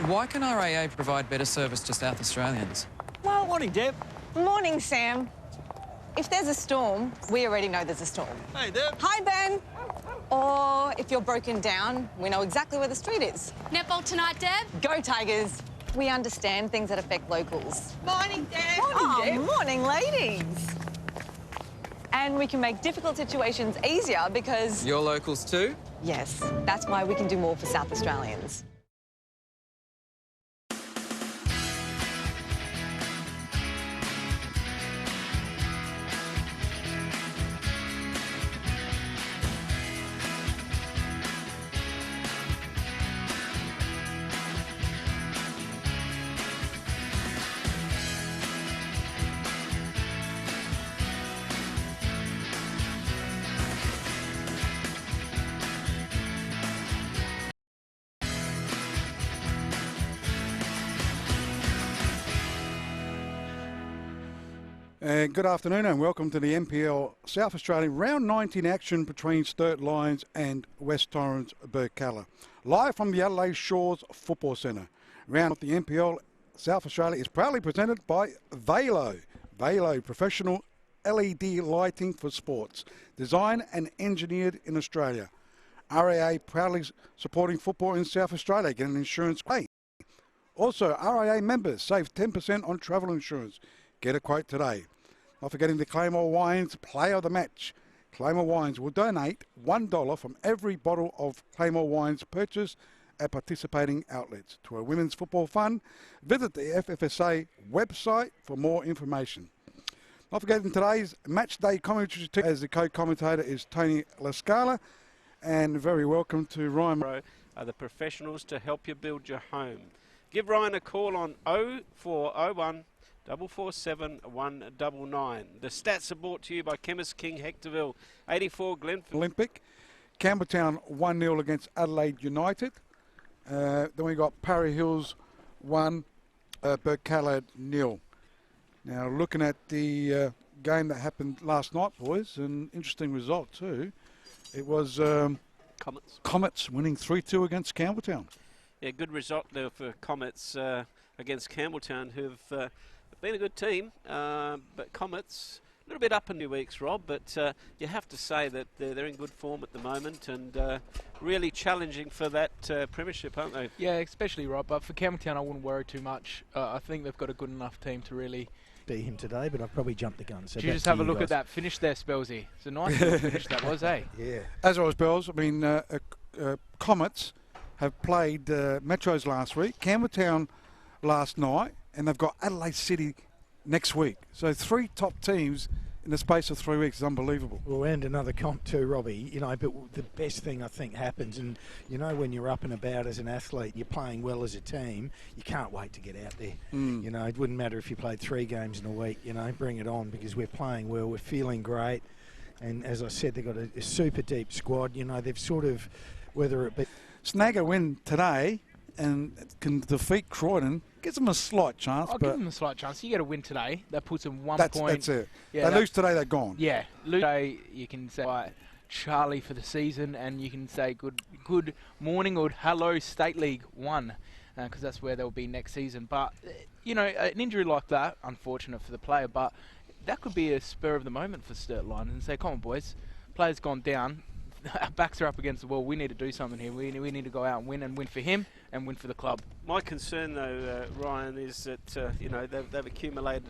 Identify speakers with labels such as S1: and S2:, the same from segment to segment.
S1: Why can RAA provide better service to South Australians?
S2: Well, morning, Deb.
S3: Morning, Sam. If there's a storm, we already know there's a storm.
S2: Hey, Deb.
S3: Hi, Ben. Or if you're broken down, we know exactly where the street is.
S4: Netball tonight, Deb?
S3: Go Tigers. We understand things that affect locals.
S4: Morning, Deb.
S3: Morning, Deb. Morning, ladies. And we can make difficult situations easier because...
S1: You're locals too?
S3: Yes, that's why we can do more for South Australians.
S5: Good afternoon and welcome to the NPL South Australian Round 19 action between Sturt Lions and West Torrens Birkalla. Live from the Adelaide Shores Football Centre. Round of the NPL South Australia is proudly presented by Valo. Valo, professional LED lighting for sports. Designed and engineered in Australia. RAA proudly supporting football in South Australia. Get an insurance quote. Also, RAA members save 10% on travel insurance. Get a quote today. Not forgetting the Claymore Wines Player of the Match. Claymore Wines will donate $1 from every bottle of Claymore Wines purchased at participating outlets to a women's football fund. Visit the FFSA website for more information. Not forgetting today's match day commentary team, as the co-commentator is Tony Lascala, and very welcome to Ryan.
S6: Are the professionals to help you build your home. Give Ryan a call on 0401 447 199. The stats are brought to you by Chemist King Hectorville, 84 Glenfield.
S5: Olympic. Campbelltown 1-0 against Adelaide United. Then we got Parry Hills 1, Birkalla 0. Now looking at the game that happened last night, boys, an interesting result too. It was Comets winning 3-2 against Campbelltown.
S6: Yeah, good result there for Comets against Campbelltown, who've been a good team, but Comets a little bit up in 2 weeks, Rob, but you have to say that they're in good form at the moment and really challenging for that premiership, aren't they?
S7: Yeah, especially Rob, but for Campbelltown I wouldn't worry too much. I think they've got a good enough team to really
S2: Beat him today, but I've probably jumped the gun. So
S7: did you just have a look at that finish there, Spelsy? It's a nice little finish that was, eh?
S2: Yeah.
S5: As always, Bells, I mean, Comets have played Metros last week, Campbelltown last night, and they've got Adelaide City next week. So 3 top teams in the space of 3 weeks is unbelievable.
S2: Well, and another comp too, Robbie. You know, but the best thing I think happens, and you know, when you're up and about as an athlete, you're playing well as a team, you can't wait to get out there. You know, it wouldn't matter if you played 3 games in a week. You know, bring it on because we're playing well, we're feeling great, and as I said, they've got a super deep squad. You know, they've sort of, whether it be
S5: snag a win today and can defeat Croydon, gives them a slight chance.
S7: I'll give them a slight chance. You get a win today, that puts them 1 point.
S5: That's it.
S7: Yeah,
S5: they lose today, they're gone.
S7: Yeah, lose today, you can say Charlie for the season, and you can say good morning or hello State League 1, because that's where they'll be next season. But you know, an injury like that, unfortunate for the player, but that could be a spur of the moment for Sturt Lions and say, come on boys, player's gone down. Our backs are up against the wall. We need to do something here. We need to go out and win for him and win for the club.
S6: My concern, though, Ryan, is that you know they've accumulated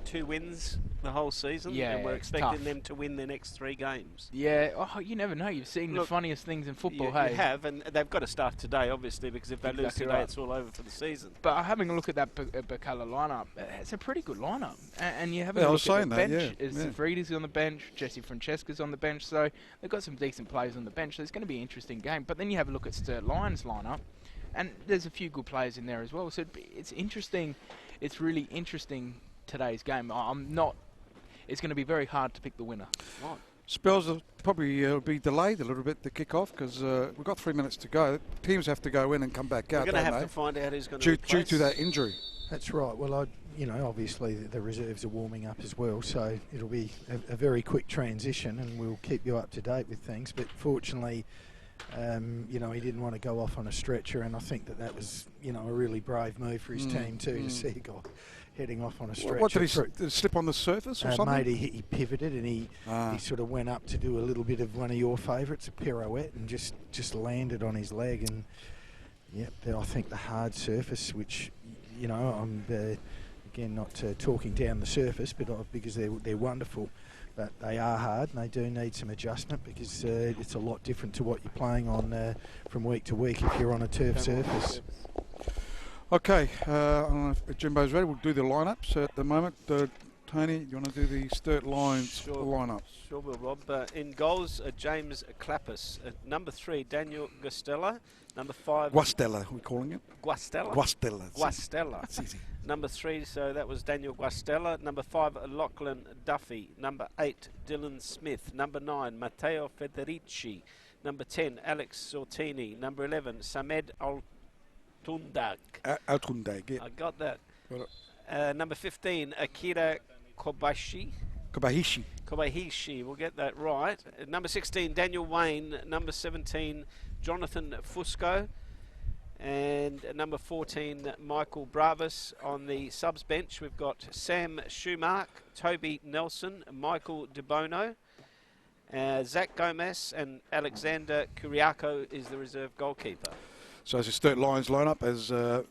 S6: 2 wins the whole season,
S7: yeah,
S6: and we're expecting them to win their next 3 games.
S7: Yeah, you never know. You've seen the funniest things in football.
S6: You have, and they've got to start today, obviously, because if they lose today, it's all over for the season.
S7: But having a look at that Birkalla lineup, it's a pretty good lineup, and you have a look at the bench. Vridi's on the bench, Jesse Francesca's on the bench, so they've got some decent players on the bench. So it's going to be an interesting game. But then you have a look at Sturt Lions lineup, and there's a few good players in there as well. So it's interesting. It's really interesting today's game. It's going to be very hard to pick the winner.
S6: Right.
S5: Spells will probably be delayed a little bit to kick off because we've got 3 minutes to go. Teams have to go in and come back out.
S6: We're going to have to find out who's going to
S5: due to that injury.
S2: That's right. Well, obviously the reserves are warming up as well, so it'll be a very quick transition, and we'll keep you up to date with things. But fortunately, You know, he didn't want to go off on a stretcher, and I think that was, you know, a really brave move for his team too, to see a guy heading off on a stretcher.
S5: What did he slip on the surface or something?
S2: Mate, he pivoted and he sort of went up to do a little bit of one of your favourites, a pirouette, and just landed on his leg. And yep, I think the hard surface, which, you know, I'm again not talking down the surface, but because they're wonderful, but they are hard and they do need some adjustment, because it's a lot different to what you're playing on from week to week if you're on a turf surface.
S5: Okay, I don't know if Jimbo's ready. We'll do the lineups at the moment. Tony, you want to do the Sturt Lions lineup?
S6: Sure will, Rob. In goals, James Clappis. Number 3, Daniel Guastella. Number 5...
S5: Guastella, we're calling it?
S6: Guastella?
S5: Guastella.
S6: Guastella.
S5: That's easy.
S6: Number 3, so that was Daniel Guastella. Number 5, Lachlan Duffy. Number 8, Dylan Smith. Number 9, Matteo Federici. Number 10, Alex Sortini. Number 11, Samed Altundag.
S5: Altundag, yeah.
S6: I got that. Number 15, Akira Kobayashi. We'll get that right. Number 16, Daniel Wayne. Number 17, Jonathan Fusco. And number 14, Michael Bravis. On the subs bench, we've got Sam Schumark, Toby Nelson, Michael DeBono, Zach Gomez, and Alexander Kuriako is the reserve goalkeeper.
S5: So as a Sturt Lions lineup, as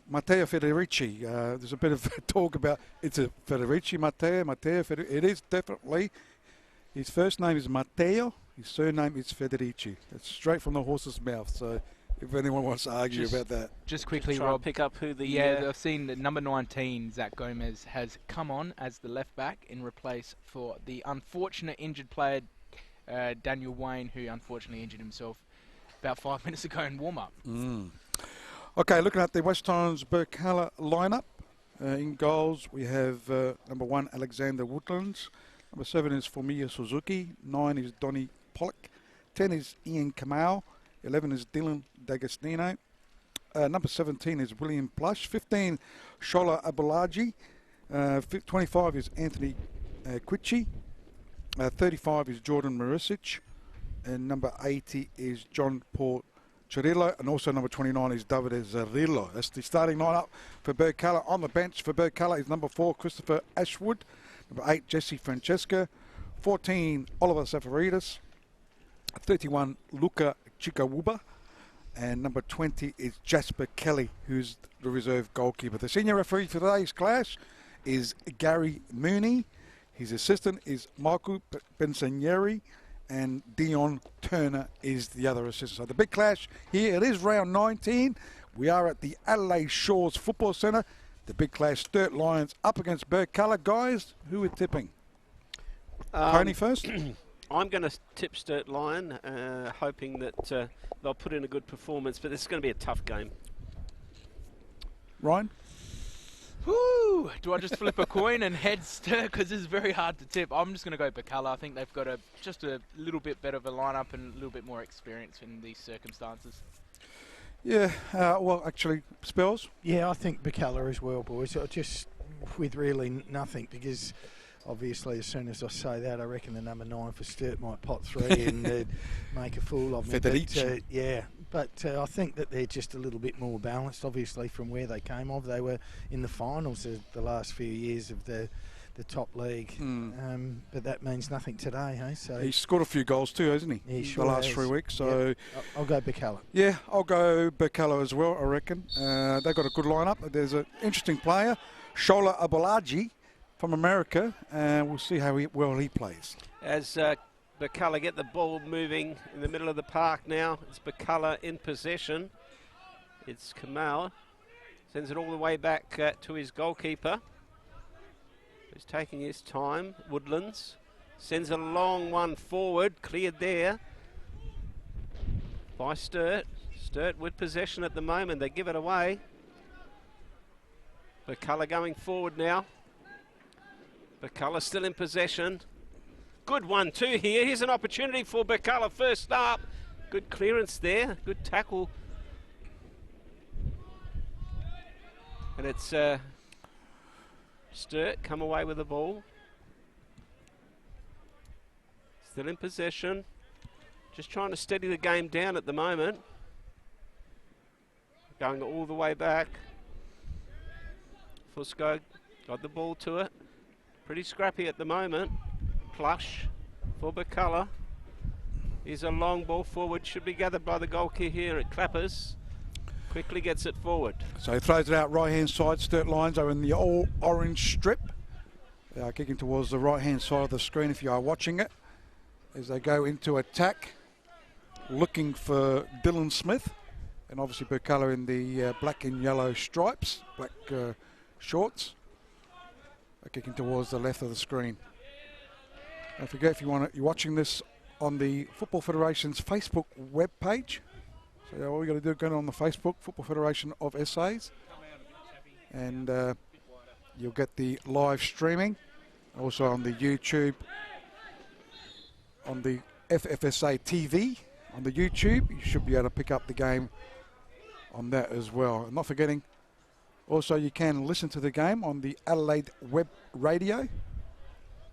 S5: Matteo Federici, there's a bit of talk about it's a Federici, Matteo Federici. It is definitely. His first name is Matteo, his surname is Federici. It's straight from the horse's mouth, so if anyone wants to argue about that.
S7: Just quickly,
S6: Rob, pick up who the...
S7: I've seen that number 19, Zach Gomez, has come on as the left back in replace for the unfortunate injured player, Daniel Wayne, who unfortunately injured himself about 5 minutes ago in warm-up.
S5: Okay, looking at the West Torrens Birkalla lineup. In goals, we have number 1, Alexander Woodlands. Number 7 is Fumiya Suzuki. 9 is Donny Pollock. 10 is Ian Kamau. 11 is Dylan D'Agostino. Number 17 is William Plush. 15, Shola Abulaji. 25 is Anthony Quichi. 35 is Jordan Marisic. And number 80 is John Paul Chirillo, and also number 29 is David Zarillo. That's the starting lineup for Birkalla. On the bench for Birkalla is number 4, Christopher Ashwood. Number 8, Jesse Francesca. 14, Oliver Safaridis. 31, Luca Chikawuba. And number 20 is Jasper Kelly, who's the reserve goalkeeper. The senior referee for today's clash is Gary Mooney. His assistant is Marco Bensanieri. And Dion Turner is the other assistant. So the big clash here, it is round 19. We are at the Adelaide Shores Football Centre. The big clash, Sturt Lions up against Birkalla. Guys, who are tipping? Tony first?
S6: I'm going to tip Sturt Lion, hoping that they'll put in a good performance, but this is going to be a tough game.
S5: Ryan?
S7: Woo! Do I just flip a coin and head Sturt? Because this is very hard to tip. I'm just going to go Birkalla. I think they've got just a little bit better of a lineup and a little bit more experience in these circumstances.
S5: Yeah, well, actually, Spells?
S2: Yeah, I think Birkalla as well, boys. Just with really nothing, because obviously as soon as I say that, I reckon the number 9 for Sturt might pot 3 and make a fool of me. But I think that they're just a little bit more balanced, obviously, from where they came of. They were in the finals the last few years of the top league. But that means nothing today, hey? So
S5: he's scored a few goals too, hasn't he?
S2: Sure
S5: the last
S2: has.
S5: 3 weeks. So
S2: yep. I'll go Birkalla.
S5: Yeah, I'll go Birkalla as well, I reckon. They've got a good lineup. There's an interesting player, Shola Abulaji from America, and we'll see how well he plays.
S6: As Birkalla get the ball moving in the middle of the park now. It's Birkalla in possession. It's Kamau. Sends it all the way back to his goalkeeper, who's taking his time. Woodlands sends a long one forward. Cleared there by Sturt. Sturt with possession at the moment. They give it away. Birkalla going forward now. Birkalla still in possession. Good 1-2 here. Here's an opportunity for Birkalla first up. Good clearance there. Good tackle. And it's Sturt come away with the ball. Still in possession. Just trying to steady the game down at the moment. Going all the way back. Fusco got the ball to it. Pretty scrappy at the moment. Plush for Birkalla. Here's a long ball forward. Should be gathered by the goalkeeper here at Clappers. Quickly gets it forward.
S5: So he throws it out right-hand side. Sturt Lions are in the all orange strip. They are kicking towards the right-hand side of the screen if you are watching it. As they go into attack, looking for Dylan Smith. And obviously Birkalla in the black and yellow stripes, black shorts. They're kicking towards the left of the screen. Don't forget, if you're watching this on the Football Federation's Facebook web page. So all you got to do, go on the Facebook, Football Federation of SAs. And you'll get the live streaming. Also on the YouTube, on the FFSA TV, on the YouTube. You should be able to pick up the game on that as well. And not forgetting, also you can listen to the game on the Adelaide Web Radio.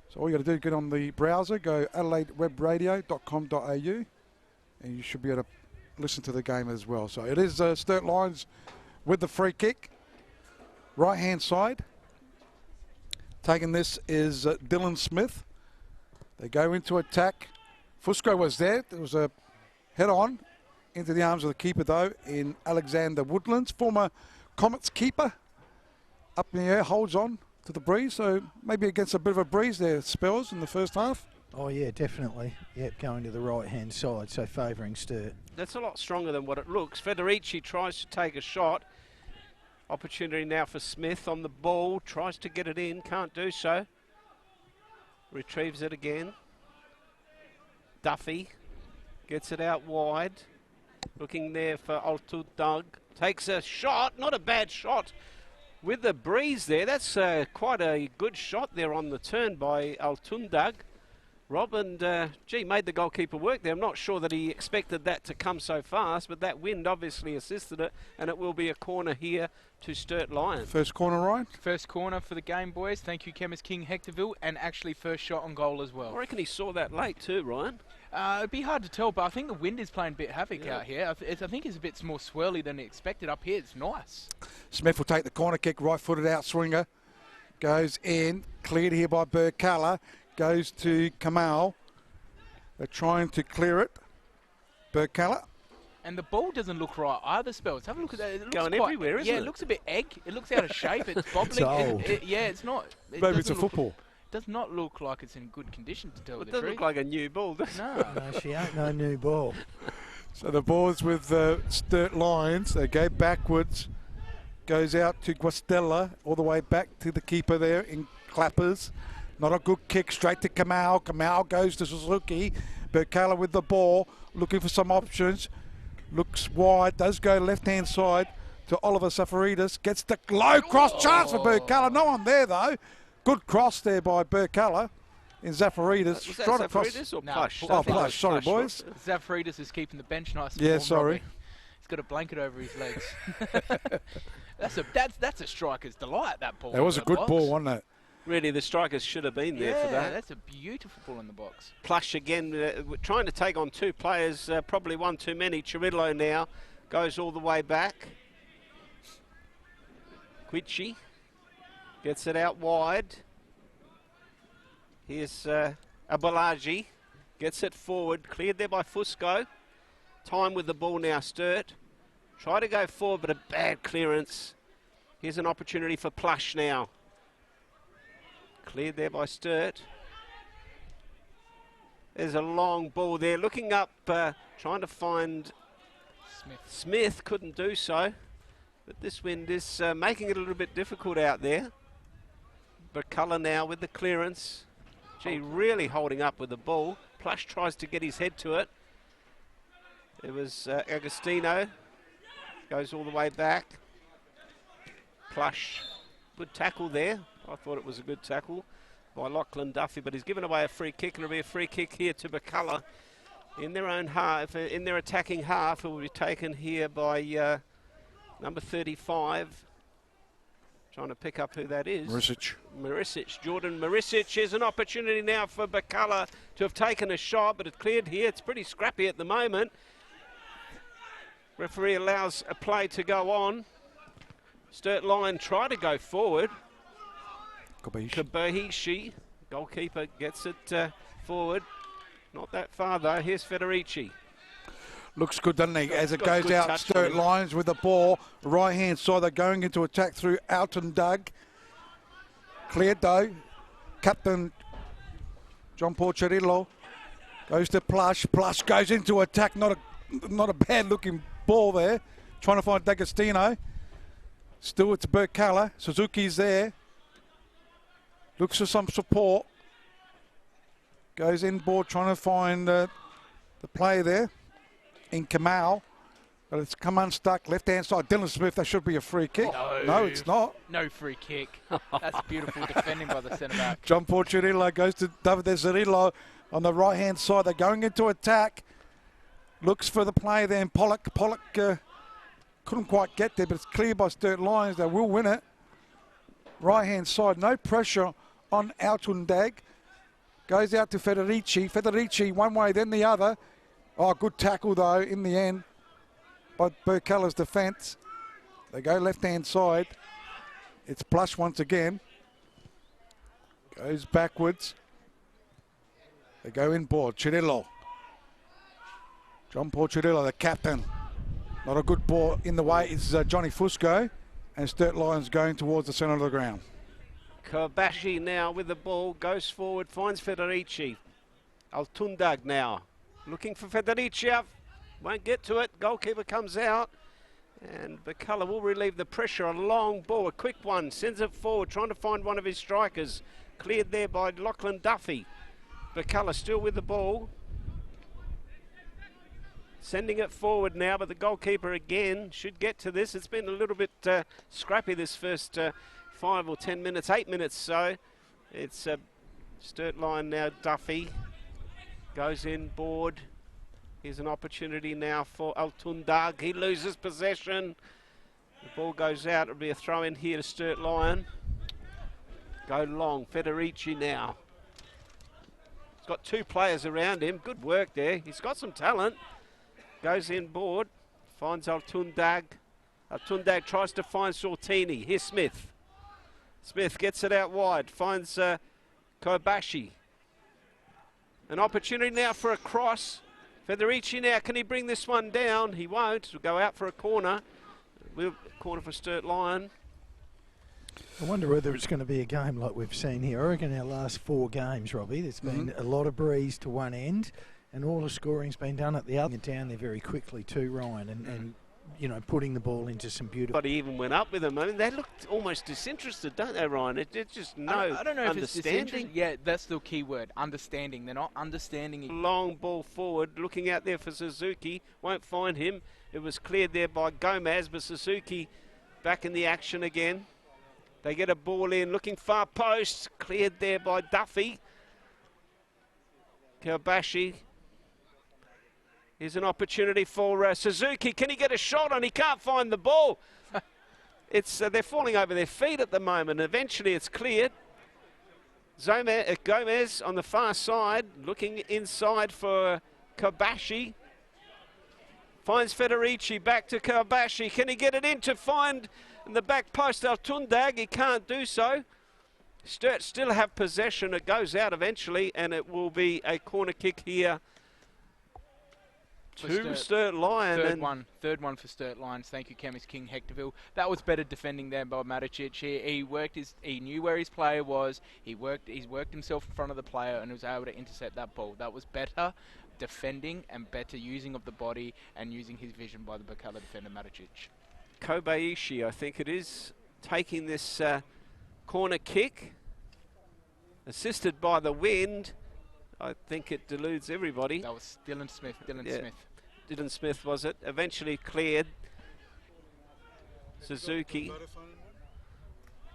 S5: So all you got to do is get on the browser, go adelaidewebradio.com.au, and you should be able to listen to the game as well. So it is Sturt Lions with the free kick, right hand side. Taking this is Dylan Smith. They go into attack. Fusco was there. There was a head on into the arms of the keeper though in Alexander Woodlands, former Comets keeper. Up in the air, holds on to the breeze, so maybe against a bit of a breeze there, spells in the first half.
S2: Oh yeah, definitely. Yep, going to the right-hand side, so favouring Sturt.
S6: That's a lot stronger than what it looks. Federici tries to take a shot. Opportunity now for Smith on the ball. Tries to get it in, can't do so. Retrieves it again. Duffy gets it out wide. Looking there for Altudug. Takes a shot, not a bad shot. With the breeze there, that's quite a good shot there on the turn by Altundug. Rob, and made the goalkeeper work there. I'm not sure that he expected that to come so fast, but that wind obviously assisted it, and it will be a corner here to Sturt Lions.
S5: First corner, Ryan?
S7: First corner for the game, boys. Thank you, Chemist King Hectorville, and actually first shot on goal as well.
S6: I reckon he saw that late too, Ryan.
S7: It'd be hard to tell, but I think the wind is playing a bit havoc out here. I think it's a bit more swirly than expected. Up here, it's nice.
S5: Smith will take the corner kick, right-footed out swinger. Goes in, cleared here by Birkalla. Goes to Kamal. They're trying to clear it. Birkalla.
S7: And the ball doesn't look right either, Spells. Have a look at that. It looks
S6: going everywhere, isn't it?
S7: Yeah, it looks a bit egg. It looks out of shape. It's bobbling.
S2: It's old.
S7: It's not.
S5: Maybe it's a football.
S7: Does not look like it's in good condition, to tell the truth.
S6: It doesn't look like a new ball, does it?
S7: No.
S2: No, she ain't no new ball.
S5: So the ball's with Sturt Lions. They go backwards. Goes out to Guastella. All the way back to the keeper there in Clappers. Not a good kick, straight to Kamal. Kamal goes to Suzuki. Birkalla with the ball, looking for some options. Looks wide, does go left-hand side to Oliver Safaridis. Gets the low cross chance for Birkalla. No one there, though. Good cross there by Birkalla in Zafaridis.
S6: Was that Zafaridis or Plush?
S5: Oh, Plush. Sorry, boys.
S7: Zafaridis is keeping the bench nice and
S5: Yeah,
S7: warm,
S5: sorry.
S7: Robbie. He's got a blanket over his legs. That's a striker's delight, that ball.
S5: That was a good ball, wasn't it?
S6: Really, the strikers should have been there for that.
S7: That's a beautiful ball in the box.
S6: Plush again, trying to take on two players, probably one too many. Chirillo now goes all the way back. Quichi gets it out wide. Here's Abalaji, gets it forward, cleared there by Fusco. Time with the ball now, Sturt. Try to go forward, but a bad clearance. Here's an opportunity for Plush now. Cleared there by Sturt. There's a long ball there. Looking up, trying to find Smith. Couldn't do so. But this wind is making it a little bit difficult out there. Birkalla now with the clearance. Really holding up with the ball. Plush tries to get his head to it. It was Agostino. Goes all the way back. Plush. Good tackle there. I thought it was a good tackle by Lachlan Duffy, but he's given away a free kick, and it'll be a free kick here to Birkalla in their own half, in their attacking half. It will be taken here by number 35, Trying to pick up who that is.
S5: Marisic.
S6: Jordan Marisic. Is an opportunity now for Birkalla to have taken a shot, but it's cleared here. It's pretty scrappy at the moment. Referee allows a play to go on. Sturt Lion try to go forward. Kabahishi. Goalkeeper gets it forward. Not that far though. Here's Federici.
S5: Looks good, doesn't he? As it goes out, Sturt Lions with the ball. Right hand side, they're going into attack through Alton Doug. Cleared though. Captain John Paul Cirillo goes to Plush. Plush goes into attack. Not a bad looking ball there. Trying to find D'Agostino. Still it's Birkalla. Suzuki's there. Looks for some support. Goes inboard trying to find the play there. In Kamal, but it's come unstuck. Left-hand side, Dylan Smith, that should be a free kick. No, it's not.
S7: No free kick. That's beautiful defending by the centre-back.
S5: John Paul Cirillo goes to David Cirillo on the right-hand side. They're going into attack. Looks for the play there, and Pollock couldn't quite get there, but it's clear by Sturt Lions. They will win it. Right-hand side, no pressure on Altundag. Goes out to Federici. Federici one way, then the other. Oh, good tackle, though, in the end by Birkalla's defence. They go left-hand side. It's Plush once again. Goes backwards. They go inboard. Cirillo. John Paul Cirillo, the captain. Not a good ball in the way. It's Johnny Fusco. And Sturt Lions going towards the centre of the ground.
S6: Kobashi now with the ball. Goes forward, finds Federici. Altundag now. Looking for Federici, won't get to it. Goalkeeper comes out, and Birkalla will relieve the pressure. A long ball, a quick one, sends it forward, trying to find one of his strikers. Cleared there by Lachlan Duffy. Birkalla still with the ball. Sending it forward now, but the goalkeeper again should get to this. It's been a little bit scrappy this first 5 or 10 minutes, 8 minutes so. It's Sturt Lion now, Duffy. Goes inboard. Here's an opportunity now for Altundag. He loses possession. The ball goes out. It'll be a throw in here to Sturt Lion. Go long. Federici now. He's got 2 players around him. Good work there. He's got some talent. Goes inboard. Finds Altundag. Altundag tries to find Sortini. Here's Smith. Smith gets it out wide. Finds Kobashi. An opportunity now for a cross. Federici now, can he bring this one down? He won't. He'll go out for a corner. Corner for Sturt Lion.
S2: I wonder whether it's going to be a game like we've seen here. I reckon our last 4 games, Robbie, there's been a lot of breeze to one end, and all the scoring's been done at the other. Down there very quickly too, Ryan, and you know, putting the ball into some beautiful...
S6: But he even went up with them. I mean, they looked almost disinterested, don't they, Ryan? It's just no understanding.
S7: I don't know if it's disinterested. Yeah, that's the key word, understanding. They're not understanding it.
S6: Long ball forward, looking out there for Suzuki. Won't find him. It was cleared there by Gomez, but Suzuki back in the action again. They get a ball in, looking far post. Cleared there by Duffy. Kobashi. Here's an opportunity for Suzuki. Can he get a shot on? He can't find the ball. They're falling over their feet at the moment. Eventually it's cleared. Gomez on the far side, looking inside for Kobashi. Finds Federici, back to Kobashi. Can he get it in to find in the back post Altundag? He can't do so. Sturt still have possession. It goes out eventually, and it will be a corner kick here to Sturt Lion.
S7: Third one for Sturt Lions. Thank you, Camis King Hectorville. That was better defending there by Maticic. He knew where his player was. He's worked himself in front of the player and was able to intercept that ball. That was better defending and better using of the body and using his vision by the Birkalla defender Maticic.
S6: Kobayashi, I think it is, taking this corner kick, assisted by the wind. I think it deludes everybody.
S7: That was Dylan Smith.
S6: Dylan Smith, was it? Eventually cleared. Suzuki.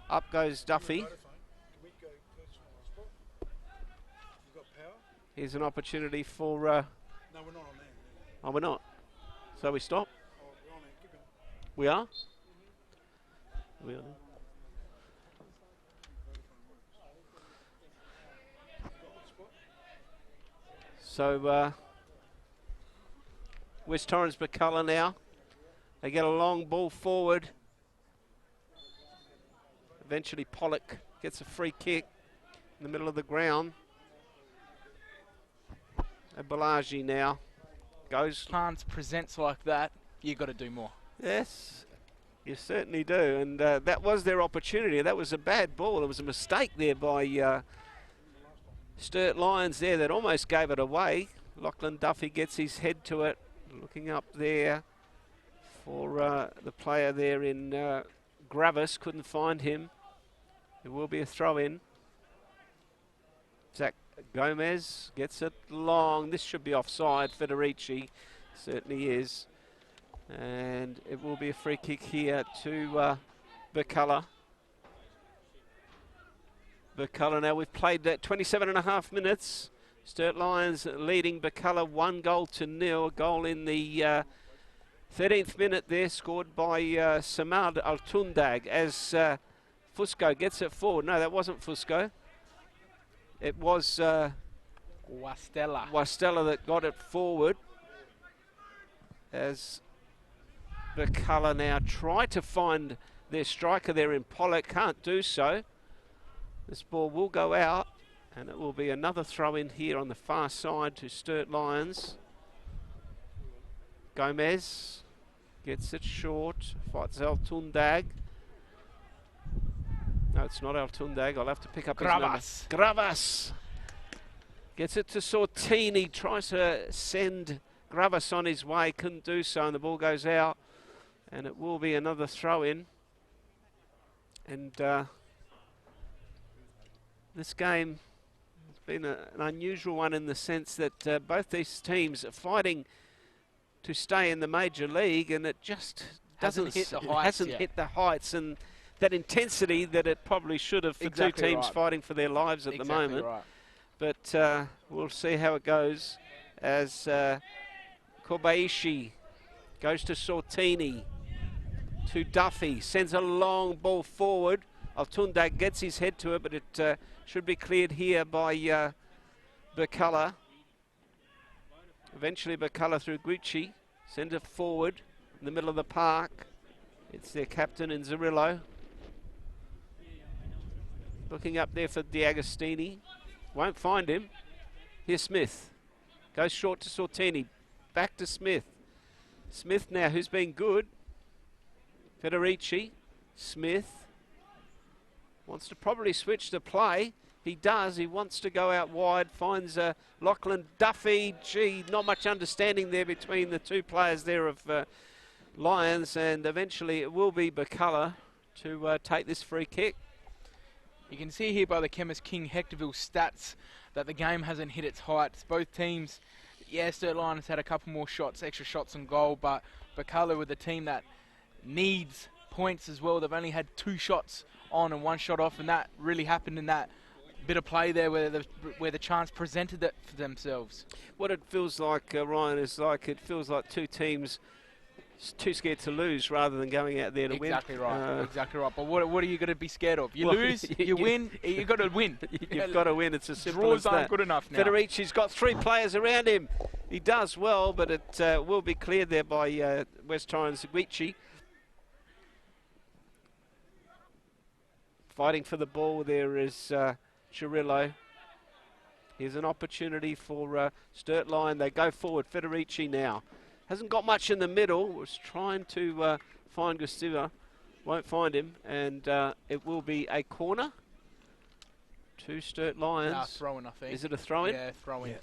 S6: Up goes Duffy. Here's an opportunity for... No, we're not on there. Oh, we're not? So we stop? Oh, we're on it. Keep it. We are? We are. So West Torrens Birkalla now. They get a long ball forward. Eventually Pollock gets a free kick in the middle of the ground. And Balaji now goes.
S7: Chance presents like that, you've got to do more.
S6: Yes, you certainly do. And that was their opportunity. That was a bad ball. It was a mistake there by Sturt Lions there that almost gave it away. Lachlan Duffy gets his head to it. Looking up there for the player there in Gravis. Couldn't find him. There will be a throw in. Zach Gomez gets it long. This should be offside. Federici certainly is. And it will be a free kick here to Birkalla. Birkalla now, we've played 27.5 minutes. Sturt Lions leading Birkalla 1-0. A goal in the 13th minute there, scored by Samad Altundag as Fusco gets it forward. No, that wasn't Fusco. It was Wastella that got it forward. As Birkalla now try to find their striker there in Pollock. Can't do so. This ball will go out. And it will be another throw in here on the far side to Sturt Lions. Gomez gets it short. Fights Altundag. No, it's not Altundag. I'll have to pick up
S7: Gravas.
S6: his number. Gravas gets it to Sortini. Tries to send Gravas on his way. Couldn't do so, and the ball goes out. And it will be another throw in. And this game been an unusual one in the sense that both these teams are fighting to stay in the major league, and it just
S7: Hasn't hit the heights
S6: and that intensity that it probably should have for two teams fighting for their lives at the moment.
S7: Right.
S6: But we'll see how it goes as Kobayashi goes to Sortini, to Duffy, sends a long ball forward. Altundag gets his head to it, but it should be cleared here by Birkalla. Eventually Birkalla through Gucci, send it forward in the middle of the park. It's their captain in Zarillo. Looking up there for D'Agostini. Won't find him. Here's Smith. Goes short to Sortini. Back to Smith. Smith now, who's been good. Federici. Smith. Wants to probably switch the play. He does. He wants to go out wide. Finds Lachlan Duffy. Gee, not much understanding there between the two players there of Lions. And eventually it will be Birkalla to take this free kick.
S7: You can see here by the Chemist King Hectorville stats that the game hasn't hit its heights. Both teams, yeah, Sturt Lions had a couple more shots, extra shots on goal, but Birkalla with a team that needs points as well. They've only had 2 shots on and 1 shot off, and that really happened in that bit of play there where the chance presented it for themselves.
S6: What it feels like, Ryan, is like it feels like two teams too scared to lose rather than going out there to win.
S7: Exactly right. Exactly right. But what are you going to be scared of? You lose, you win. You've got to win.
S6: You've got to win. It's as simple as
S7: that. Draws aren't good enough now.
S6: Federici's got 3 players around him. He does well, but it will be cleared there by West Torrens Guici. Fighting for the ball there is Chirillo. Here's an opportunity for Sturt Lion. They go forward. Federici now. Hasn't got much in the middle. Was trying to find Gustiva. Won't find him. And it will be a corner to Sturt Lions.
S7: Throw-in, I think.
S6: Is it a throw-in?
S7: Yeah, throw-in.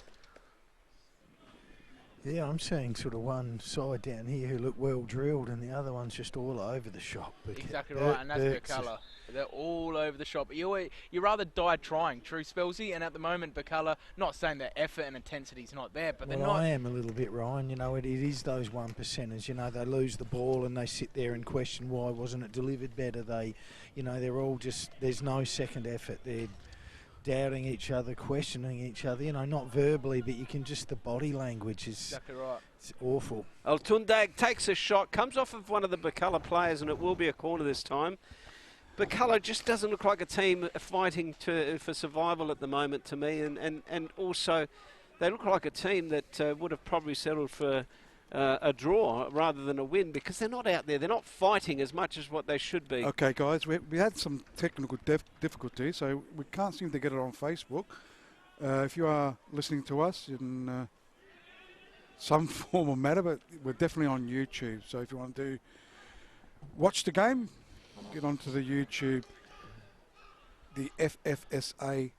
S2: Yeah, I'm seeing sort of one side down here who look well drilled, and the other one's just all over the shop.
S7: Exactly right, and that's Birkalla. They're all over the shop. You rather die trying, true Spelsy, and at the moment Birkalla, not saying their effort and intensity's not there, but they're not.
S2: I am a little bit, Ryan. You know, it is those 1%ers. You know, they lose the ball and they sit there and question why wasn't it delivered better. They're all just, there's no second effort. They're doubting each other, questioning each other, you know, not verbally, but you can just, the body language is
S7: exactly right.
S2: It's awful.
S6: Altundag takes a shot, comes off of one of the Birkalla players, and it will be a corner this time. Birkalla just doesn't look like a team fighting for survival at the moment to me, and also they look like a team that would have probably settled for a draw rather than a win, because they're not out there. They're not fighting as much as what they should be.
S5: Okay, guys, we had some technical difficulties, so we can't seem to get it on Facebook. If you are listening to us in some form or matter, but we're definitely on YouTube. So if you want to watch the game, get onto the YouTube, the FFSA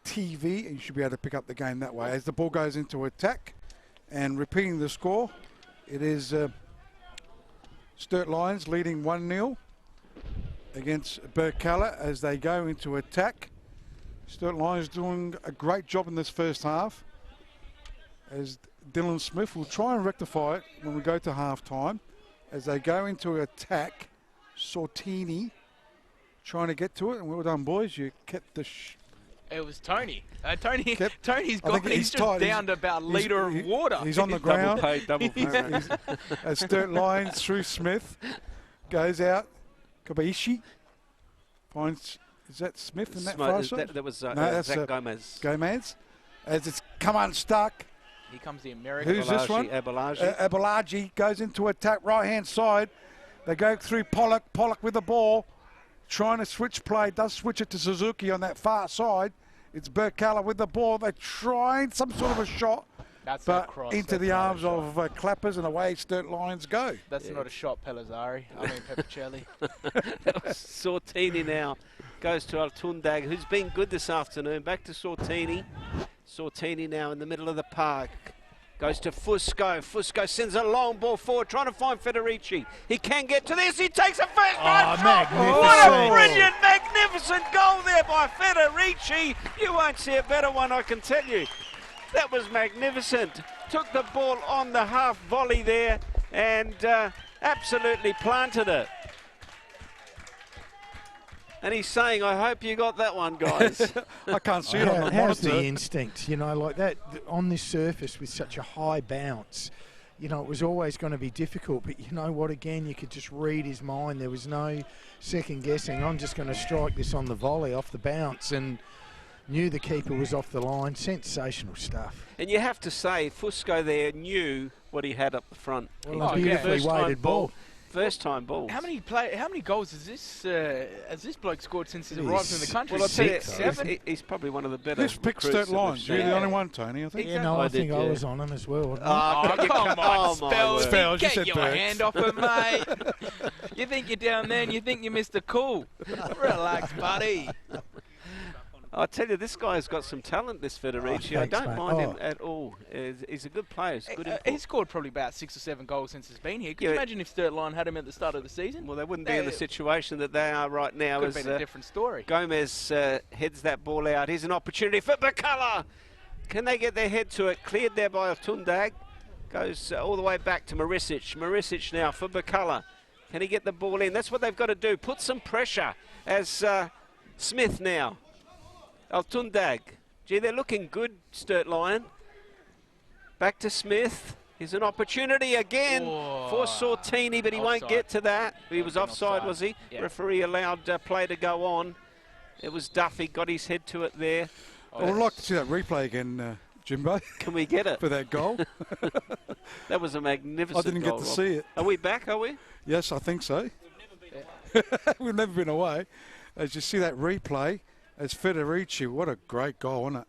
S5: TV, and you should be able to pick up the game that way. As the ball goes into attack, and repeating the score, it is Sturt Lions leading 1-0 against Birkalla as they go into attack. Sturt Lions doing a great job in this first half, as Dylan Smith will try and rectify it when we go to half time. As they go into attack, Sortini trying to get to it, and well done, boys. You kept the...
S7: It was Tony. Tony's gone. He's just
S5: tight.
S7: down to about a litre of water.
S5: He's on the ground.
S6: Double pay.
S5: As Sturt Lions through Smith, goes out. Kobayashi finds... Is that Smith in that far side?
S6: That was
S5: that's
S6: Zach Gomez.
S5: Gomez. As it's come unstuck.
S7: Here comes the American.
S5: Who's this one?
S6: Abalaji.
S5: Abalaji goes into attack right-hand side. They go through Pollock. Pollock with the ball. Trying to switch play. Does switch it to Suzuki on that far side. It's Birkalla with the ball. They're trying some sort of a shot.
S7: That's
S5: but
S7: cross.
S5: into the arms of Clappers, and away Sturt Lions go.
S7: That's not a shot, Pellizzari. I mean Peppicelli.
S6: That was Sortini now. Goes to Altundag, who's been good this afternoon. Back to Sortini. Sortini now in the middle of the park. Goes to Fusco. Fusco sends a long ball forward, trying to find Federici. He can get to this. He takes a first time shot. What a brilliant, magnificent goal there by Federici. You won't see a better one, I can tell you. That was magnificent. Took the ball on the half volley there and absolutely planted it. And he's saying, I hope you got that one, guys.
S5: I can't see it on the
S2: How's
S5: monitor.
S2: the instinct, you know, like that, on this surface with such a high bounce, you know, it was always going to be difficult, but you know what, again, you could just read his mind. There was no second guessing. I'm just going to strike this on the volley off the bounce, and knew the keeper was off the line. Sensational stuff.
S6: And you have to say, Fusco there knew what he had up the front.
S2: Well, a beautifully weighted ball.
S6: First time balls.
S7: How many goals has this bloke scored since he's arrived in the country?
S6: Well, I'll tell you,
S7: 7?
S6: he's probably one of the better.
S5: Who's picked Sturt Lions? You're the only one, Tony, I think.
S2: Yeah, no, I think I was on him as well.
S7: Oh, come on, Spells.
S5: you
S7: Get
S5: said
S7: your
S5: Birks.
S7: hand off him, mate. You think you're down there and you think you missed the cool. Relax, buddy.
S6: I tell you, this guy's got some talent, this Federici. I
S2: thanks,
S6: don't
S2: mate.
S6: mind him at all. He's a good player. He's good input.
S7: He's scored probably about 6 or 7 goals since he's been here. Could you
S6: Yeah.
S7: imagine if Sturt Line had him at the start of the season?
S6: Well, they wouldn't be in the situation that they are right now.
S7: Could have
S6: As
S7: been a different story.
S6: Gomez heads that ball out. Here's an opportunity for Birkalla. Can they get their head to it? Cleared there by Altundag. Goes all the way back to Marisic. Marisic now for Birkalla. Can he get the ball in? That's what they've got to do. Put some pressure as Smith now. Altundag. Gee, they're looking good, Sturt Lion. Back to Smith. Here's an opportunity again for Sortini, but he won't get to that. He was offside, was he?
S7: Yeah.
S6: Referee allowed play to go on. It was Duffy, got his head to it there.
S5: I would like to see that replay again, Jimbo,
S6: Can we get it?
S5: for that goal.
S6: That was a magnificent
S5: I didn't
S6: goal,
S5: get to
S6: Rob.
S5: see it.
S6: Are we back, are we?
S5: Yes, I think so. We've never been away. As you see that replay, as Federici, what a great goal, wasn't it?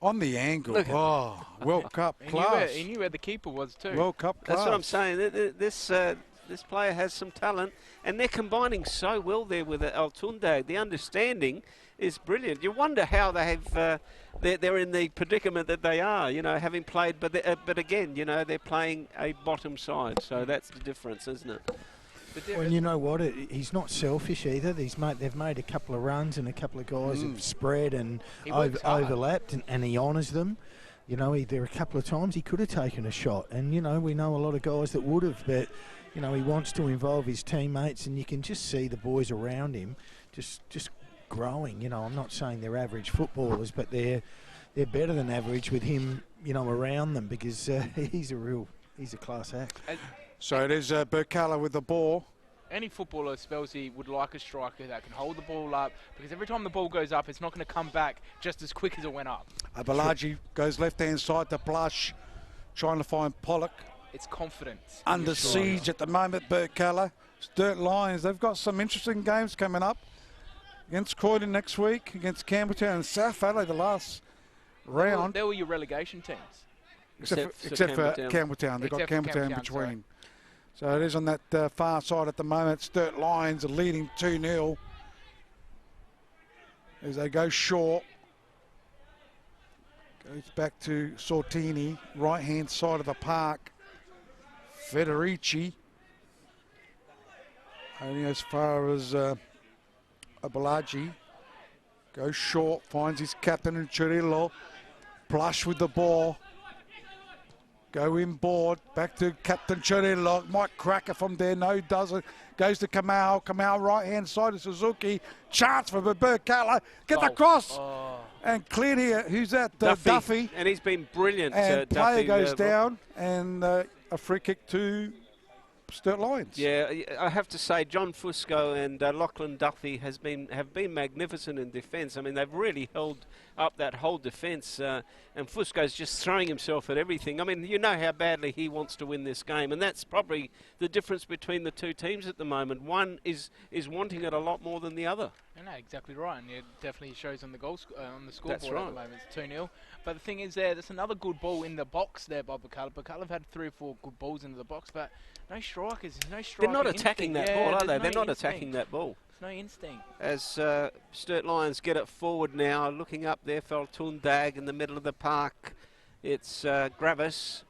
S5: On the angle.
S6: Look at
S5: World Cup class.
S7: He knew where the keeper was too.
S5: World Cup class.
S6: That's what I'm saying. This player has some talent, and they're combining so well there with Altundag. The understanding is brilliant. You wonder how they're in the predicament that they are, you know, having played. But again, you know, they're playing a bottom side, so that's the difference, isn't it?
S2: Well, you know what? He's not selfish either. They've made a couple of runs, and a couple of guys have spread and overlapped, and he honours them. You know, there are a couple of times he could have taken a shot, and you know, we know a lot of guys that would have, but you know, he wants to involve his teammates, and you can just see the boys around him just growing. You know, I'm not saying they're average footballers, but they're better than average with him, you know, around them, because he's a class act.
S5: So it is Birkalla with the ball.
S7: any footballer, Spelsy, would like a striker that can hold the ball up, because every time the ball goes up, it's not going to come back just as quick as it went up.
S5: Abalaji goes left-hand side to Blush, trying to find Pollock.
S7: It's confidence.
S5: Under siege at the moment, Birkalla. Sturt Lions, they've got some interesting games coming up. Against Croydon next week, against Campbelltown and South Valley the last round.
S7: They were your relegation teams.
S5: Except for Campbelltown. They've got Campbelltown in between. So it is on that far side at the moment. Sturt Lions are leading 2-0 as they go short. Goes back to Sortini, right-hand side of the park. Federici. Only as far as Abalaji. Goes short, finds his captain in Chirillo. Plush with the ball. Go inboard, back to Captain Chirillo. Might crack it from there, no doesn't. Goes to Kamau. Kamau right-hand side of Suzuki. Chance for Birkalla. Get the cross. And cleared here. Who's that? Duffy.
S6: And he's been brilliant.
S5: And player
S6: Duffy
S5: goes down. And a free kick to Sturt Lions.
S6: Yeah, I have to say, John Fusco and Lachlan Duffy have been magnificent in defence. I mean, they've really held up that whole defence, and Fusco's just throwing himself at everything. I mean, you know how badly he wants to win this game, and that's probably the difference between the two teams at the moment. One is wanting it a lot more than the other.
S7: No, exactly right, and it definitely shows on the on the scoreboard
S6: That's right.
S7: at the moment. It's 2-0. But the thing is, there's another good ball in the box there by Birkalla. Birkalla have had 3 or 4 good balls into the box, but no strikers. There's no striker.
S6: They're not attacking that ball, are they? They're not attacking that ball.
S7: There's no instinct.
S6: As Sturt Lions get it forward now, looking up there, Feltundag in the middle of the park. It's Gravis.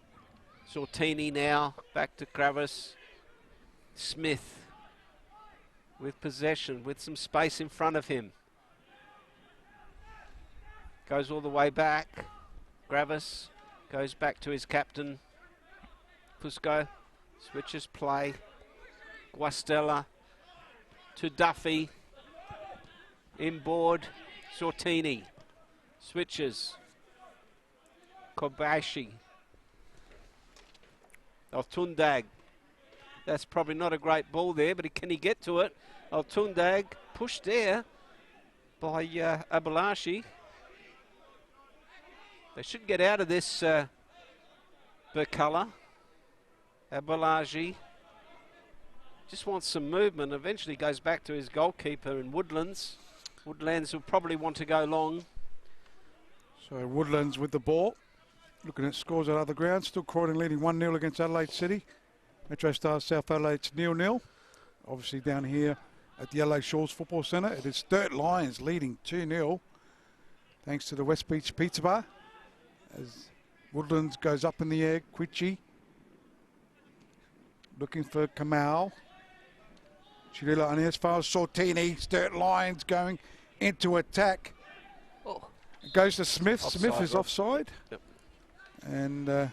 S6: Sortini now, back to Gravis. Smith with possession, with some space in front of him. Goes all the way back. Gravis goes back to his captain. Fusco switches play. Guastella to Duffy. Inboard. Sortini switches. Kobashi. Altundag. That's probably not a great ball there, but can he get to it? Altundag pushed there by Abalashi. They should get out of this Birkalla. Abalaji just wants some movement. Eventually goes back to his goalkeeper in Woodlands. Woodlands will probably want to go long.
S5: So Woodlands with the ball. Looking at scores at other grounds. Still Croydon leading 1-0 against Adelaide City. Metro Stars South Adelaide's 0-0. Obviously down here at the LA Shores Football Centre, it is Sturt Lions leading 2-0. Thanks to the West Beach Pizza Bar. As Woodlands goes up in the air, Quichi looking for Kamau. Chirillo only as far as Sortini. Sturt Lions going into attack. It goes to Smith.
S6: Offside,
S5: Smith is
S6: Rob.
S5: offside.
S6: Yep.
S5: And it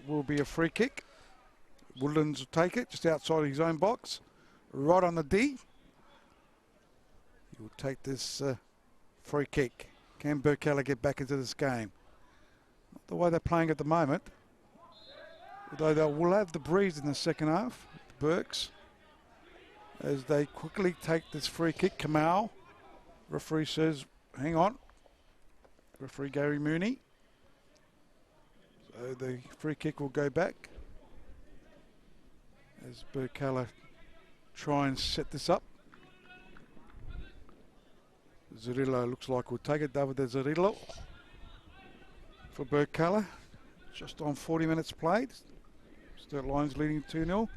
S5: will be a free kick. Woodlands will take it just outside his own box. Right on the D. He will take this free kick. Can Birkalla get back into this game? Not the way they're playing at the moment. Although they will have the breeze in the second half, the Burks, as they quickly take this free kick. Kamau. Referee says, hang on. Referee Gary Mooney. So the free kick will go back as Birkalla try and set this up. Zerillo looks like we'll take it. David Zerillo for Birkalla. Just on 40 minutes played. Sturt Lions leading 2-0.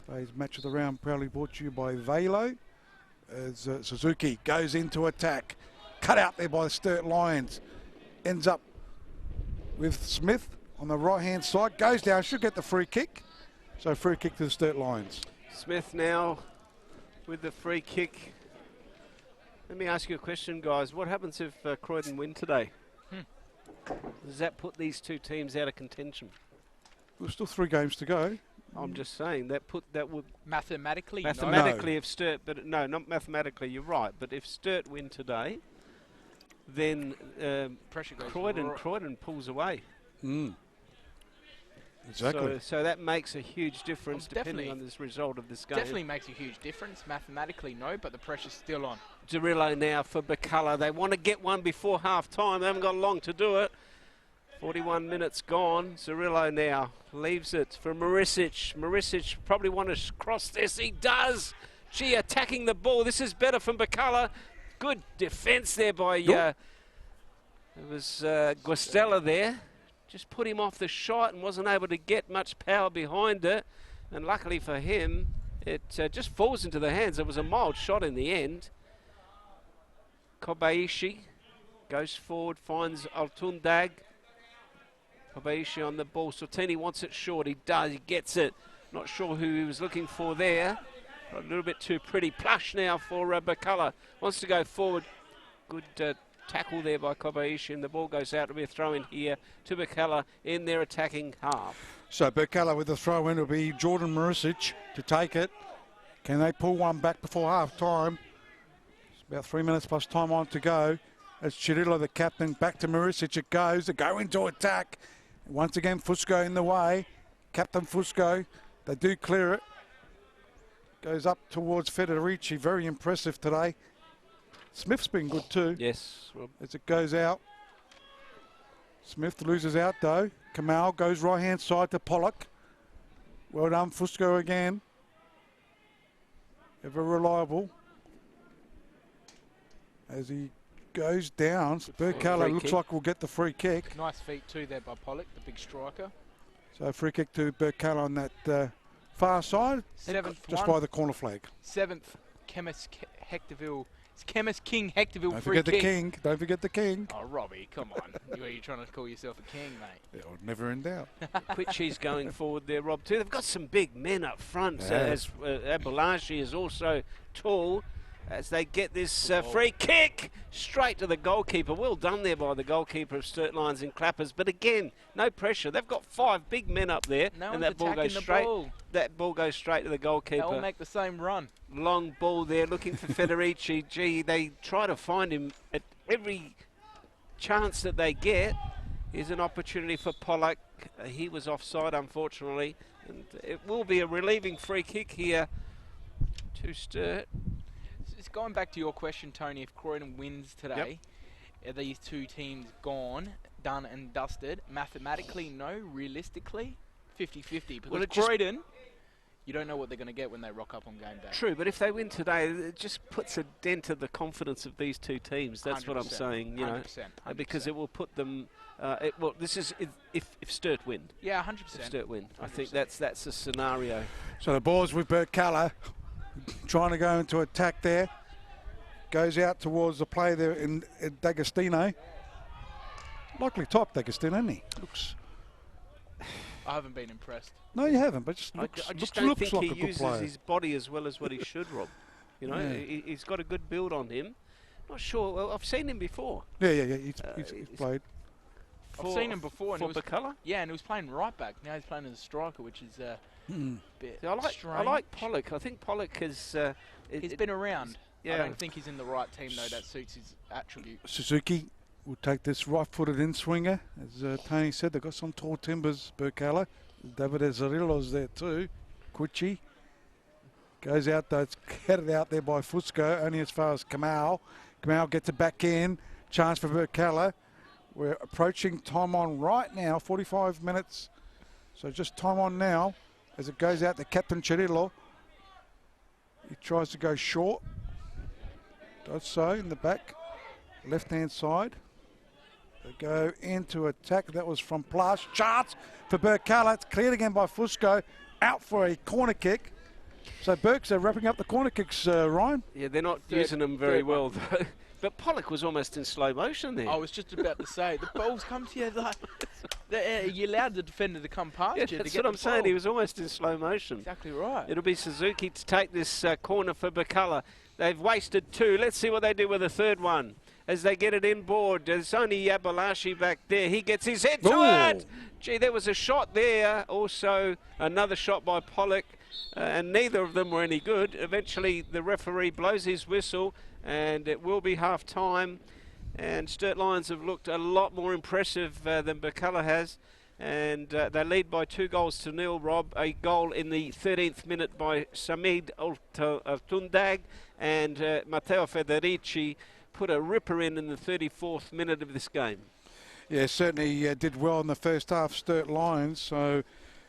S5: Today's match of the round proudly brought to you by Valo. As Suzuki goes into attack. Cut out there by the Sturt Lions. Ends up with Smith on the right-hand side. Goes down, should get the free kick. So free kick to the Sturt Lions.
S6: Smith now with the free kick. Let me ask you a question, guys. What happens if Croydon win today? Does that put these two teams out of contention?
S5: There's still 3 games to go.
S6: I'm just saying that would
S7: Mathematically,
S6: if Sturt, but no, not mathematically. You're right. But if Sturt win today, then
S7: pressure goes
S6: Croydon pulls away.
S5: And Exactly.
S6: So that makes a huge difference depending
S7: Definitely.
S6: on this result of this game.
S7: Definitely makes a huge difference. Mathematically, no, but the pressure's still on.
S6: Zerillo now for Birkalla. They want to get one before half-time. They haven't got long to do it. 41 minutes gone. Zerillo now leaves it for Marisic. Marisic probably want to cross this. He does. Gee, attacking the ball. This is better from Birkalla. Good defence there by... it was Guastella there. Just put him off the shot and wasn't able to get much power behind it. And luckily for him, it just falls into the hands. It was a mild shot in the end. Kobayashi goes forward, finds Altundag. Kobayashi on the ball. Sortini wants it short. He does. He gets it. Not sure who he was looking for there. A little bit too pretty. Plush now for Birkalla. Wants to go forward. Good tackle there by Kobayashi, and the ball goes out to be a throw-in here to Birkalla in their attacking half.
S5: So Birkalla with the throw-in will be Jordan Marisic to take it. Can they pull one back before half-time? It's about 3 minutes plus time on to go. As Cirillo, the captain, back to Marisic it goes. They go into attack. Once again, Fusco in the way. Captain Fusco, they do clear it. Goes up towards Federici, very impressive today. Smith's been good too.
S6: Yes, Rob.
S5: As it goes out. Smith loses out though. Kamal goes right-hand side to Pollock. Well done, Fusco again. Ever reliable. As he goes down, Birkalla looks like we'll get the free kick.
S7: Nice feet too there by Pollock, the big striker.
S5: So free kick to Birkalla on that far side. Just by the corner flag.
S7: 7th, Chemist Hectorville. It's Chemist King Hectorville
S5: Don't
S7: free
S5: forget
S7: kick.
S5: the king. Don't forget the king.
S7: Oh, Robbie, come on. You're trying to call yourself a king, mate.
S5: It would never in doubt.
S6: Quitchy's going forward there, Rob, too. They've got some big men up front.
S5: Yeah.
S6: So as Abulashi is also tall. As they get this free kick straight to the goalkeeper. Well done there by the goalkeeper of Sturt Lions and Clappers. But again, no pressure. They've got 5 big men up there.
S7: No
S6: and
S7: one's
S6: that ball goes
S7: attacking the
S6: straight.
S7: ball.
S6: That ball goes straight to the goalkeeper.
S7: They all make the same run.
S6: Long ball there, looking for Federici. Gee, they try to find him at every chance that they get. Here's an opportunity for Pollock. He was offside, unfortunately. And it will be a relieving free kick here to Sturt.
S7: It's going back to your question, Tony. If Croydon wins today, are these two teams gone, done and dusted? Mathematically, no. Realistically, 50-50. Because Croydon, you don't know what they're going to get when they rock up on game day.
S6: True, but if they win today, it just puts a dent to the confidence of these two teams. That's what I'm saying, you know,
S7: 100%.
S6: because it will put them. Well, this is if Sturt win.
S7: Yeah, 100%.
S6: If Sturt win, I think that's a scenario.
S5: So the ball's with Birkalla, trying to go into attack there. Goes out towards the play there in D'Agostino. Likely top D'Agostino, isn't he? Looks.
S7: I haven't been impressed.
S5: No, you haven't, but just
S6: I
S5: looks,
S6: just
S5: don't
S6: don't
S5: think
S6: think
S5: like
S6: he
S5: a good
S6: uses
S5: player.
S6: his body as well as what he should, Rob. You know,
S5: Yeah.
S6: he's got a good build on him. Not sure. Well, I've seen him before.
S5: Yeah. He's played.
S7: I've seen him before.
S6: For Birkalla?
S7: Yeah, and he was playing right back. Now he's playing as a striker, which is a bit
S6: I
S7: strange.
S6: like Pollock. I think Pollock has.
S7: He's been around. I
S6: Yeah.
S7: don't think he's in the right team, though. That suits his attributes.
S5: Suzuki will take this right-footed in-swinger. As Tony said, they've got some tall timbers, Birkalla. David Zerillo's there too. Quitchy. Goes out though, it's headed out there by Fusco, only as far as Kamal. Kamal gets it back in. Chance for Birkalla. We're approaching time on right now, 45 minutes. So just time on now as it goes out to Captain Cirillo. He tries to go short. Does so in the back, left-hand side. They go into attack. That was from Plush. Chance for Birkalla. It's cleared again by Fusco. Out for a corner kick. So Burks are wrapping up the corner kicks, Ryan.
S6: Yeah, they're not using them very well, though. But Pollock was almost in slow motion there.
S7: I was just about to say, the balls come to you like... You're allowed the defender to come past you to
S6: that's
S7: get
S6: what I'm
S7: the
S6: saying.
S7: ball.
S6: He was almost in slow motion.
S7: Exactly right.
S6: It'll be Suzuki to take this corner for Birkalla. They've wasted 2. Let's see what they do with the third one. As they get it inboard, there's only Yabalashi back there. He gets his head to it. Gee, there was a shot there. Also, another shot by Pollock. And neither of them were any good. Eventually, the referee blows his whistle, and it will be half-time. And Sturt Lions have looked a lot more impressive than Birkalla has. And they lead by 2-0, Rob. A goal in the 13th minute by Samid Altundag, and Matteo Federici put a ripper in the 34th minute of this game.
S5: Yeah, certainly did well in the first half, Sturt Lions, so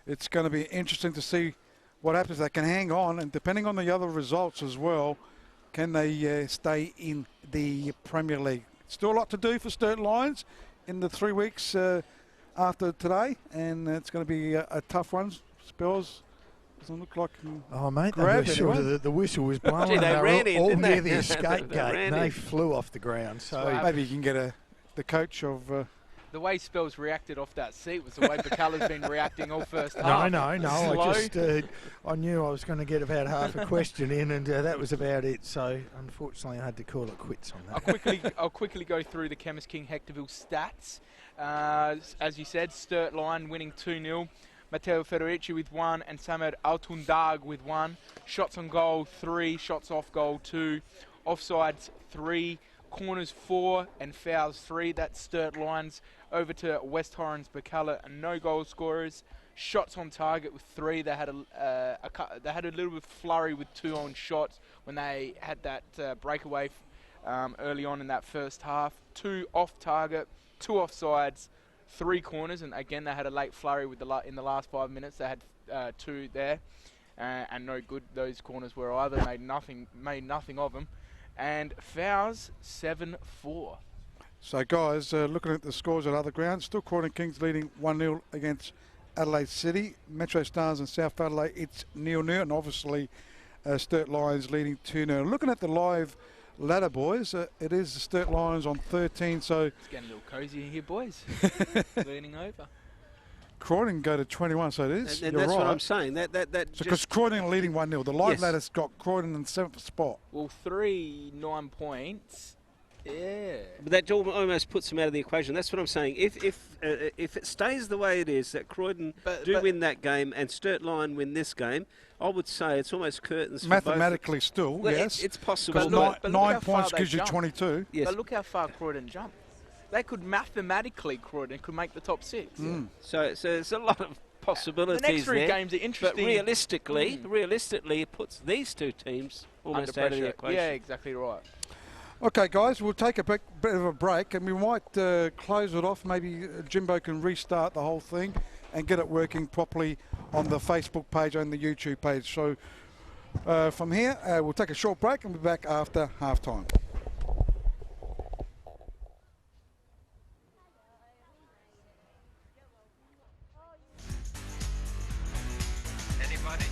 S5: it's going to be interesting to see what happens. They can hang on, and depending on the other results as well, can they stay in the Premier League. Still a lot to do for Sturt Lions in the 3 weeks after today, and it's going to be a tough one. Spells doesn't look like.
S2: Oh, mate, the whistle was blowing.
S6: Gee, they ran in,
S2: all
S6: didn't
S2: near
S6: they?
S2: the escape gate, and they
S6: in.
S2: flew off the ground. So
S5: Maybe you can get the coach of.
S7: The way Spells reacted off that seat was the way Birkalla's been reacting all first
S2: No.
S7: half.
S2: I knew I was going to get about half a question in, and that was about it. So unfortunately, I had to call it quits on that.
S7: I'll quickly go through the Chemist King Hectorville stats. As you said, Sturt Line winning 2-0. Matteo Federici with 1 and Samad Altundag with 1. Shots on goal 3, shots off goal 2, offsides 3, corners 4 and fouls 3. That's Sturt Lions. Over to West Torrens Birkalla, no goal scorers. Shots on target with 3. They had a little bit of flurry with 2 on shots when they had that breakaway early on in that first half. 2 off target, 2 offsides, 3 corners, and again they had a late flurry with in the last 5 minutes. They had 2 there, and no good those corners were either. Made nothing of them, and fouls 7-4.
S5: So, guys, looking at the scores at other grounds, still Croydon Kings leading 1-0 against Adelaide City. Metro Stars and South Adelaide, it's 0-0, and obviously Sturt Lions leading 2-0. Looking at the live ladder, boys, it is the Sturt Lions on 13, so...
S7: It's getting a little cosy in here, boys. Leaning over.
S5: Croydon go to 21, so it is.
S6: And
S5: You're
S6: that's
S5: right.
S6: what I'm saying. That
S5: because Croydon are leading 1-0. The live ladder's got Croydon in the 7th spot.
S7: Well, 9 points. Yeah.
S6: But that almost puts them out of the equation. That's what I'm saying. If it stays the way it is, that Croydon win that game and Sturt Lion win this game, I would say it's almost curtains for
S5: mathematically still,
S6: well,
S5: yes.
S6: it's possible.
S5: Because
S7: But
S5: 9 points gives you
S7: jump.
S5: 22.
S6: Yes.
S7: But look how far Croydon jumped. They could mathematically, Croydon could make the top 6.
S6: So there's a lot of possibilities
S7: The next 3
S6: there.
S7: games are
S6: But
S7: interesting.
S6: realistically, it puts these 2 teams almost
S7: Under
S6: out of the
S7: pressure.
S6: equation.
S7: Yeah, exactly right.
S5: Okay, guys, we'll take a bit of a break, and we might close it off. Maybe Jimbo can restart the whole thing and get it working properly on the Facebook page and the YouTube page. So from here, we'll take a short break and be back after half-time.
S8: Anybody?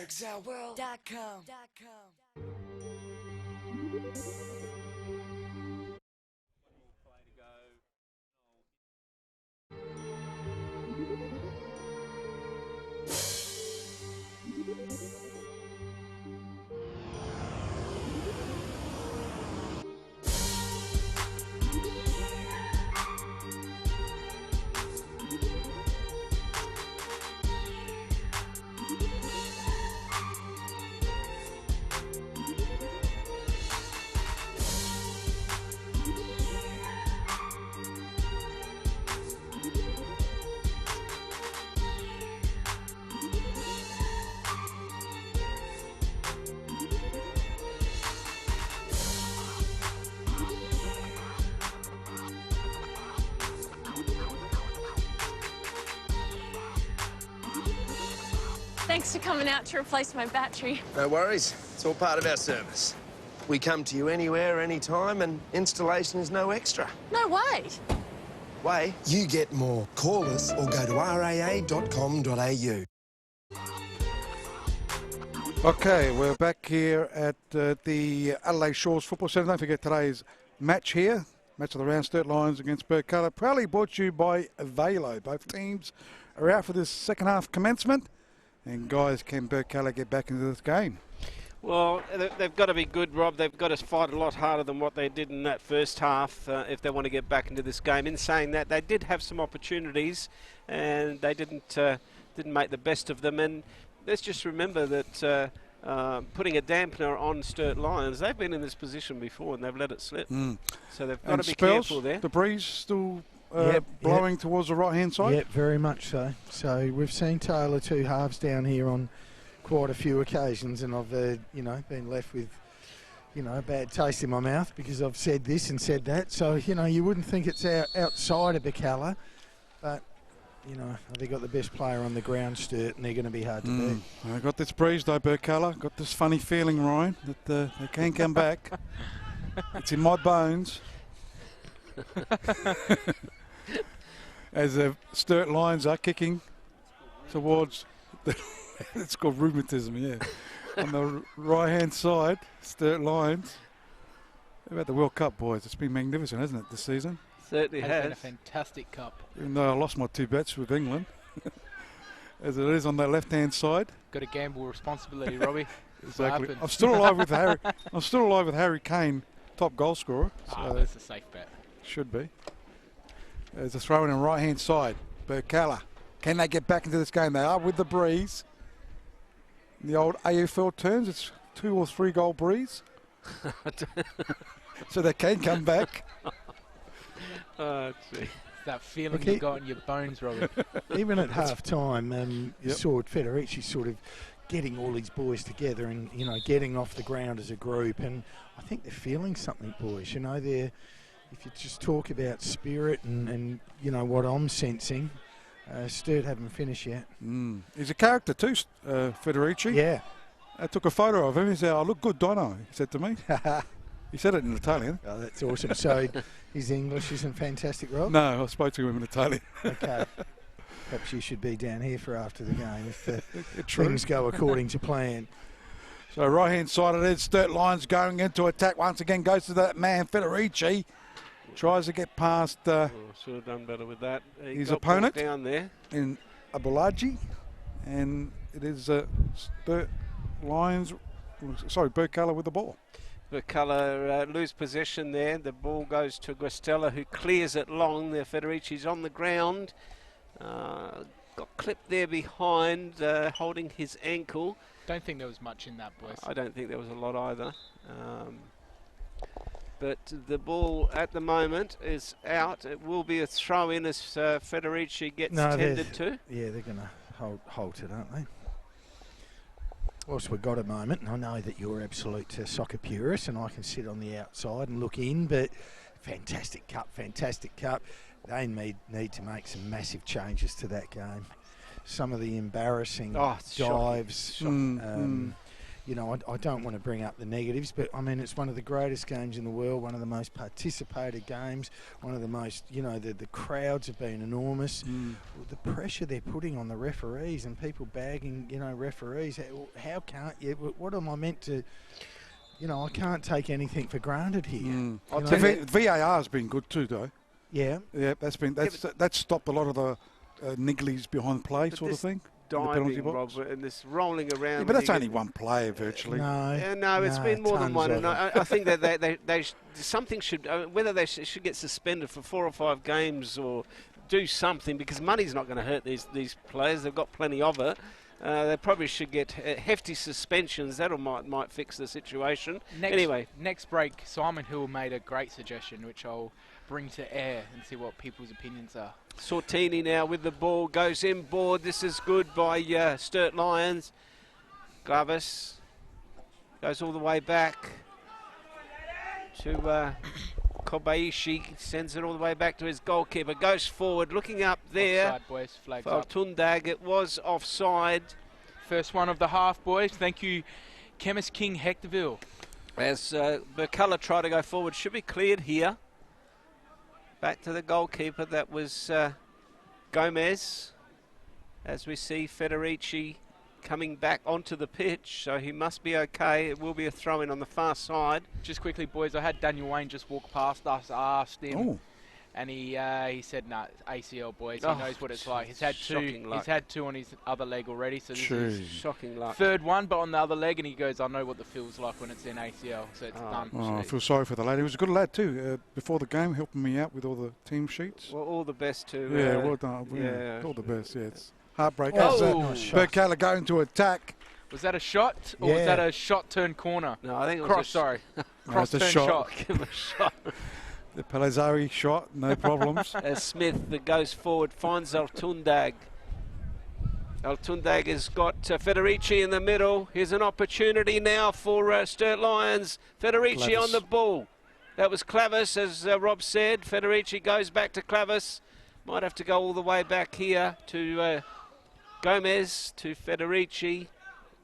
S9: ExileWorld.com.
S4: Thanks for coming out to replace my battery.
S8: No worries. It's all part of our service. We come to you anywhere, anytime, and installation is no extra.
S4: No way.
S8: Way, you get more. Call us or go to raa.com.au.
S5: Okay, we're back here at the Adelaide Shores Football Centre. Don't forget today's match here. Match of the round, Sturt Lions against Birkalla. Proudly brought to you by Valo. Both teams are out for this second half commencement. And guys, can Birkalla get back into this game?
S6: Well, they've got to be good, Rob. They've got to fight a lot harder than what they did in that first half if they want to get back into this game. In saying that, they did have some opportunities and they didn't make the best of them. And let's just remember that putting a dampener on Sturt Lions, they've been in this position before and they've let it slip. So they've got to be careful there.
S5: The breeze still blowing
S2: yep.
S5: towards the right-hand side?
S2: Yep, very much so. So we've seen Taylor two halves down here on quite a few occasions, and I've, been left with, a bad taste in my mouth because I've said this and said that. So, you wouldn't think it's outside of Birkalla, but they've got the best player on the ground, Sturt, and they're going to be hard to beat.
S5: I got this breeze though, Birkalla. Got this funny feeling, Ryan, that they can come back. It's in my bones. As the Sturt Lions are kicking towards the it's called rheumatism, yeah. On the right-hand side, Sturt Lions. How about the World Cup, boys? It's been magnificent, hasn't it, this season?
S6: Certainly
S7: Has
S6: has.
S7: been a fantastic cup.
S5: Even though I lost my 2 bets with England, as it is on that left-hand side.
S7: Got to gamble responsibility, Robbie.
S5: Exactly. I'm still alive with Harry. I'm still alive with Harry Kane, top goal scorer. So
S7: That's a safe bet.
S5: should be. There's a throw in on right-hand side. Birkalla. Can they get back into this game? They are with the breeze. In the old AFL terms, it's 2 or 3 goal breeze. So they can come back.
S6: Oh, gee.
S7: That feeling
S2: Okay.
S7: you've got in your bones, Robbie.
S2: Even at half-time, you
S5: Yep.
S2: saw Federici sort of getting all these boys together and, getting off the ground as a group. And I think they're feeling something, boys. They're, if you just talk about spirit and what I'm sensing, Sturt haven't finished yet.
S5: He's a character too, Federici.
S2: Yeah.
S5: I took a photo of him. He said, "I look good, Dono," he said to me. He said it in Italian.
S2: Oh, that's awesome. So his English isn't fantastic, Rob?
S5: No, I spoke to him in Italian.
S2: Okay. Perhaps you should be down here for after the game if
S5: True.
S2: things go according to plan.
S5: So right-hand side it is. Sturt Lions going into attack once again. Goes to that man, Federici. Tries to get past
S6: Should have done better with that. He
S5: his
S6: got
S5: opponent
S6: brought down there.
S5: in Abulaji. And it is Sturt Lions, sorry, Birkalla with the ball.
S6: Birkalla lose possession there. The ball goes to Guastella, who clears it long. There, Federici's on the ground. Got clipped there behind, holding his ankle.
S7: Don't think there was much in that, boys.
S6: I don't think there was a lot either. But the ball at the moment is out. It will be a throw in as Federici gets tended to.
S2: Yeah, they're going to halt it, aren't they? Whilst we've got a moment, and I know that you're absolute soccer purist and I can sit on the outside and look in, but fantastic cup. They need to make some massive changes to that game. Some of the embarrassing dives. I don't want to bring up the negatives, but I mean, it's one of the greatest games in the world, one of the most participated games, one of the most, the crowds have been enormous. The pressure they're putting on the referees and people bagging, referees. How can't you? What am I meant to? I can't take anything for granted here.
S5: VAR has been good too, though.
S2: Yeah.
S5: Yeah, that's stopped a lot of the nigglies behind play sort of thing.
S6: Diving, Rob, and this rolling around.
S5: Yeah, but that's only one player virtually.
S6: No, it's been more than one. And I think that they something should, whether they should get suspended for 4 or 5 games or do something, because money's not going to hurt these players. They've got plenty of it. They probably should get hefty suspensions. That might fix the situation.
S7: Next break, Simon Hill made a great suggestion, which I'll bring to air and see what people's opinions are.
S6: Sortini now with the ball, goes inboard. This is good by Sturt Lions. Glavis goes all the way back to Kobayashi, sends it all the way back to his goalkeeper, goes forward, looking up there.
S7: Offside, boys, flags
S6: for
S7: up.
S6: Tundag, it was offside.
S7: First one of the half, boys. Thank you, Chemist King Hectorville.
S6: As Birkalla tried to go forward, should be cleared here. Back to the goalkeeper, that was Gomez. As we see Federici coming back onto the pitch, so he must be okay. It will be a throw-in on the far side.
S7: Just quickly, boys, I had Daniel Wayne just walk past us, asked him, and he said, "No, ACL, boys. He knows what it's like. He's had two. He's had two on his other leg already, so this is
S6: shocking luck.
S7: Third one, but on the other leg." And he goes, "I know what the feel's like when it's in ACL, so it's done."
S5: Oh, I feel sorry for the lad. He was a good lad too. Before the game, helping me out with all the team sheets.
S6: Well, all the best to.
S5: Yeah, well done. Yeah, all the best. Yeah, it's heartbreak.
S7: Birkalla
S5: going to attack.
S7: Was that a shot, or was that a shot turn corner?
S6: No, I think it was
S7: cross. Sorry, cross turn shot.
S6: Give him a shot.
S5: The Pelazari shot, no problems.
S6: As Smith that goes forward finds Altundag. Altundag has got Federici in the middle. Here's an opportunity now for Sturt Lions. Federici on the ball. That was Clavis, as Rob said. Federici goes back to Clavis. Might have to go all the way back here to Gomez, to Federici.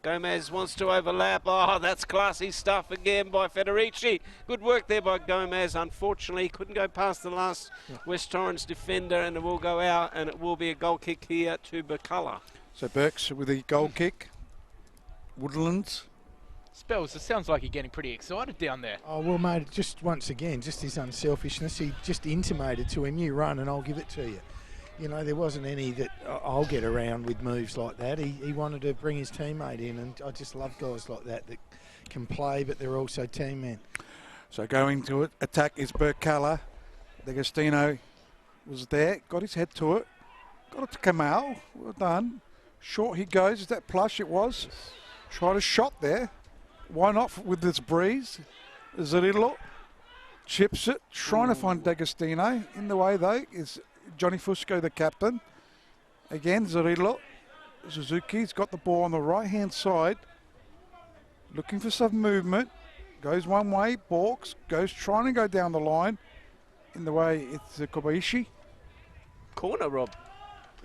S6: Gomez wants to overlap. Oh, that's classy stuff again by Federici. Good work there by Gomez. Unfortunately, couldn't go past the last West Torrens defender, and it will go out, and it will be a goal kick here to Birkalla.
S5: So Burks with the goal kick. Woodlands.
S7: Spells, it sounds like you're getting pretty excited down there.
S2: Oh, well, mate, just once again, just his unselfishness. He just intimated to him, you run and I'll give it to you. You know, there wasn't any that I'll get around with moves like that. He wanted to bring his teammate in, and I just love guys like that can play, but they're also team men.
S5: So going to it, attack is Birkalla. D'Agostino was there, got his head to it, got it to Kamal. Well done. Short he goes. Is that Plush? It was. Tried a shot there. Why not with this breeze? Zerillo chips it, trying to find D'Agostino. In the way though is Johnny Fusco, the captain. Again, Zerillo. Suzuki's got the ball on the right-hand side. Looking for some movement. Goes one way, balks. Goes trying to go down the line. In the way, it's Kobayashi.
S6: Corner, Rob.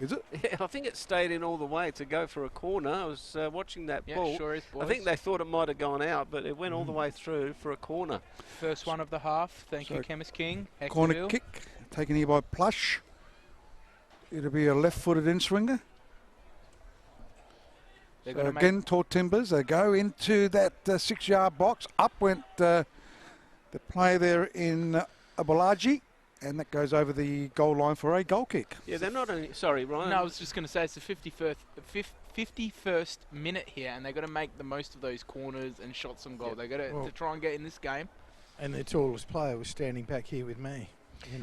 S5: Is it?
S6: Yeah, I think it stayed in all the way to go for a corner. I was watching that ball.
S7: Sure is, boys.
S6: I think they thought it might have gone out, but it went all the way through for a corner.
S7: First one of the half. Thank you, Chemist King.
S5: Corner kick taken here by Plush. It'll be a left-footed in-swinger. So again, Tall Timbers. They go into that 6-yard box. Up went the play there in Abolaji. And that goes over the goal line for a goal kick.
S6: Yeah, they're not only... Sorry, Ryan.
S7: No, I was just going to say it's the 51st minute here, and they've got to make the most of those corners and shots on goal. They've got to try and get in this game.
S2: And their tallest player was standing back here with me.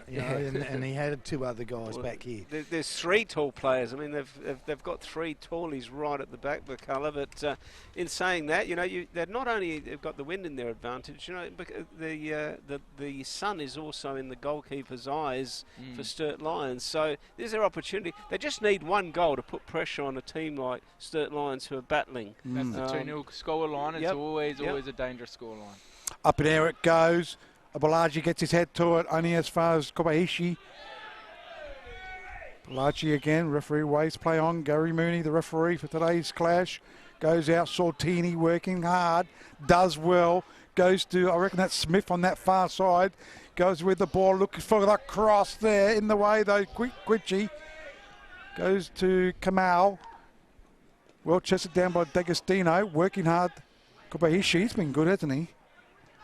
S2: You know, and he had two other guys back here.
S6: There's three tall players. I mean, they've got three tallies right at the back, Birkalla. But in saying that, you know, they've not only got the wind in their advantage. You know, the sun is also in the goalkeeper's eyes for Sturt Lions. So there's their opportunity. They just need one goal to put pressure on a team like Sturt Lions who are battling.
S7: That's the 2-0 score line. It's always a dangerous score line.
S5: Up in air it goes. Abolaji gets his head to it, only as far as Kobayashi. Abolaji again, referee waves play on. Gary Mooney, the referee for today's clash, goes out. Sortini working hard, does well. Goes to, I reckon that's Smith on that far side. Goes with the ball, looking for the cross there. In the way though, Quitchy. Goes to Kamal. Well chested down by D'Agostino, working hard. Kobayashi, he's been good, hasn't he?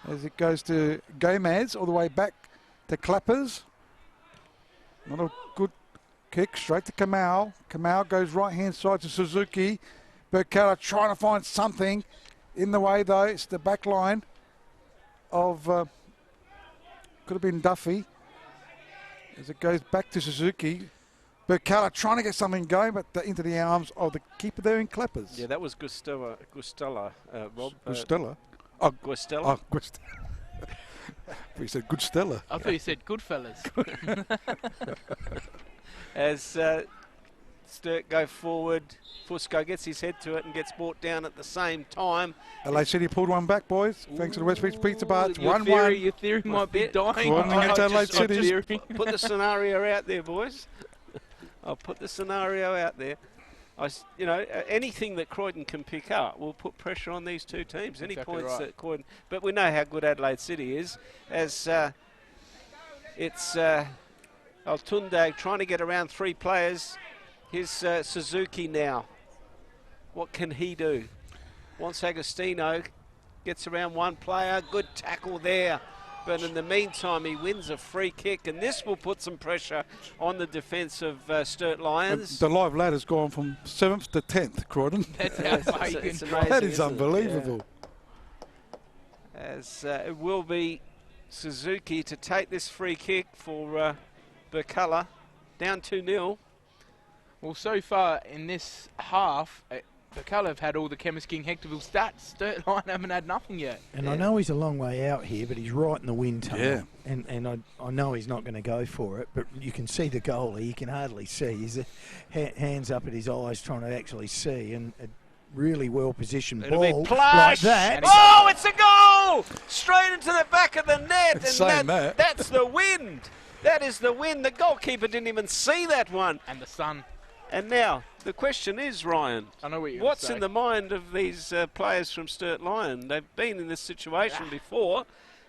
S5: As it goes to Gomez, all the way back to Clappers. Not a good kick, straight to Kamal. Kamal goes right-hand side to Suzuki. Birkalla trying to find something. In the way, though, it's the back line of, could have been Duffy. As it goes back to Suzuki. Birkalla trying to get something going, but into the arms of the keeper there in Clappers.
S6: Yeah, that was Gustella, Rob.
S5: Gustella?
S6: Guastella.
S5: Oh, Guastella. You said good Stella.
S7: I thought you said Goodfellas.
S6: As Sturt go forward, Fusco gets his head to it and gets brought down at the same time.
S5: LA City pulled one back, boys. Thanks to the West Beach Pizza Bar. It's 1-1.
S7: Your theory might be dying.
S5: Adelaide City.
S6: Put the scenario out there, boys. I'll put the scenario out there. anything that Croydon can pick up will put pressure on these two teams. Any
S7: Exactly
S6: points
S7: right.
S6: that Croydon, but we know how good Adelaide City is. As it's Altundag trying to get around 3 players. Here's Suzuki now. What can he do? Once Agostino gets around 1 player, good tackle there. But in the meantime, he wins a free kick, and this will put some pressure on the defence of Sturt Lions.
S5: The live ladder's gone from 7th to 10th, Croydon.
S7: That's how far you can
S6: it's
S7: drop.
S6: amazing,
S5: That is
S6: isn't it?
S5: unbelievable.
S6: Yeah. As it will be Suzuki to take this free kick for Birkalla, down 2-0.
S7: Well, so far in this half, Birkalla have had all the Chemist King Hectorville stats. Sturt Line haven't had nothing yet.
S2: And I know he's a long way out here, but he's right in the wind tunnel.
S5: Yeah.
S2: And I know he's not going to go for it, but you can see the goalie. You can hardly see. He's hands up at his eyes trying to actually see, and a really well-positioned
S6: It'll
S2: ball
S6: be plush.
S2: like that.
S6: Oh, it's a goal! Straight into the back of the net.
S5: It's saying that.
S6: That's the wind. That is the wind. The goalkeeper didn't even see that one.
S7: And the sun.
S6: And now, the question is, Ryan,
S7: I know what you're
S6: what's
S7: gonna
S6: in
S7: say.
S6: the mind of these players from Sturt Lion? They've been in this situation before.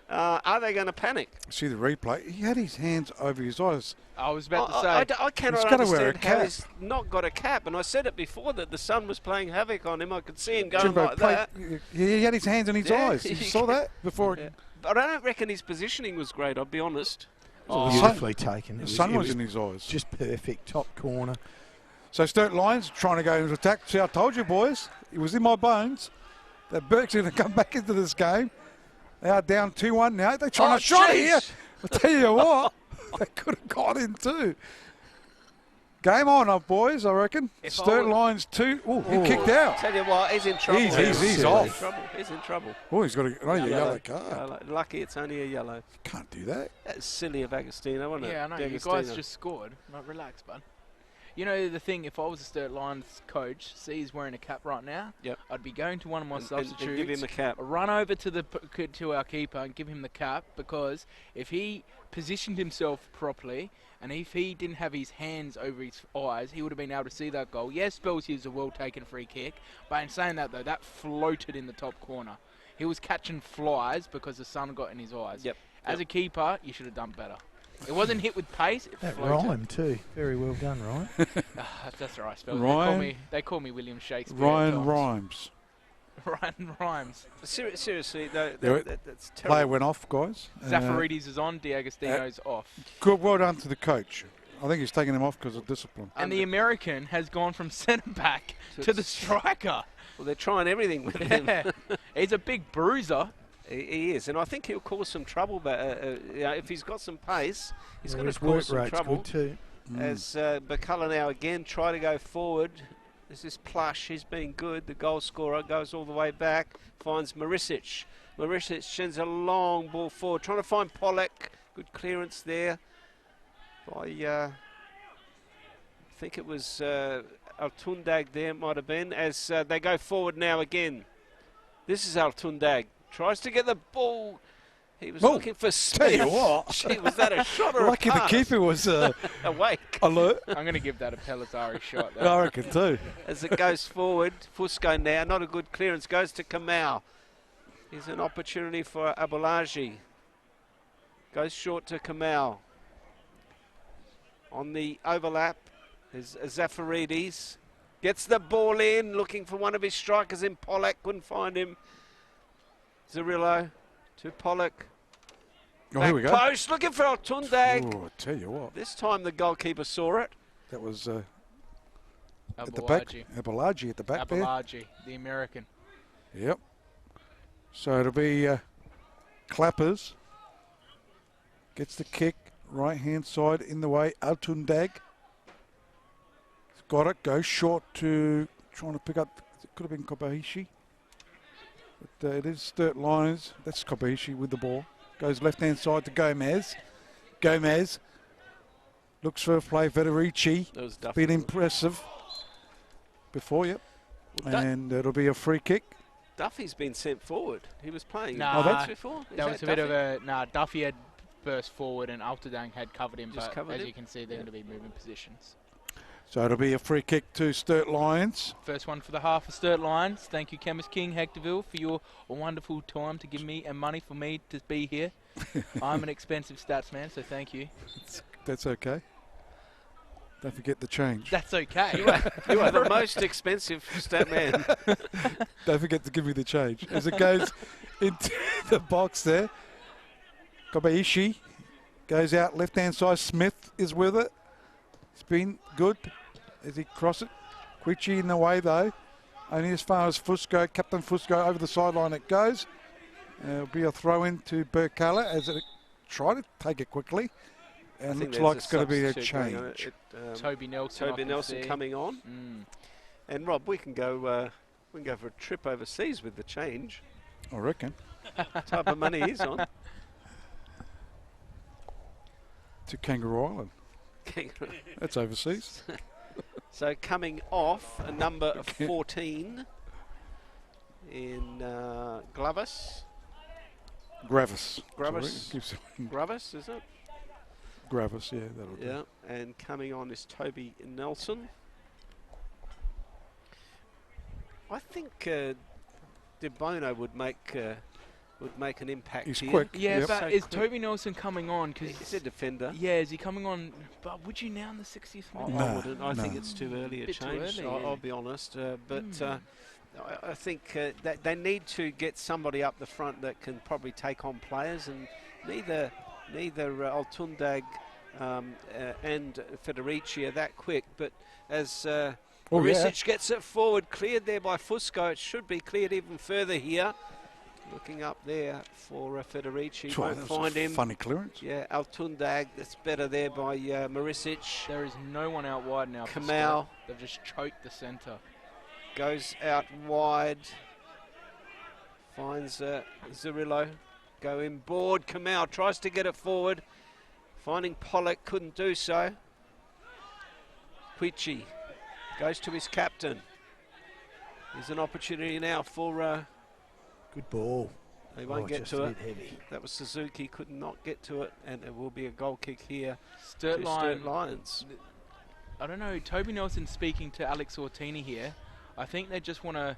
S6: Are they going to panic?
S5: See the replay. He had his hands over his eyes.
S7: I was about to say.
S6: I cannot
S5: He's gotta wear a
S6: understand how
S5: cap.
S6: he's not got a cap. And I said it before that the sun was playing havoc on him. I could see him going
S5: Jimbo
S6: like that.
S5: He had his hands in his
S6: Yeah.
S5: eyes. You saw that before?
S6: Yeah. But I don't reckon his positioning was great, I'll be honest.
S2: Beautifully taken.
S5: The sun was in his eyes.
S2: Just perfect, top corner.
S5: So Sturt Lions trying to go into attack. See, I told you, boys, it was in my bones that Burke's going to come back into this game. They are down 2-1 now. They're trying to shot it here. I'll tell you what, they could have got in too. Game on up, boys, I reckon. Sturt Lions 2. Oh, he kicked out.
S6: Tell you what, he's in trouble.
S5: He's off.
S6: He's in trouble.
S5: Oh, he's got a yellow card.
S6: Yellow. Lucky it's only a yellow.
S5: Can't do that.
S6: That's silly of Agostino, wasn't it?
S7: Yeah, I know. You
S6: D'Agostino.
S7: guys just scored. Like, relax, bud. You know the thing, if I was a Sturt Lions coach, see he's wearing a cap right now,
S6: Yep.
S7: I'd be going to one of my substitutes,
S6: and give him the cap.
S7: run over to our keeper and give him the cap, because if he positioned himself properly and if he didn't have his hands over his eyes, he would have been able to see that goal. Yes, Bells used a well-taken free kick, but in saying that, though, that floated in the top corner. He was catching flies because the sun got in his eyes.
S6: Yep.
S7: As a keeper, you should have done better. It wasn't hit with pace. It
S2: That
S7: floated.
S2: rhyme too. Very well done, Ryan.
S7: That's all right, Spells.
S5: Ryan-
S7: They call me William Shakespeare.
S5: Ryan
S7: at times.
S5: Rhymes.
S7: Ryan Rhymes.
S6: Seriously, though,
S5: Yeah,
S6: that's
S5: Player
S6: terrible.
S5: went off, guys.
S7: Zafaridis is on. D'Agostino's off.
S5: Good, well done to the coach. I think he's taking him off because of discipline.
S7: And the American has gone from centre back to the striker.
S6: Well, they're trying everything with him.
S7: Yeah. He's a big bruiser.
S6: He is, and I think he'll cause some trouble. But if he's got some pace, he's going
S2: His
S6: to
S2: work
S6: cause some
S2: rate's
S6: trouble.
S2: good too.
S6: As Birkalla now again try to go forward. There's this plush. He's been good. The goal scorer goes all the way back. Finds Marisic. Marisic sends a long ball forward, trying to find Pollock. Good clearance there. By I think it was Altundag there, might have been. As they go forward now again. This is Altundag. Tries to get the ball. He was looking for speed.
S5: Tell you what.
S6: Gee, was that a shot or
S5: Lucky
S6: a
S5: the
S6: pass?
S5: keeper was
S6: Awake.
S5: alert.
S7: I'm going to give that a Pellizzari shot.
S5: I reckon too.
S6: As it goes forward, Fusco now, not a good clearance, goes to Kamau. Here's an opportunity for Abolaji. Goes short to Kamau. On the overlap is Zafaridis. Gets the ball in, looking for one of his strikers in Pollock, couldn't find him. Zarillo to Pollock.
S5: Oh, here we go.
S6: Post, looking for Altundag.
S5: Oh, I tell you what.
S6: This time the goalkeeper saw it.
S5: That was at the back. Abolaji at the back there.
S7: Abolaji, the American.
S5: Yep. So it'll be Clappers. Gets the kick. Right hand side in the way. Altundag. Got it. Goes short to trying to pick up. It could have been Kobayashi. But it is Sturt Lions. That's Kobayashi with the ball. Goes left hand side to Gomez. Gomez looks for a play. Federici.
S6: That was Duffy.
S5: Been impressive before, yep. And it'll be a free kick.
S6: Duffy's been sent forward. He was playing
S7: Nah,
S6: that's before. Is
S7: That was a bit of
S6: Duffy?
S7: a... Duffy had burst forward and Altadang had covered him,
S6: Just
S7: but
S6: covered
S7: as
S6: him?
S7: you can see, they're going to be moving positions.
S5: So it'll be a free kick to Sturt Lions.
S7: First one for the half of Sturt Lions. Thank you, Chemist King Hectorville, for your wonderful time to give me and money for me to be here. I'm an expensive stats man, so thank you.
S5: That's okay. Don't forget the change.
S7: That's okay.
S6: You are the most expensive stat man.
S5: Don't forget to give me the change. As it goes into the box there, Kobayashi goes out left-hand side. Smith is with it. It's been good as he cross it. Quichi in the way though. Only as far as Fusco, Captain Fusco over the sideline it goes. It'll be a throw in to Birkalla as it try to take it quickly. And looks like it's going to be a change.
S7: Toby Nelson
S6: coming on. And Rob, we can go for a trip overseas with the change.
S5: I reckon.
S6: Type of money he's on.
S5: To Kangaroo Island. That's overseas.
S6: So coming off a number 14 in Gravis.
S5: Gravis,
S6: is it?
S5: Gravis, yeah, that'll do.
S6: Yeah, and coming on is Toby Nelson. I think De Bono would make an impact
S5: He's
S6: here.
S5: quick.
S7: Yeah,
S5: Yep.
S7: but
S6: So
S7: is
S6: quick.
S7: Toby Nelson coming on? Cause
S6: He's a defender.
S7: yeah, is he coming on? But would you now in the 60th minute?
S5: No,
S6: I wouldn't. I think
S5: no.
S6: it's too early a
S7: Bit too
S6: change.
S7: early,
S6: I'll
S7: yeah.
S6: be honest. I think that they need to get somebody up the front that can probably take on players, and neither Altundag and Federici are that quick. But as Marisic gets it forward, cleared there by Fusco, it should be cleared even further here. Looking up there for Federici, won't find him.
S5: Funny clearance.
S6: Yeah, Altundag, that's better there by Marisic.
S7: There is no one out wide now. for
S6: Kamau.
S7: Sturt. They've just choked the centre.
S6: Goes out wide. Finds Zurillo. Go in board. Kamau tries to get it forward. Finding Pollock, couldn't do so. Quichi goes to his captain. There's an opportunity now for...
S2: Good ball.
S6: They won't get
S2: just
S6: to
S2: a
S6: it.
S2: bit heavy.
S6: That was Suzuki, could not get to it, and it will be a goal kick here
S7: Sturt
S6: to Sturt Lions.
S7: I don't know. Toby Nelson speaking to Alex Ortini here. I think they just want to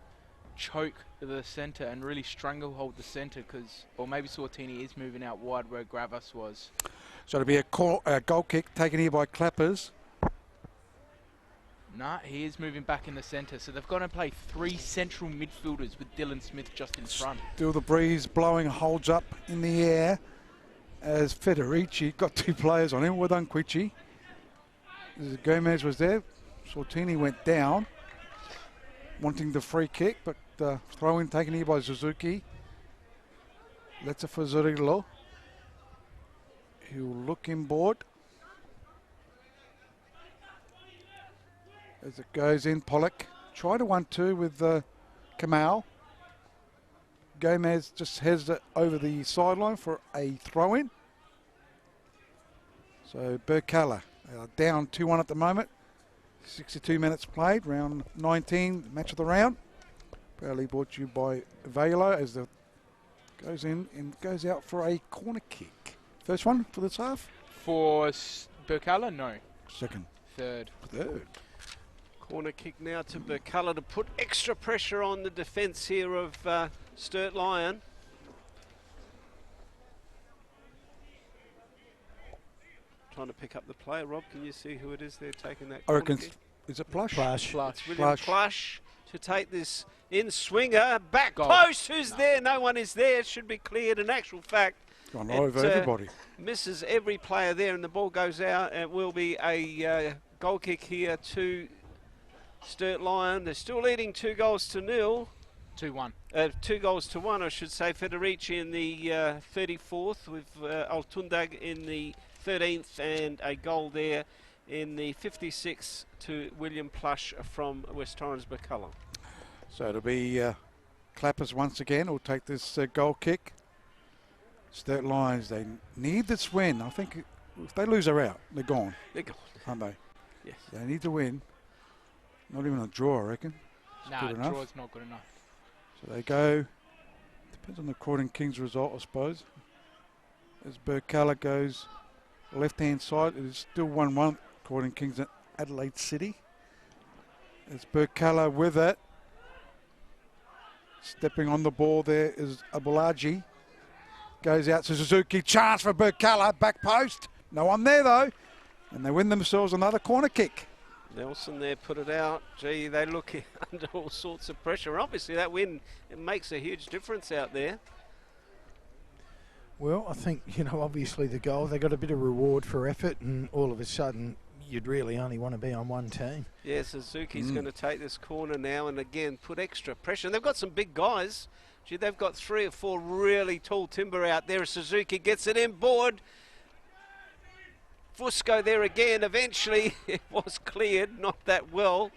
S7: choke the centre and really stranglehold the centre, because, or maybe Sortini is moving out wide where Gravis was.
S5: So it'll be a goal kick taken here by Clappers.
S7: Nah, he is moving back in the centre. So they've got to play three central midfielders with Dylan Smith just in front.
S5: Still the breeze blowing, holds up in the air as Federici got two players on him. Well done, Quichi. Gomez was there. Sortini went down, wanting the free kick, but throw in taken here by Suzuki. Let's it for Zurillo. He'll look inboard. As it goes in, Pollock. Tried a 1-2 with Kamau. Gomez just heads it over the sideline for a throw-in. So Birkalla down 2-1 at the moment. 62 minutes played, round 19, match of the round. Proudly brought to you by Valo as the goes in and goes out for a corner kick. First one for this half?
S7: For Birkalla, no.
S5: Second.
S7: Third.
S6: Corner kick now to Birkalla to put extra pressure on the defence here of Sturt Lion. Trying to pick up the player. Rob, can you see who it is there taking that
S5: I
S6: corner
S5: reckon,
S6: kick?
S5: is it Plush?
S2: Plush.
S6: It's William Plush to take this in swinger. Back
S7: Goal.
S6: post, who's there? No one is there. Should be cleared. In actual fact,
S5: Gone over everybody.
S6: misses every player there, and the ball goes out. It will be a goal kick here to Sturt Lion. They're still leading 2-0.
S7: 2-1.
S6: 2-1, I should say. Federici in the 34th with Altundag in the 13th, and a goal there in the 56th to William Plush from West Torrens Birkalla.
S5: So it'll be Clappers once again will take this goal kick. Sturt Lions, they need this win. I think if they lose, they're out. They're gone,
S6: They're gone.
S5: aren't they?
S6: Yes.
S5: They need to win. Not even a draw, I reckon.
S7: Nah,
S5: good enough.
S7: draw's not good enough.
S5: So they go, depends on the Croydon Kings result, I suppose. As Birkalla goes left-hand side, it is still 1-1, Croydon Kings at Adelaide City. It's Birkalla with it. Stepping on the ball there is Abulaji. Goes out to Suzuki. Chance for Birkalla. Back post. No one there though. And they win themselves another corner kick.
S6: Nelson there put it out. Gee, they look under all sorts of pressure. Obviously that win, it makes a huge difference out there.
S2: Well, I think, obviously the goal, they got a bit of reward for effort, and all of a sudden you'd really only want to be on one team.
S6: Yeah, Suzuki's going to take this corner now and again put extra pressure. And they've got some big guys. Gee, they've got 3 or 4 really tall timber out there. Suzuki gets it in board. Fusco there again. Eventually it was cleared, not that well.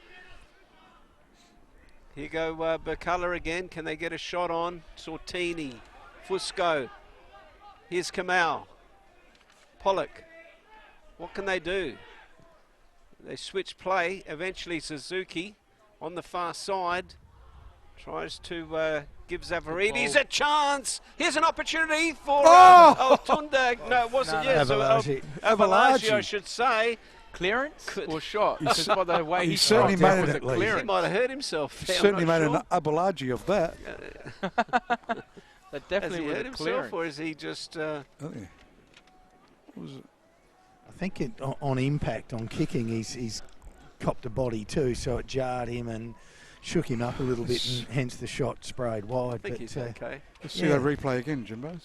S6: Here go Birkalla again. Can they get a shot on? Sortini, Fusco. Here's Kamau. Pollock. What can they do? They switch play. Eventually Suzuki on the far side tries to give Zavarides a chance. Here's an opportunity for Tundag. No, it wasn't. Yes, Abalaji, I should say.
S7: Clearance or shot? Because by the way
S5: he certainly made it.
S6: He might have hurt himself.
S5: He certainly made an Abalaji of that.
S7: That definitely
S6: has he hurt himself, or is he just?
S5: What was it?
S2: I think on impact, on kicking, he's copped a body too, so it jarred him and shook him up a little bit, and hence the shot sprayed wide.
S6: I think he's okay.
S5: Let's see that replay again, Jimbo.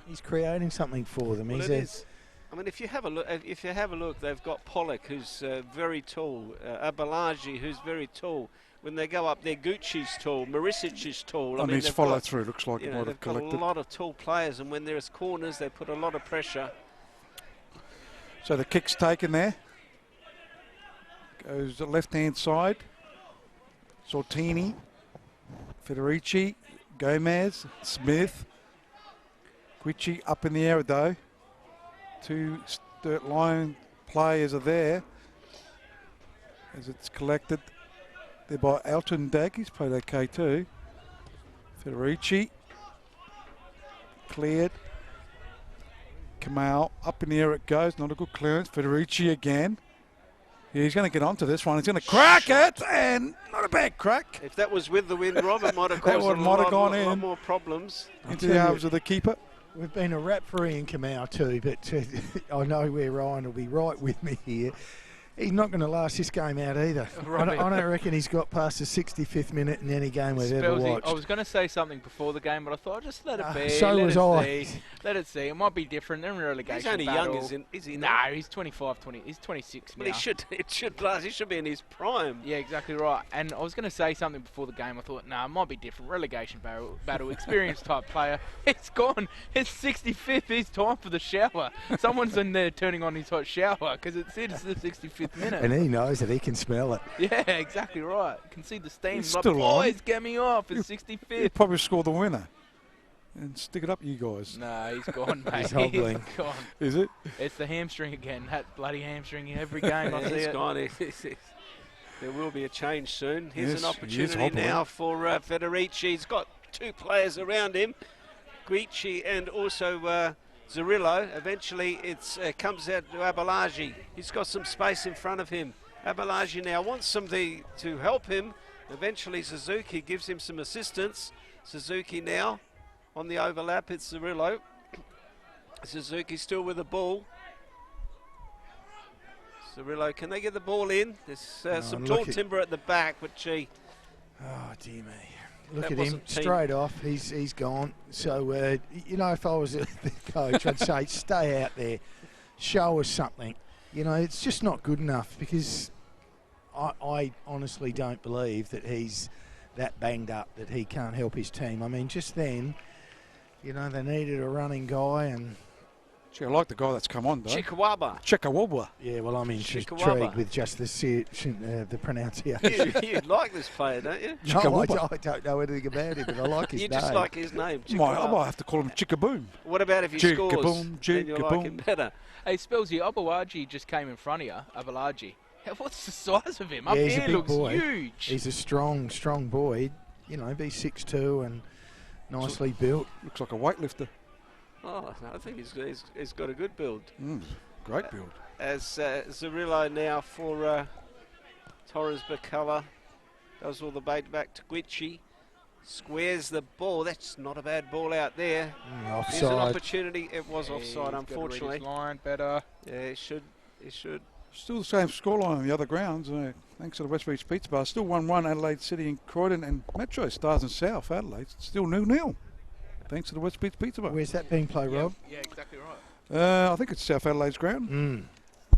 S2: He's creating something for them.
S6: Well, I mean, if you have a look, they've got Pollock, who's very tall, Abalaji, who's very tall. When they go up there, Gucci's tall, Marisic is tall.
S5: I mean, his follow through looks like he might have collected.
S6: They've got a lot of tall players, and when there's corners, they put a lot of pressure.
S5: So the kick's taken there. Goes the left-hand side. Sortini, Federici, Gomez, Smith. Gucci up in the air though. 2 Sturt line players are there. As it's collected there by Elton Dag. He's played okay too. Federici. Cleared. Kamau, up in the air it goes. Not a good clearance. Federici again. Yeah, he's going to get onto this one. He's going to crack it, and not a bad crack.
S6: If that was with the wind, Rob, it might have caused a lot more problems.
S5: Into the arms of the keeper.
S2: We've been a rap for Ian Kamau too, but I know where Ryan will be right with me here. He's not going to last this game out either. I don't reckon he's got past the 65th minute in any game we've ever watched.
S7: I was going to say something before the game, but I thought just let it be.
S2: So was I.
S7: Let it see. It might be different. They're in relegation.
S6: He's only
S7: battle.
S6: young, is he?
S7: No, he's 25, 20. He's 26 now.
S6: But it should last. He should be in his prime.
S7: Yeah, exactly right. And I was going to say something before the game. I thought, it might be different. Relegation battle, experienced type player. It's gone. It's 65th. It's time for the shower. Someone's in there turning on his hot shower because it's the 65th minute.
S2: And he knows that he can smell it.
S7: Yeah, exactly right. Can see the steam.
S5: He's still on.
S7: Get me off. It's 65th.
S5: He'll probably score the winner. And stick it up, you guys.
S7: No, he's gone, mate.
S2: He's hobbling.
S7: He's gone.
S5: Is it?
S7: It's the hamstring again. That bloody hamstring every game. I see
S6: He's
S7: it.
S6: gone. There will be a change soon. Here's an opportunity now for Federici. He's got 2 players around him, Guici and also Zarillo. Eventually it comes out to Abalaji. He's got some space in front of him. Abalaji now wants somebody to help him. Eventually Suzuki gives him some assistance. Suzuki now on the overlap. It's Zarillo. Suzuki still with the ball. Zarillo, can they get the ball in? There's some tall timber at the back, but gee.
S2: Oh, dear me. Look at him, straight off, he's gone. So, if I was the coach, I'd say stay out there, show us something. It's just not good enough because I honestly don't believe that he's that banged up that he can't help his team. I mean, just then, they needed a running guy and...
S5: Gee, I like the guy that's come on, though.
S6: Chikawaba.
S2: Yeah, well, I'm intrigued with just the pronunciation.
S6: You like this player, don't you?
S2: No, I don't know anything about him, but I like his name.
S6: You just like his name,
S5: I might have to call him Chickaboom.
S6: What about if he scores? Then you like him better.
S7: Hey, Spelsy, Abalaji just came in front of you. Abalaji. What's the size of him?
S2: Yeah,
S7: Up
S2: he's
S7: here
S2: a big
S7: looks
S2: boy.
S7: huge.
S2: He's a strong boy. Be 6'2" and nicely built.
S5: Looks like a weightlifter.
S6: Oh, I think he's got a good build.
S5: Great build.
S6: As Zarillo now for Torrens Birkalla. Does all the bait back to Guichi. Squares the ball. That's not a bad ball out there. Here's an
S2: Offside.
S6: opportunity. It was offside, unfortunately.
S7: Line better.
S6: Yeah, it should.
S5: Still the same scoreline on the other grounds. Thanks to the West Beach Pizza Bar. Still 1-1 Adelaide City and Croydon, and Metro Stars and South Adelaide. Still 0-0. Thanks to the West Beach Pizza Bar.
S2: Where's that being played, Rob?
S7: Yeah, exactly right.
S5: I think it's South Adelaide's ground.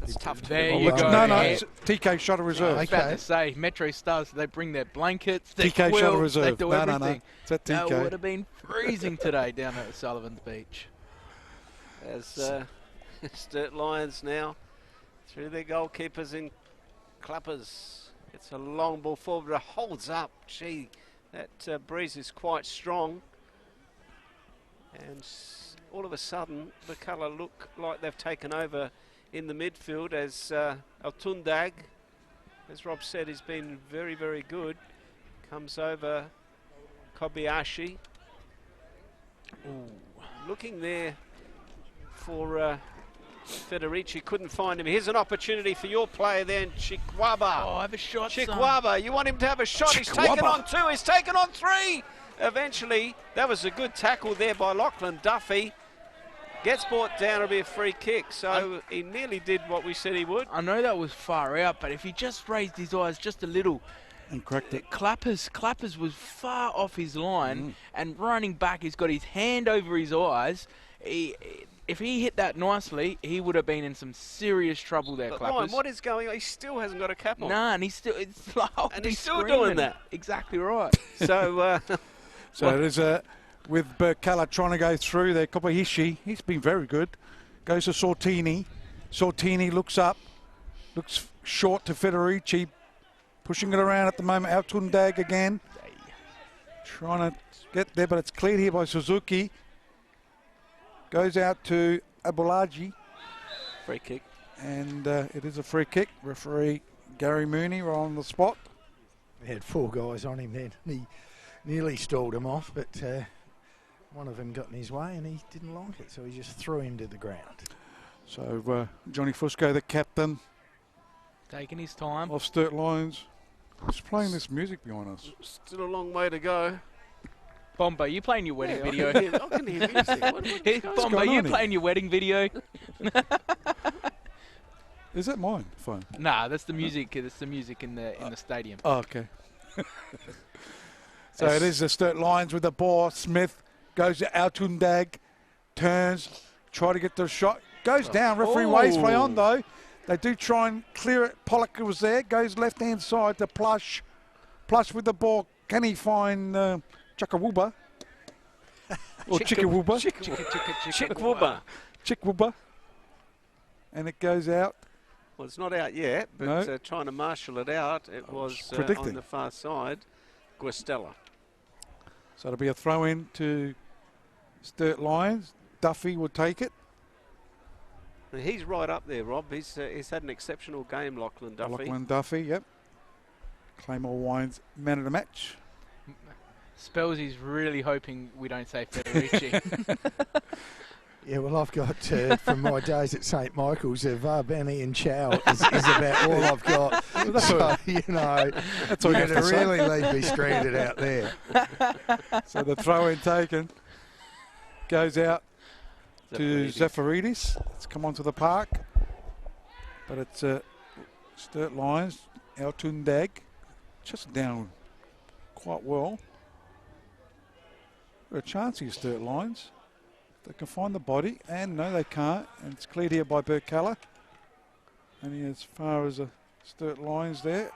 S6: It's tough to
S7: There
S6: do.
S7: you go.
S5: No,
S7: Yeah.
S5: it's TK Shuttle Reserve.
S7: I was about to say, Metro Stars, they bring their blankets, their
S5: TK
S7: quilts,
S5: Shuttle
S7: they
S5: Reserve.
S7: do
S5: No.
S7: everything.
S5: It's at
S7: It
S5: TK.
S7: would have been freezing today down at Sullivan's Beach.
S6: As Sturt Lions now through their goalkeepers in clappers. It's a long ball forward. It holds up. Gee, that breeze is quite strong. And all of a sudden, the colour look like they've taken over in the midfield as Altundag, as Rob said, has been very, very good. Comes over Kobayashi. Looking there for Federici, couldn't find him. Here's an opportunity for your player then, Chikwaba.
S7: Oh, have a shot, son.
S6: Chikwaba, you want him to have a shot. He's taken on 2, he's taken on 3. Eventually, that was a good tackle there by Lachlan Duffy. Gets brought down, it'll be a free kick. So he nearly did what we said he would.
S7: I know that was far out, but if he just raised his eyes just a little,
S5: And cracked it.
S7: Clappers was far off his line, and running back, he's got his hand over his eyes. If he hit that nicely, he would have been in some serious trouble there,
S6: But
S7: Clappers.
S6: Ryan, what is going on? He still hasn't got a cap on.
S7: Nah, and he's still, it's like, I'll
S6: And
S7: be
S6: he's still
S7: screaming.
S6: doing that.
S7: Exactly right.
S6: So,
S5: So there's with Birkalla trying to go through there. Kobayashi, he's been very good. Goes to Sortini. Sortini looks up, looks short to Federici, pushing it around at the moment. Altundag again, trying to get there, but it's cleared here by Suzuki. Goes out to Abulaji,
S6: free kick.
S5: and it is a free kick. Referee Gary Mooney right on the spot.
S2: He had 4 guys on him then. He nearly stalled him off, but one of them got in his way and he didn't like it, so he just threw him to the ground.
S5: So Johnny Fusco, the captain
S7: Taking his time.
S5: of Sturt Lions, is playing this music behind us.
S6: Still a long way to go.
S7: Bomber, you playing your wedding video?
S6: I can hear music.
S7: Bomber,
S5: going
S7: you
S5: on here?
S7: playing your wedding video?
S5: Is that mine phone?
S7: Nah, that's the music. That's the music in the stadium.
S5: Oh, okay. So it is the Sturt Lions with the ball. Smith goes to Altundag, turns, try to get the shot, goes down. Referee waves play on though. They do try and clear it. Pollock was there, goes left hand side to Plush. Plush with the ball. Can he find Chakawuba? Or Chickawuba?
S6: Chickwuba.
S5: Chickwuba. And it goes out.
S6: Well, it's not out yet, but
S5: No.
S6: trying to marshal it out, it was
S5: predicting.
S6: on the far side. Guastella.
S5: So it'll be a throw in to Sturt Lions. Duffy will take it.
S6: And he's right up there, Rob. He's had an exceptional game, Lachlan Duffy.
S5: Lachlan Duffy, yep. Claymore Wines man of the match.
S7: Spelsy's really hoping we don't say Federici.
S2: Yeah, well, I've got, from my days at St Michael's, Varbeni and Chow is about all I've got. So, you know,
S5: That's all you have
S2: it'd
S5: to say.
S2: really leave me stranded out there.
S5: So the throw in taken goes out to Zafaridis. It's come onto the park. But it's Sturt Lions, Altundag, just down quite well. Got a chance here, Sturt Lions. They can find the body, and no, they can't. And it's cleared here by Birkalla. Only as far as the Sturt Lions there.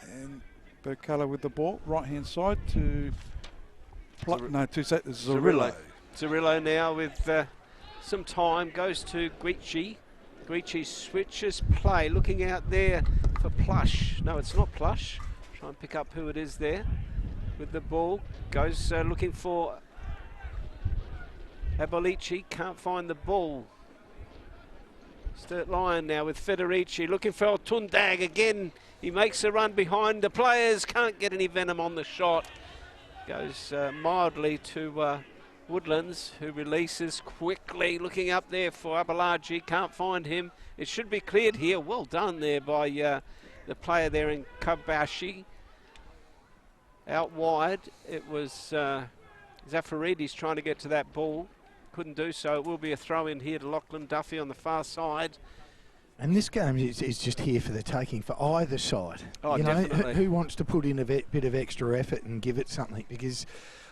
S5: And Birkalla with the ball, right hand side to Zarillo.
S6: Zarillo now with some time, goes to Guichi. Guichi switches play, looking out there for Plush. No, it's not Plush. Try and pick up who it is there with the ball. Goes looking for Abolici, can't find the ball. Sturt Lion now with Federici, looking for Altundag again. He makes a run behind the players, can't get any venom on the shot. Goes mildly to Woodlands, who releases quickly, looking up there for Abalaji, can't find him. It should be cleared here. Well done there by the player there in Kobayashi. Out wide, it was Zafaridis trying to get to that ball. Couldn't do so. It will be a throw in here to Lachlan Duffy on the far side.
S2: And this game is just here for the taking for either side.
S6: Oh,
S2: you know,
S6: definitely.
S2: who wants to put in a bit of extra effort and give it something? Because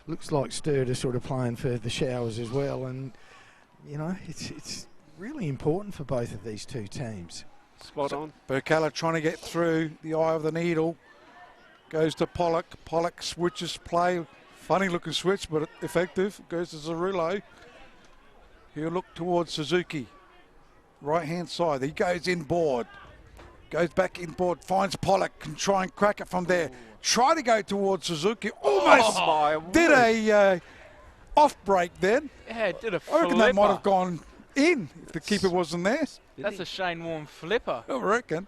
S2: looks like Sturt are sort of playing for the showers as well. And, you know, it's really important for both of these two teams.
S6: Spot on.
S5: Birkalla trying to get through the eye of the needle. Goes to Pollock. Pollock switches play. Funny looking switch, but effective. Goes to Zarullo. He'll look towards Suzuki. Right hand side. He goes inboard. Goes back inboard. Finds Pollock. Can try and crack it from there. Try to go towards Suzuki. Almost did a off break then.
S7: Yeah, it did a
S5: I reckon that
S7: flipper.
S5: might have gone in if the keeper wasn't there.
S7: That's a Shane Warne flipper.
S5: I reckon.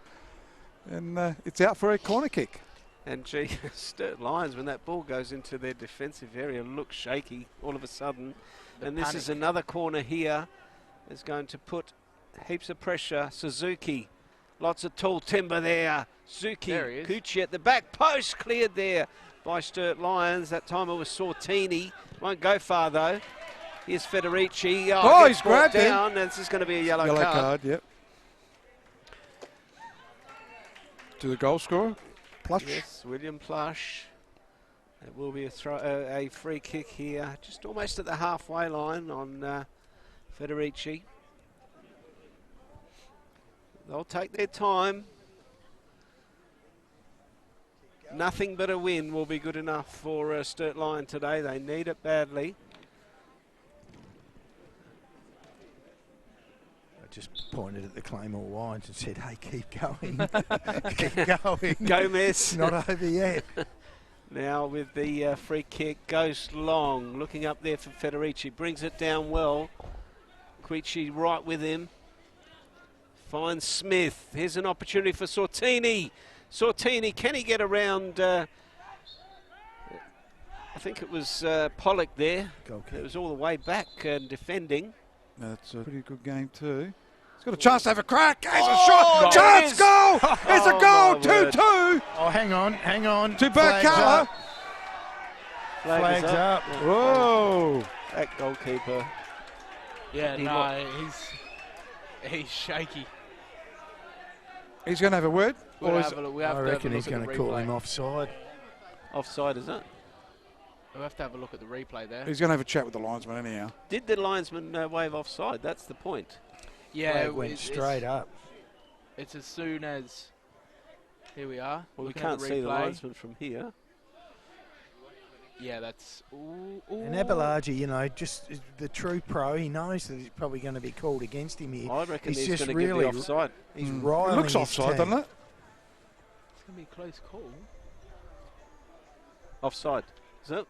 S5: And it's out for a corner kick.
S6: And gee, Sturt Lions, when that ball goes into their defensive area, look shaky all of a sudden. And this is another corner here. Is going to put heaps of pressure. Suzuki, lots of tall timber there. Suzuki, Cucci at the back post, cleared there by Sturt Lions. That time it was Sortini. Won't go far though. Here's Federici.
S5: Oh, he's grabbed
S6: down.
S5: him.
S6: This is going to be a yellow
S5: Yellow
S6: card.
S5: card, yep. To the goal scorer, Plush.
S6: Yes, William Plush. It will be a free kick here, just almost at the halfway line on Federici. They'll take their time. Nothing but a win will be good enough for Sturt Lion today. They need it badly.
S2: I just pointed at the Claymore Wines and said, hey, keep going. Keep going.
S6: Gomez.
S2: Not over yet.
S6: Now with the free kick, goes long, looking up there for Federici, brings it down well. Quici right with him. Finds Smith. Here's an opportunity for Sortini. Sortini, can he get around? I think it was Pollock there. It was all the way back and defending.
S5: That's a pretty good game too. He's got a chance to have a crack. There's a shot. Chance, goal. It's a goal. 2-2.
S2: Oh, hang on.
S5: To Birkalla.
S2: Flags up.
S5: Whoa.
S6: That goalkeeper.
S7: Yeah, no, he's shaky.
S5: He's going to have a word.
S2: I reckon he's going to call him offside.
S6: Offside, is it?
S7: We'll have to have a look at the replay there.
S5: He's going to have a chat with the linesman anyhow.
S6: Did the linesman wave offside? That's the point.
S7: Yeah,
S2: it went straight up.
S7: It's as soon as... Here we are.
S6: Well, we can't see the linesman from here.
S7: Yeah, that's... Ooh.
S2: And Abelardi, you know, just the true pro, he knows that he's probably going to be called against him here.
S6: I reckon
S2: he's
S6: he's
S2: just
S6: going to
S2: really
S6: give the offside.
S2: He's
S5: It
S2: riling
S5: looks
S2: his
S5: offside,
S2: team.
S5: doesn't it?
S7: It's going to be a close call.
S6: Offside, is it?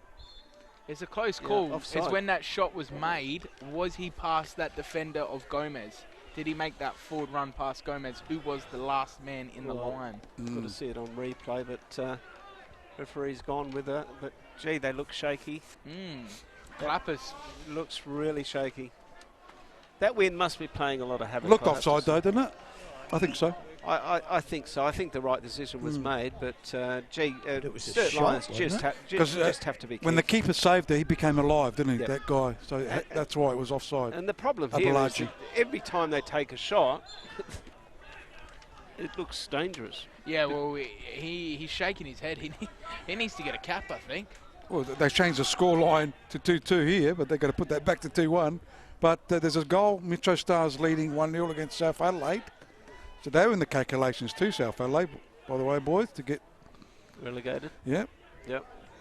S7: It's a close call.
S6: Offside.
S7: It's when that shot was made, was he past that defender of Gomez? Did he make that forward run past Gomez, who was the last man in the line?
S6: Got to see it on replay, but referee's gone with it. But gee, they look shaky.
S7: Clappers.
S6: Looks really shaky. That wind must be playing a lot of havoc.
S5: Looked offside though, didn't it? I think so.
S6: I think so. I think the right decision was made, but gee,
S2: it was a
S6: Sturt
S2: shot,
S6: Lions
S2: wasn't
S6: just have to be careful.
S5: When the keeper saved it, he became alive, didn't he?
S6: Yep.
S5: That guy. So that's why it was offside.
S6: And the problem here is
S5: Abelardi.
S6: that every time they take a shot, it looks dangerous.
S7: Yeah, well, he's shaking his head. He needs to get a cap, I think.
S5: Well, they changed the scoreline to 2-2 here, but they've got to put that back to 2-1. But there's a goal. Metro Stars leading 1-0 against South Adelaide. So they were in the calculations too, South Adelaide, by the way, boys, to get
S6: relegated.
S5: Yep.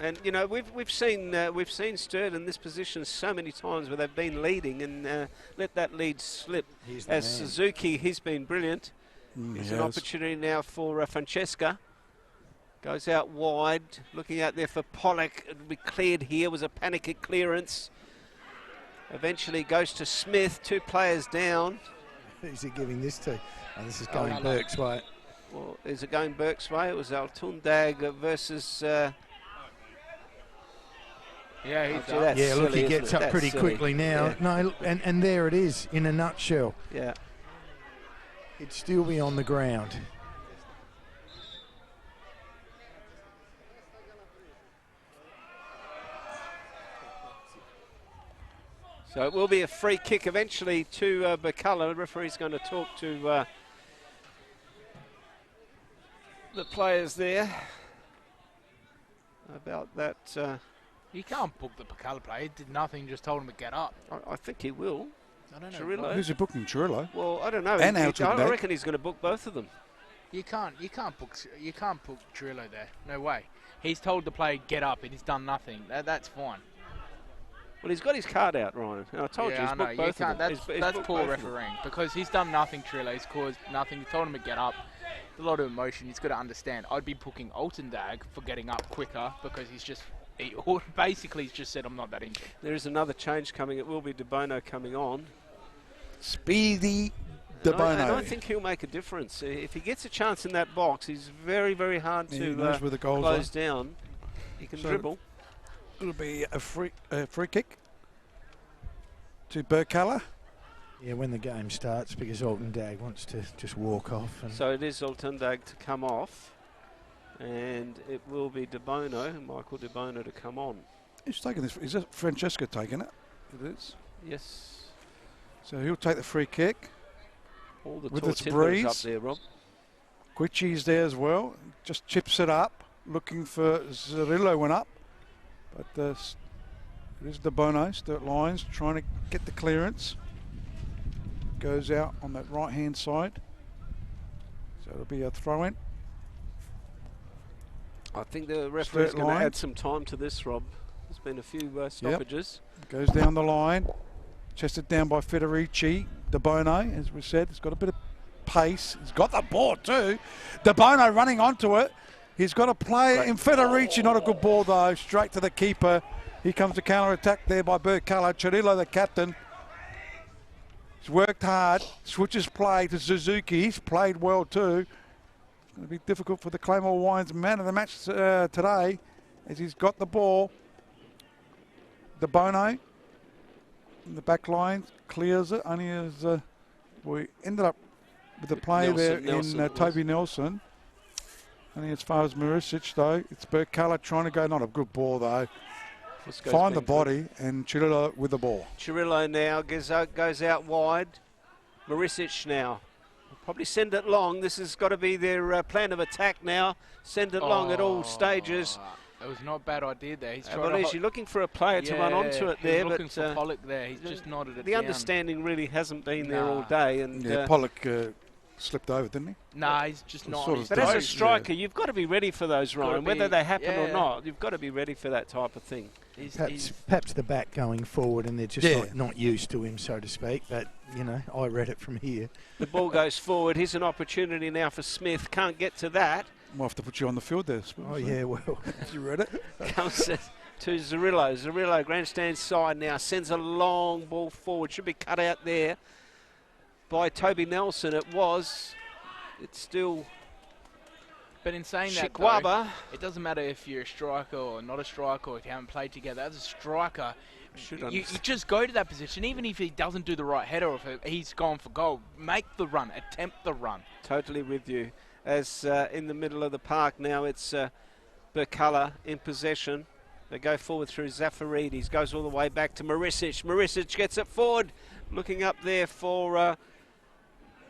S6: And you know we've seen Sturt in this position so many times where they've been leading and let that lead slip. As Suzuki, he's been brilliant. There's an opportunity now for Francesca. Goes out wide, looking out there for Pollock. It'll be cleared here. Was a panicky clearance. Eventually goes to Smith. 2 players down.
S2: Who's he giving this to? Oh, this is going Burke's way.
S6: Well, is it going Burke's way? It was Altundag versus...
S7: Yeah,
S2: look, he gets up pretty quickly now.
S6: Yeah.
S2: No, and there it is, in a nutshell.
S6: Yeah.
S2: It'd still be on the ground.
S6: So it will be a free kick eventually to Birkalla. The referee's going to talk to the players there about that.
S7: You can't book the Birkalla player. He did nothing, just told him to get up.
S6: I think he will.
S7: I don't know.
S6: Cirillo.
S5: Who's he booking? Cirillo?
S6: Well, I don't know.
S5: And
S6: I reckon he's going to book both of them.
S7: You can't book Cirillo there. No way. He's told the player get up and he's done nothing. That's fine.
S6: Well, he's got his card out, Ryan. And I told you, he's
S7: I know.
S6: booked both of them.
S7: That's poor refereeing because he's done nothing, Cirillo. He's caused nothing. He told him to get up. A lot of emotion. He's got to understand. I'd be booking Altendag for getting up quicker because he's just said I'm not that injured.
S6: There is another change coming. It will be De Bono coming on.
S5: Speedy De Bono.
S6: And I think he'll make a difference. If he gets a chance in that box, he's very, very hard to close down. He can dribble.
S5: It'll be a free kick to Birkalla.
S2: Yeah, when the game starts, because Altendag wants to just walk off. And
S6: So it is Altendag to come off. And it will be De Bono, Michael De Bono, to come on.
S5: Who's taking this? Is that Francesca taking it? It is.
S6: Yes.
S5: So he'll take the free kick.
S6: All the
S5: with its
S6: Timbers
S5: breeze.
S6: up there, Rob.
S5: Guicci's there as well. Just chips it up, looking for Cirillo went up. But it is De Bono, Sturt Lions, trying to get the clearance. Goes out on that right-hand side. So it'll be a throw-in.
S6: I think the referee's going to add some time to this, Rob. There's been a few stoppages.
S5: Yep. Goes down the line. Chested down by Federici. De Bono, as we said, has got a bit of pace. He's got the ball too. De Bono running onto it. He's got a play in Federici. Not a good ball though. Straight to the keeper. Here comes the counter-attack there by Birkalla. Cirillo, the captain. He's worked hard. Switches play to Suzuki. He's played well too. It's going to be difficult for the Claymore Wines man of the match today as he's got the ball. De Bono in the back line clears it. Only as we ended up with the play
S6: Nelson
S5: in Toby Nelson. Only as far as Marisic though. It's Birkalla trying to go. Not a good ball though. Find the body and Cirillo with the ball.
S6: Cirillo now goes out wide. Marisic now. Probably send it long. This has got to be their plan of attack now. Send it long at all stages.
S7: It was not a bad idea there. He's
S6: you're looking for a player to run onto it there.
S7: Looking for Pollock there. He's just nodded it
S6: the
S7: down.
S6: Understanding really hasn't been there all day. And
S5: Pollock slipped over, didn't he?
S7: Nah, he's just not.
S6: But as a striker, you've got to be ready for those, Ryan. Whether they happen or not, you've got to be ready for that type of thing.
S2: Perhaps the back going forward, and they're just not used to him, so to speak. But you know, I read it from here.
S6: The ball goes forward. Here's an opportunity now for Smith. Can't get to that.
S5: Might have to put you on the field there.
S2: Oh yeah, well,
S5: you read it.
S6: Comes to Cirillo. Cirillo, grandstand side now, sends a long ball forward. Should be cut out there by Toby Nelson. It's still.
S7: But in saying
S6: Chikwaba.
S7: that, though, it doesn't matter if you're a striker or not a striker, or if you haven't played together. As a striker, you just go to that position, even if he doesn't do the right header, or if he's gone for goal. Make the run, attempt the run.
S6: Totally with you. As in the middle of the park now, it's Birkalla in possession. They go forward through Zafaridis, goes all the way back to Marisic. Marisic gets it forward, looking up there for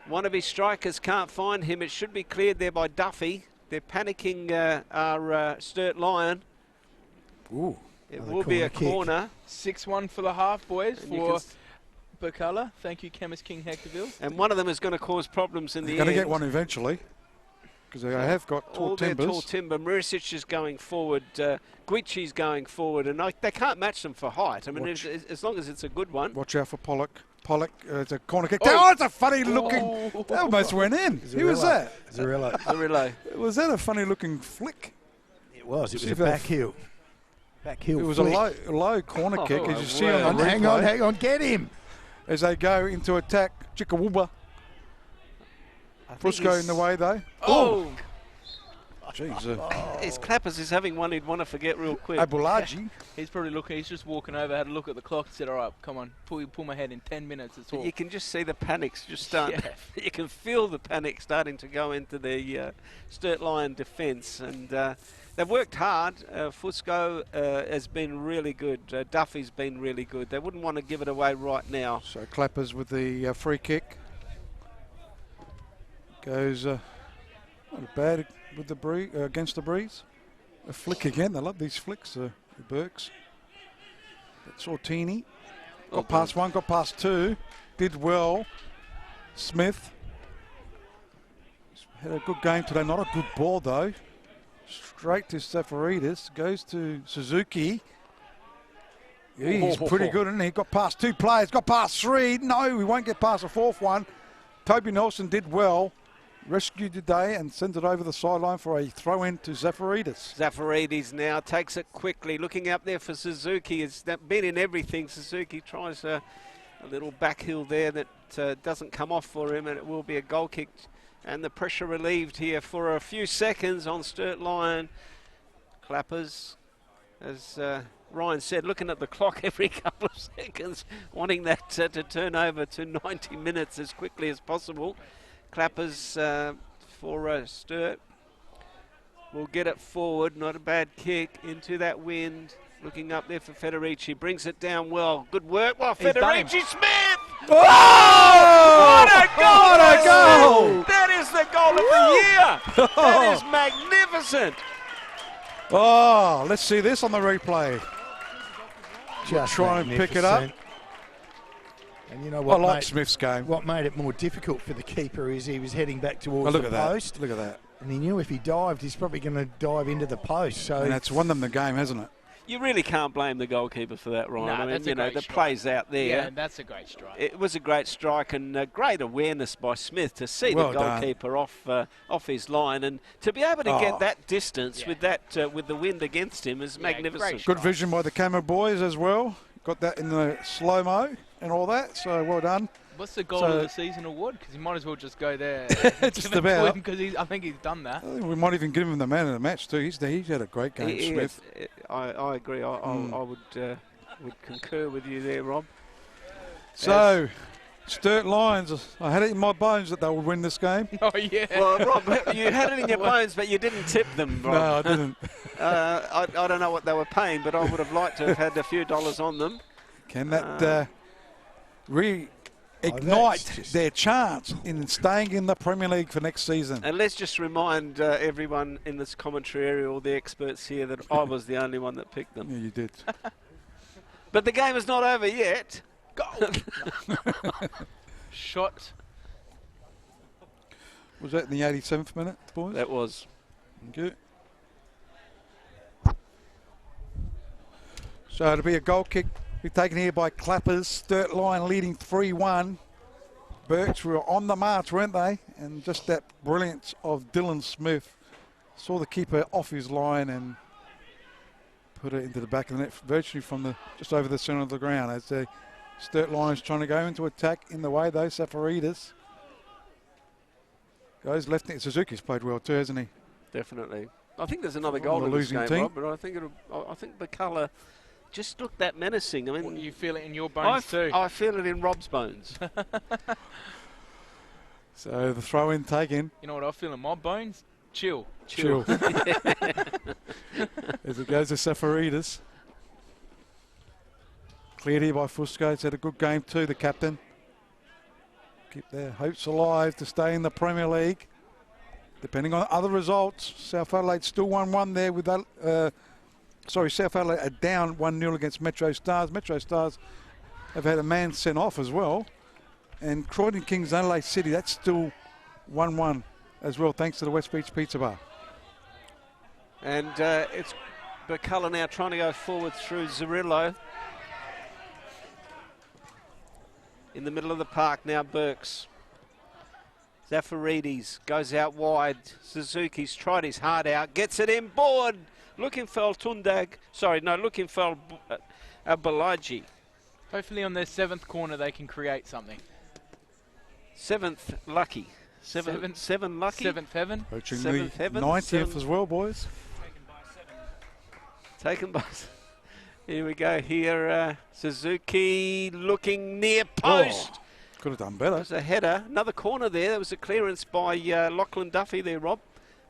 S6: one of his strikers. Can't find him. It should be cleared there by Duffy. They're panicking our Sturt Lion.
S5: Ooh.
S6: It will be a corner.
S7: 6-1 for the half, boys, for Birkalla. Thank you, Chemist King Hectorville.
S6: And one of them is going to cause problems in the end.
S5: They're going to get one eventually, because they have got tall timbers.
S6: Tall timber. Marisic is going forward. Guicci's going forward. And they can't match them for height. I mean, as long as it's a good one.
S5: Watch out for Pollock. It's a corner kick. Oh, it's a funny looking. That almost went in. Who was that?
S2: Cirillo.
S5: Was that a funny looking flick?
S2: It was. It was a back heel. Back heel.
S5: It was a low corner kick, as you see on the replay.
S2: Hang on, get him.
S5: As they go into attack, Chickawooba. Fusco in the way though.
S6: Oh!
S5: Jeez.
S6: His Clappers is having one he'd want to forget real quick.
S5: Abulaji.
S7: He's probably looking. He's just walking over, had a look at the clock, said, "All right, come on, pull my head in 10 minutes." It's all.
S6: You can just see the panics just start. You can feel the panic starting to go into the Sturt Lion defence, and they've worked hard. Fusco has been really good. Duffy's been really good. They wouldn't want to give it away right now.
S5: So Clappers with the free kick. Goes not bad with the breeze, against the breeze. A flick again. I love these flicks, the Burks. Sortini got past one, got past two. Did well. Smith had a good game today. Not a good ball though. Straight to Safaridis. Goes to Suzuki. He's pretty good, isn't he? Got past two players. Got past three. No, we won't get past the fourth one. Toby Nelson did well. Rescued today and sends it over the sideline for a throw-in to Zafaridis.
S6: Zafaridis now takes it quickly. Looking up there for Suzuki. It's been in everything. Suzuki tries a little back heel there that doesn't come off for him, and it will be a goal kick. And the pressure relieved here for a few seconds on Sturt Lion. Clappers, as Ryan said, looking at the clock every couple of seconds, wanting that to turn over to 90 minutes as quickly as possible. Clappers for Sturt will get it forward. Not a bad kick into that wind. Looking up there for Federici. Brings it down well. Good work. Well, Federici Smith!
S5: Oh!
S6: What a goal!
S5: What a goal!
S6: That is the goal of the year! That is magnificent!
S5: Oh, let's see this on the replay.
S2: Just
S5: try and pick it up.
S2: And you know what?
S5: I like Smith's game.
S2: What made it more difficult for the keeper is he was heading back towards
S5: look
S2: the
S5: at
S2: post.
S5: That. Look at that.
S2: And he knew if he dived, he's probably going to dive into the post. So
S5: and that's won them the game, hasn't it?
S6: You really can't blame the goalkeeper for that, Ryan.
S7: No,
S6: I mean,
S7: that's a great
S6: the
S7: strike.
S6: plays out there.
S7: Yeah, that's a great strike.
S6: It was a great strike and great awareness by Smith to see
S5: Well
S6: the goalkeeper off his line, and to be able to get that distance with that with the wind against him is magnificent.
S5: Good vision by the camera boys as well. Got that in the slow-mo and all that, so well done.
S7: What's the goal of the season award? Because he might as well just go there.
S5: Just about.
S7: Because I think he's done that.
S5: We might even give him the man of the match too. He's had a great game, Smith.
S6: I agree. I would concur with you there, Rob.
S5: So, Sturt Lions, I had it in my bones that they would win this game.
S7: Oh, yeah.
S6: Well, Rob, you had it in your bones, but you didn't tip them, Rob.
S5: No, I didn't.
S6: I don't know what they were paying, but I would have liked to have had a few dollars on them.
S5: Can that reignite their chance in staying in the Premier League for next season?
S6: And let's just remind everyone in this commentary area, all the experts here, that I was the only one that picked them.
S5: Yeah, you did.
S6: But the game is not over yet.
S7: Goal! Shot.
S5: Was that in the 87th minute, boys?
S6: That was.
S5: Thank you. So it'll be a goal kick. Be taken here by Clappers. Sturt Lion leading 3-1. Burks were on the march, weren't they? And just that brilliance of Dylan Smith. Saw the keeper off his line and put it into the back of the net, virtually from just over the centre of the ground. As the Sturt Lions trying to go into attack in the way, though. Safaridis goes left. Suzuki's played well too, hasn't he?
S6: Definitely. I think there's another goal in this game, Rob, but I think Birkalla just looked that menacing. I mean,
S7: You feel it in your bones too.
S6: I feel it in Rob's bones.
S5: So the throw in taken.
S7: You know what I feel in my bones? Chill.
S5: As it goes to Safaridis. Cleared here by Fusco. He's had a good game too, the captain. Keep their hopes alive to stay in the Premier League. Depending on other results, South Adelaide still 1-1 there with that. South Adelaide are down 1-0 against Metro Stars. Metro Stars have had a man sent off as well. And Croydon Kings Adelaide City, that's still 1-1 as well, thanks to the West Beach Pizza Bar.
S6: And it's Birkalla now trying to go forward through Zerillo. In the middle of the park now, Burks. Zafaridis goes out wide. Suzuki's tried his heart out, gets it in board. Looking for looking for Balaji.
S7: Hopefully on their 7th corner they can create something.
S6: 7th lucky. Seven lucky.
S7: 7th heaven.
S5: Approaching
S6: Seventh
S5: the
S6: heaven,
S5: 90th as well, boys.
S6: Taken by. Here we go. Here, Suzuki looking near post.
S5: Oh, could have done better.
S6: There's a header. Another corner there. There was a clearance by Lachlan Duffy there, Rob.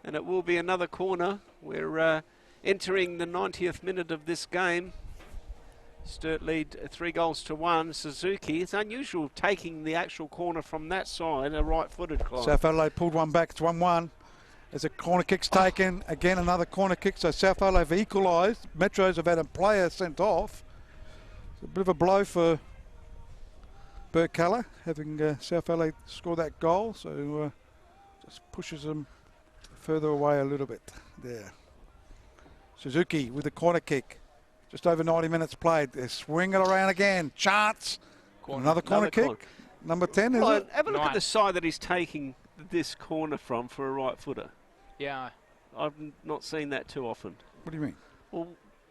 S6: And it will be another corner where entering the 90th minute of this game. Sturt lead 3-1. Suzuki, it's unusual taking the actual corner from that side, a right-footed Clive.
S5: South Adelaide pulled one back. It's 1-1. As a corner kick's taken. Again, another corner kick. So South Adelaide have equalised. Metros have had a player sent off. It's a bit of a blow for Birkalla, having South Adelaide score that goal. So just pushes them further away a little bit there. Suzuki with the corner kick. Just over 90 minutes played. They're swinging it around again. Chance. Another corner kick. Number 10, is it?
S6: Have a look at the side that he's taking this corner from for a right footer.
S7: Yeah.
S6: I've not seen that too often.
S5: What do you mean?
S6: Well,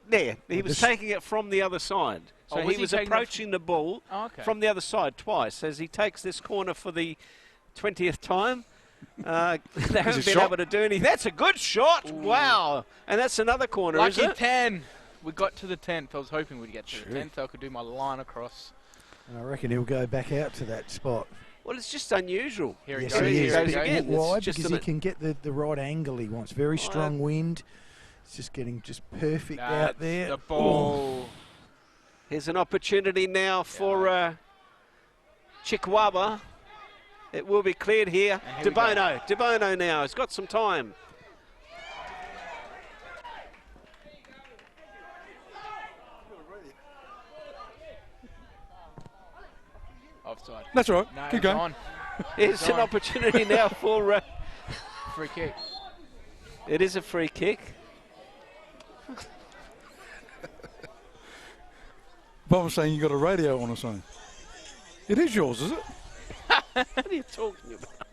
S6: there. He was taking it from the other side. So he was approaching the ball from the other side twice as he takes this corner for the 20th time. They haven't been able to do anything. That's a good shot. Ooh. Wow. And that's another corner,
S7: Lucky
S6: is it?
S7: 10. We got to the 10th. I was hoping we'd get to the 10th so I could do my line across.
S2: And I reckon he'll go back out to that spot.
S6: Well, it's just unusual.
S7: Here he
S2: Yes,
S7: goes.
S2: he is.
S6: Again.
S2: Why? Because he can get the right angle he wants. Very strong wind. It's just getting perfect out there.
S7: The ball.
S6: Here's an opportunity now for Chikwaba. It will be cleared here. DeBono now has got some time.
S7: Offside.
S5: That's all right.
S7: No,
S5: keep going.
S6: Here's an opportunity now for...
S7: free kick.
S6: It is a free kick.
S5: Bob was saying you got a radio on or something. It is yours, is it?
S6: What are you talking about?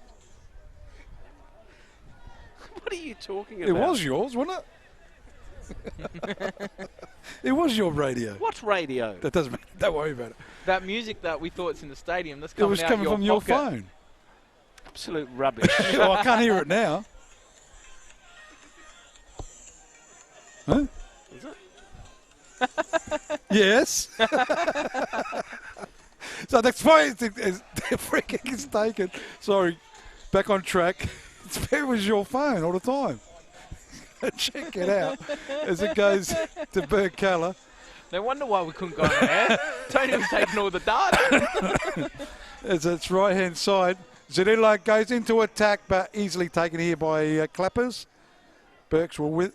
S6: What are you talking about?
S5: It was yours, wasn't it? It was your radio.
S6: What radio?
S5: That doesn't matter. Don't worry about it.
S7: That music that we thought's in the stadium, that's
S5: It
S7: coming
S5: was
S7: out
S5: coming from your
S7: pocket.
S5: phone.
S6: Absolute rubbish.
S5: Oh, I can't hear it now. Huh?
S6: Is it?
S5: Yes. So that's why the free kick is taken. Sorry, back on track. It was your phone all the time. Check it out as it goes to Birkalla.
S7: No wonder why we couldn't go on there. Tony was taking all the data.
S5: As it's right-hand side. Zanilla goes into attack, but easily taken here by Clappers. Burks will win.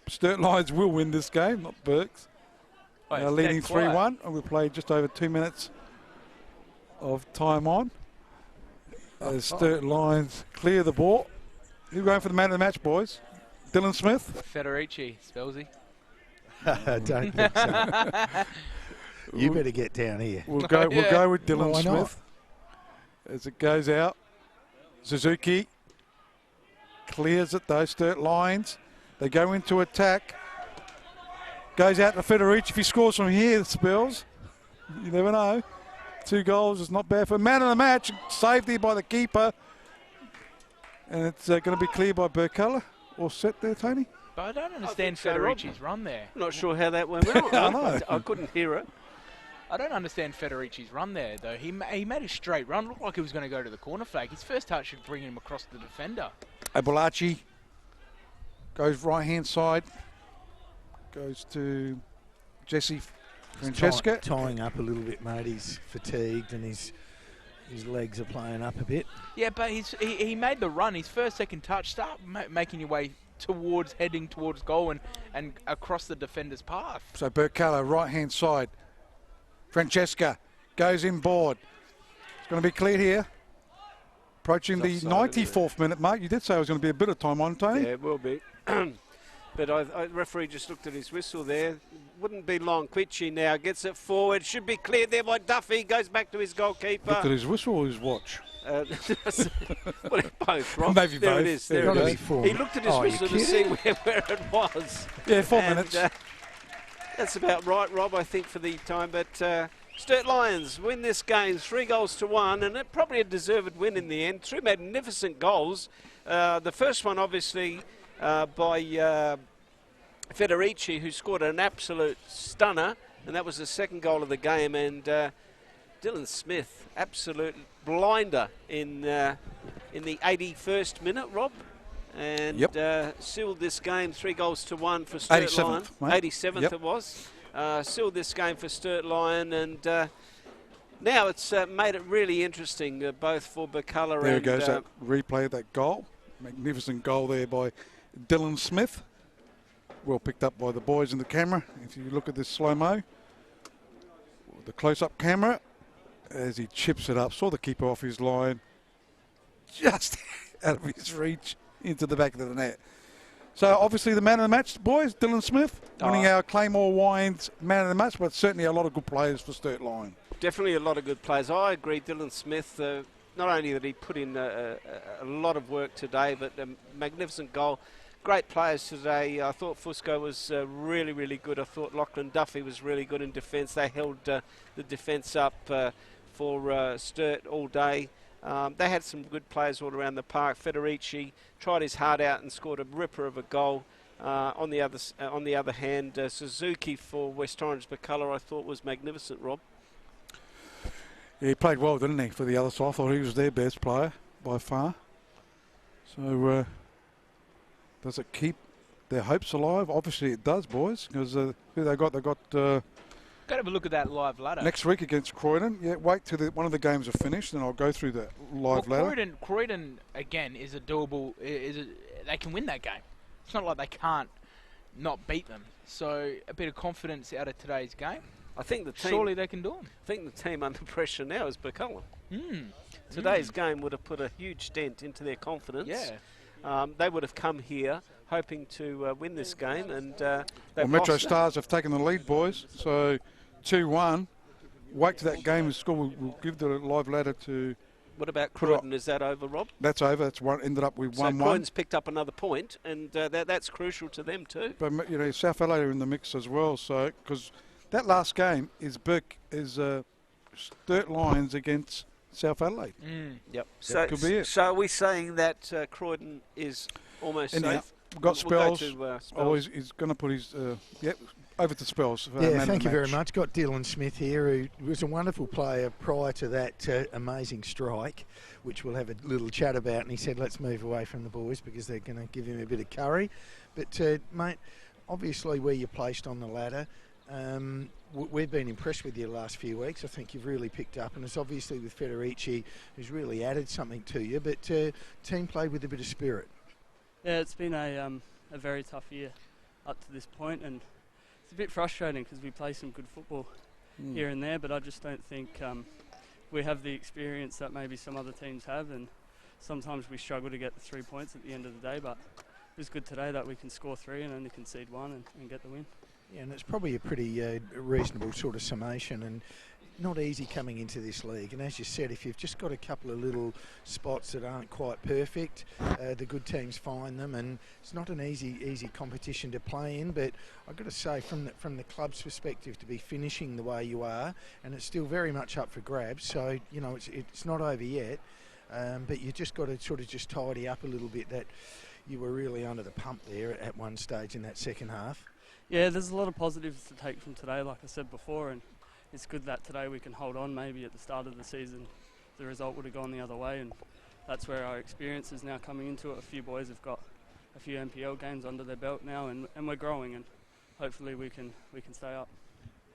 S5: Sturt Lions will win this game, not Burks. Leading 3-1, and we played just over 2 minutes of time on. As Sturt Lions clear the ball. Who's going for the man of the match, boys? Dylan Smith?
S7: Federici, Spelsy.
S2: Don't think so. You better get down here.
S5: We'll go with Dylan Smith. As it goes out. Suzuki clears it though, Sturt Lions. They go into attack. Goes out to Federici. If he scores from here, Spells, you never know. 2 goals is not bad for man of the match. Saved here by the keeper. And it's going to be cleared by Birkalla. All set there, Tony?
S7: But I don't understand Federici's run there.
S6: I'm not sure how that went out.
S5: I know.
S6: I couldn't hear it.
S7: I don't understand Federici's run there, though. He made a straight run. Looked like he was going to go to the corner flag. His first touch should bring him across the defender.
S5: Abulachi goes right-hand side. Goes to Jesse Francesca.
S2: Tying up a little bit, mate. He's fatigued and his legs are playing up a bit.
S7: Yeah, but he made the run. His first, second touch, start making your way heading towards goal and across the defender's path.
S5: So Birkalla, right-hand side. Francesca goes inboard. It's going to be cleared here. Approaching the 94th minute mark. You did say it was going to be a bit of time on, Tony.
S6: Yeah, it will be. But the referee just looked at his whistle there. Wouldn't be long. Quitchy now gets it forward. Should be cleared there by Duffy. Goes back to his goalkeeper.
S5: Looked at his whistle or his watch?
S6: Well, both, Rob.
S5: Maybe
S6: there
S5: both.
S6: It is. There it is. He looked at his whistle to see where it was.
S5: Yeah, 4 minutes.
S6: That's about right, Rob, I think, for the time. But Sturt Lions win this game 3-1, and it probably a deserved win in the end. 2 magnificent goals. The first one, obviously, by Federici, who scored an absolute stunner, and that was the second goal of the game. And Dylan Smith, absolute blinder in the 81st minute, Rob. and
S5: Yep.
S6: sealed this game 3-1 for Sturt Lion.
S5: 87th, mate.
S6: 87th
S5: Yep.
S6: it was. Sealed this game for Sturt Lion, and now it's made it really interesting, both for Birkalla
S5: There
S6: and...
S5: goes that replay of that goal. Magnificent goal there by Dylan Smith. Well picked up by the boys in the camera. If you look at this slow-mo, the close-up camera, as he chips it up, saw the keeper off his line, just out of his reach into the back of the net. So obviously the man of the match, boys, Dylan Smith, winning our Claymore Wines man of the match, but certainly a lot of good players for Sturt Lion.
S6: Definitely a lot of good players. I agree, Dylan Smith, not only that he put in a lot of work today, but a magnificent goal. Great players today. I thought Fusco was really, really good. I thought Lachlan Duffy was really good in defence. They held the defence up for Sturt all day. They had some good players all around the park. Federici tried his heart out and scored a ripper of a goal. On the other hand, Suzuki for West Torrens Birkalla I thought was magnificent, Rob.
S5: Yeah, he played well, didn't he, for the other side? I thought he was their best player by far. So does it keep their hopes alive? Obviously it does, boys, because who they got? They got...
S7: Got to have a look at that live ladder.
S5: next week against Croydon. Yeah, wait till one of the games are finished, and I'll go through the live ladder.
S7: Croydon again is a doable. They can win that game. It's not like they can't not beat them. So a bit of confidence out of today's game.
S6: I think the team.
S7: Surely they can do them.
S6: I think the team under pressure now is Birkalla. Today's game would have put a huge dent into their confidence.
S7: Yeah.
S6: They would have come here hoping to win this game, and
S5: Well, Metro Stars have taken the lead, boys. So 2-1. Wait till that game is scored. We'll give the live ladder to...
S6: What about Croydon? Is that over, Rob?
S5: That's over. That's one. Ended up with 1-1.
S6: So Croydon's picked up another point, and that's crucial to them too.
S5: But you know, South Adelaide are in the mix as well. So because that last game is Sturt Lions against South Adelaide.
S6: Yep.
S5: That could be it.
S6: So are we saying that Croydon is almost safe?
S5: We've got
S6: We'll
S5: Spells.
S6: go to, Spells.
S5: Oh, he's going to put his... over to Spells.
S2: Yeah, thank you very much. Got Dylan Smith here, who was a wonderful player prior to that amazing strike, which we'll have a little chat about. And he said, let's move away from the boys because they're going to give him a bit of curry. But, mate, obviously where you're placed on the ladder, we've been impressed with you the last few weeks. I think you've really picked up, and it's obviously with Federici who's really added something to you. But team played with a bit of spirit.
S9: Yeah, it's been a very tough year up to this point, and it's a bit frustrating because we play some good football here and there, but I just don't think we have the experience that maybe some other teams have, and sometimes we struggle to get the 3 points at the end of the day, but it was good today that we can score 3 and only concede 1 and get the win.
S2: Yeah, and it's probably a pretty reasonable sort of summation, and not easy coming into this league. And as you said, if you've just got a couple of little spots that aren't quite perfect, the good teams find them, and it's not an easy competition to play in. But I've got to say, from the club's perspective, to be finishing the way you are, and it's still very much up for grabs. So you know, it's not over yet, but you just got to sort of just tidy up a little bit. That you were really under the pump there at one stage in that second half.
S9: Yeah, there's a lot of positives to take from today, like I said before, and it's good that today we can hold on. Maybe at the start of the season the result would have gone the other way, and that's where our experience is now coming into it. A few boys have got a few NPL games under their belt now, and we're growing, and hopefully we can stay up.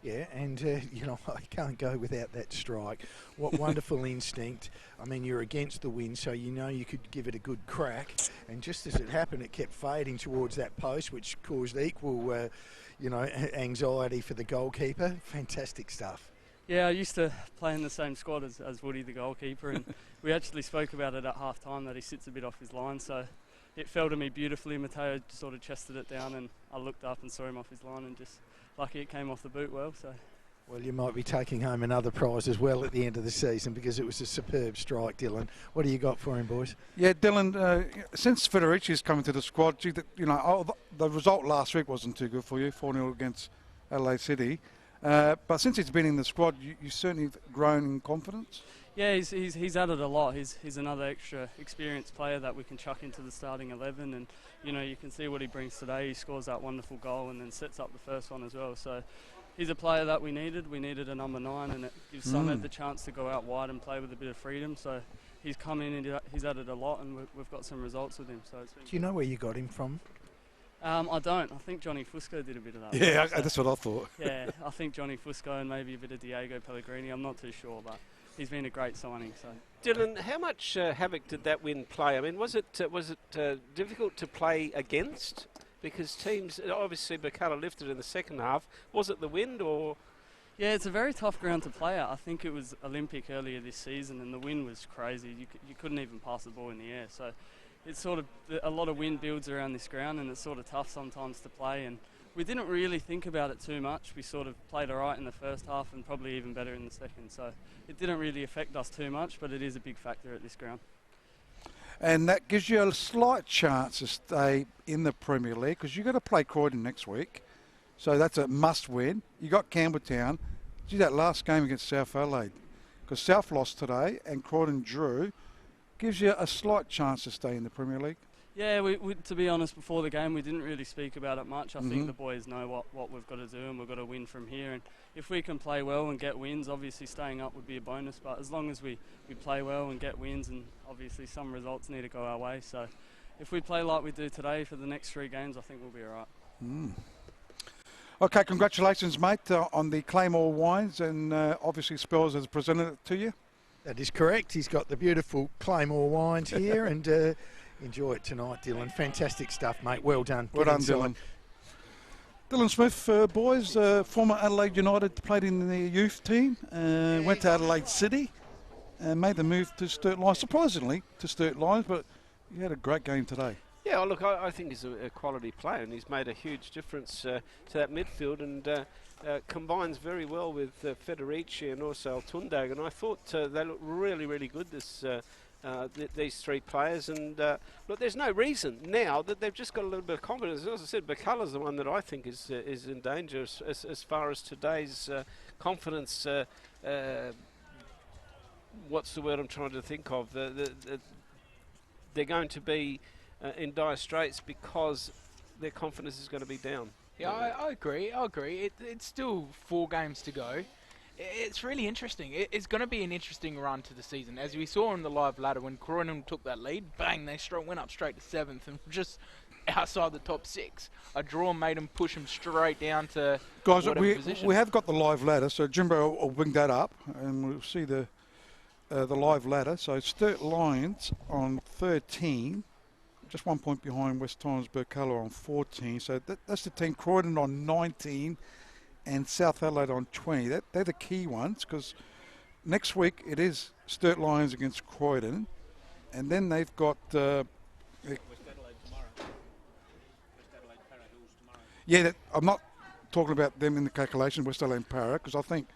S2: Yeah, and you know, I can't go without that strike. What wonderful instinct. I mean, you're against the wind, so you know you could give it a good crack, and just as it happened, it kept fading towards that post, which caused equal you know, anxiety for the goalkeeper. Fantastic stuff.
S9: Yeah, I used to play in the same squad as Woody, the goalkeeper, and we actually spoke about it at half time that he sits a bit off his line, so it fell to me beautifully. Matteo sort of chested it down, and I looked up and saw him off his line, and just lucky it came off the boot well. So.
S2: Well, you might be taking home another prize as well at the end of the season, because it was a superb strike, Dylan. What do you got for him, boys?
S5: Yeah, Dylan, since Federici's come into the squad, you know, the result last week wasn't too good for you, 4-0 against Adelaide City. But since he's been in the squad, you certainly have grown in confidence?
S9: Yeah, he's added a lot. He's another extra experienced player that we can chuck into the starting 11, and you know, you can see what he brings today. He scores that wonderful goal and then sets up the first one as well. So he's a player that we needed. We needed a number 9, and it gives Summit the chance to go out wide and play with a bit of freedom. So he's come in and he's added a lot, and we've got some results with him. So it's been
S2: Do you know where you got him from?
S9: I don't. I think Johnny Fusco did a bit of that.
S5: Yeah,
S9: so,
S5: that's what I thought.
S9: yeah, I think Johnny Fusco and maybe a bit of Diego Pellegrini. I'm not too sure, but he's been a great signing. So
S6: Dylan, how much havoc did that win play? I mean, was it difficult to play against? Because teams, obviously Birkalla lifted in the second half. Was it the wind or...?
S9: Yeah, it's a very tough ground to play at. I think it was Olympic earlier this season, and the wind was crazy. You couldn't even pass the ball in the air. So it's sort of a lot of wind builds around this ground, and it's sort of tough sometimes to play. And we didn't really think about it too much. We sort of played all right in the first half and probably even better in the second. So it didn't really affect us too much, but it is a big factor at this ground.
S5: And that gives you a slight chance to stay in the Premier League because you've got to play Croydon next week. So that's a must-win. You got Campbelltown. Gee, that last game against South Adelaide, because South lost today and Croydon drew, gives you a slight chance to stay in the Premier League.
S9: Yeah, we to be honest, before the game we didn't really speak about it much. I think the boys know what we've got to do, and we've got to win from here. And if we can play well and get wins, obviously staying up would be a bonus. But as long as we play well and get wins, and obviously some results need to go our way. So if we play like we do today for the next 3 games, I think we'll be all right.
S5: Okay, congratulations, mate, on the Claymore wines, and obviously Spells has presented it to you.
S2: That is correct. He's got the beautiful Claymore wines here, and enjoy it tonight, Dylan. Fantastic stuff, mate. Well done.
S5: Well done, Dylan. Dylan Smith, boys, former Adelaide United, played in the youth team, went to Adelaide City, and made the move to Sturt Lions, surprisingly, to Sturt Lions, but you had a great game today.
S6: Yeah, well, look, I think he's a quality player, and he's made a huge difference to that midfield, and combines very well with Federici and also Altundag. And I thought they looked really, really good, these 3 players. And look, there's no reason now that they've just got a little bit of confidence. As I said, Birkalla's the one that I think is in danger as far as today's confidence. What's the word I'm trying to think of? They're going to be in dire straits because their confidence is going to be down.
S7: Yeah, I agree. It's still 4 games to go. It's really interesting. It's going to be an interesting run to the season. As we saw in the live ladder, when Croydon took that lead, bang, they went up straight to 7th and just outside the top 6. A draw made them push them straight down to
S5: Guys,
S7: position.
S5: we have got the live ladder, so Jimbo will bring that up, and we'll see the live ladder. So Sturt Lions on 13. Just 1 point behind West Torrens Birkalla on 14. So that's the team. Croydon on 19 and South Adelaide on 20. They're the key ones, because next week it is Sturt Lions against Croydon. And then they've got... West Adelaide tomorrow. West Adelaide Para, who's tomorrow? Yeah, I'm not talking about them in the calculation, West Adelaide Para, because I think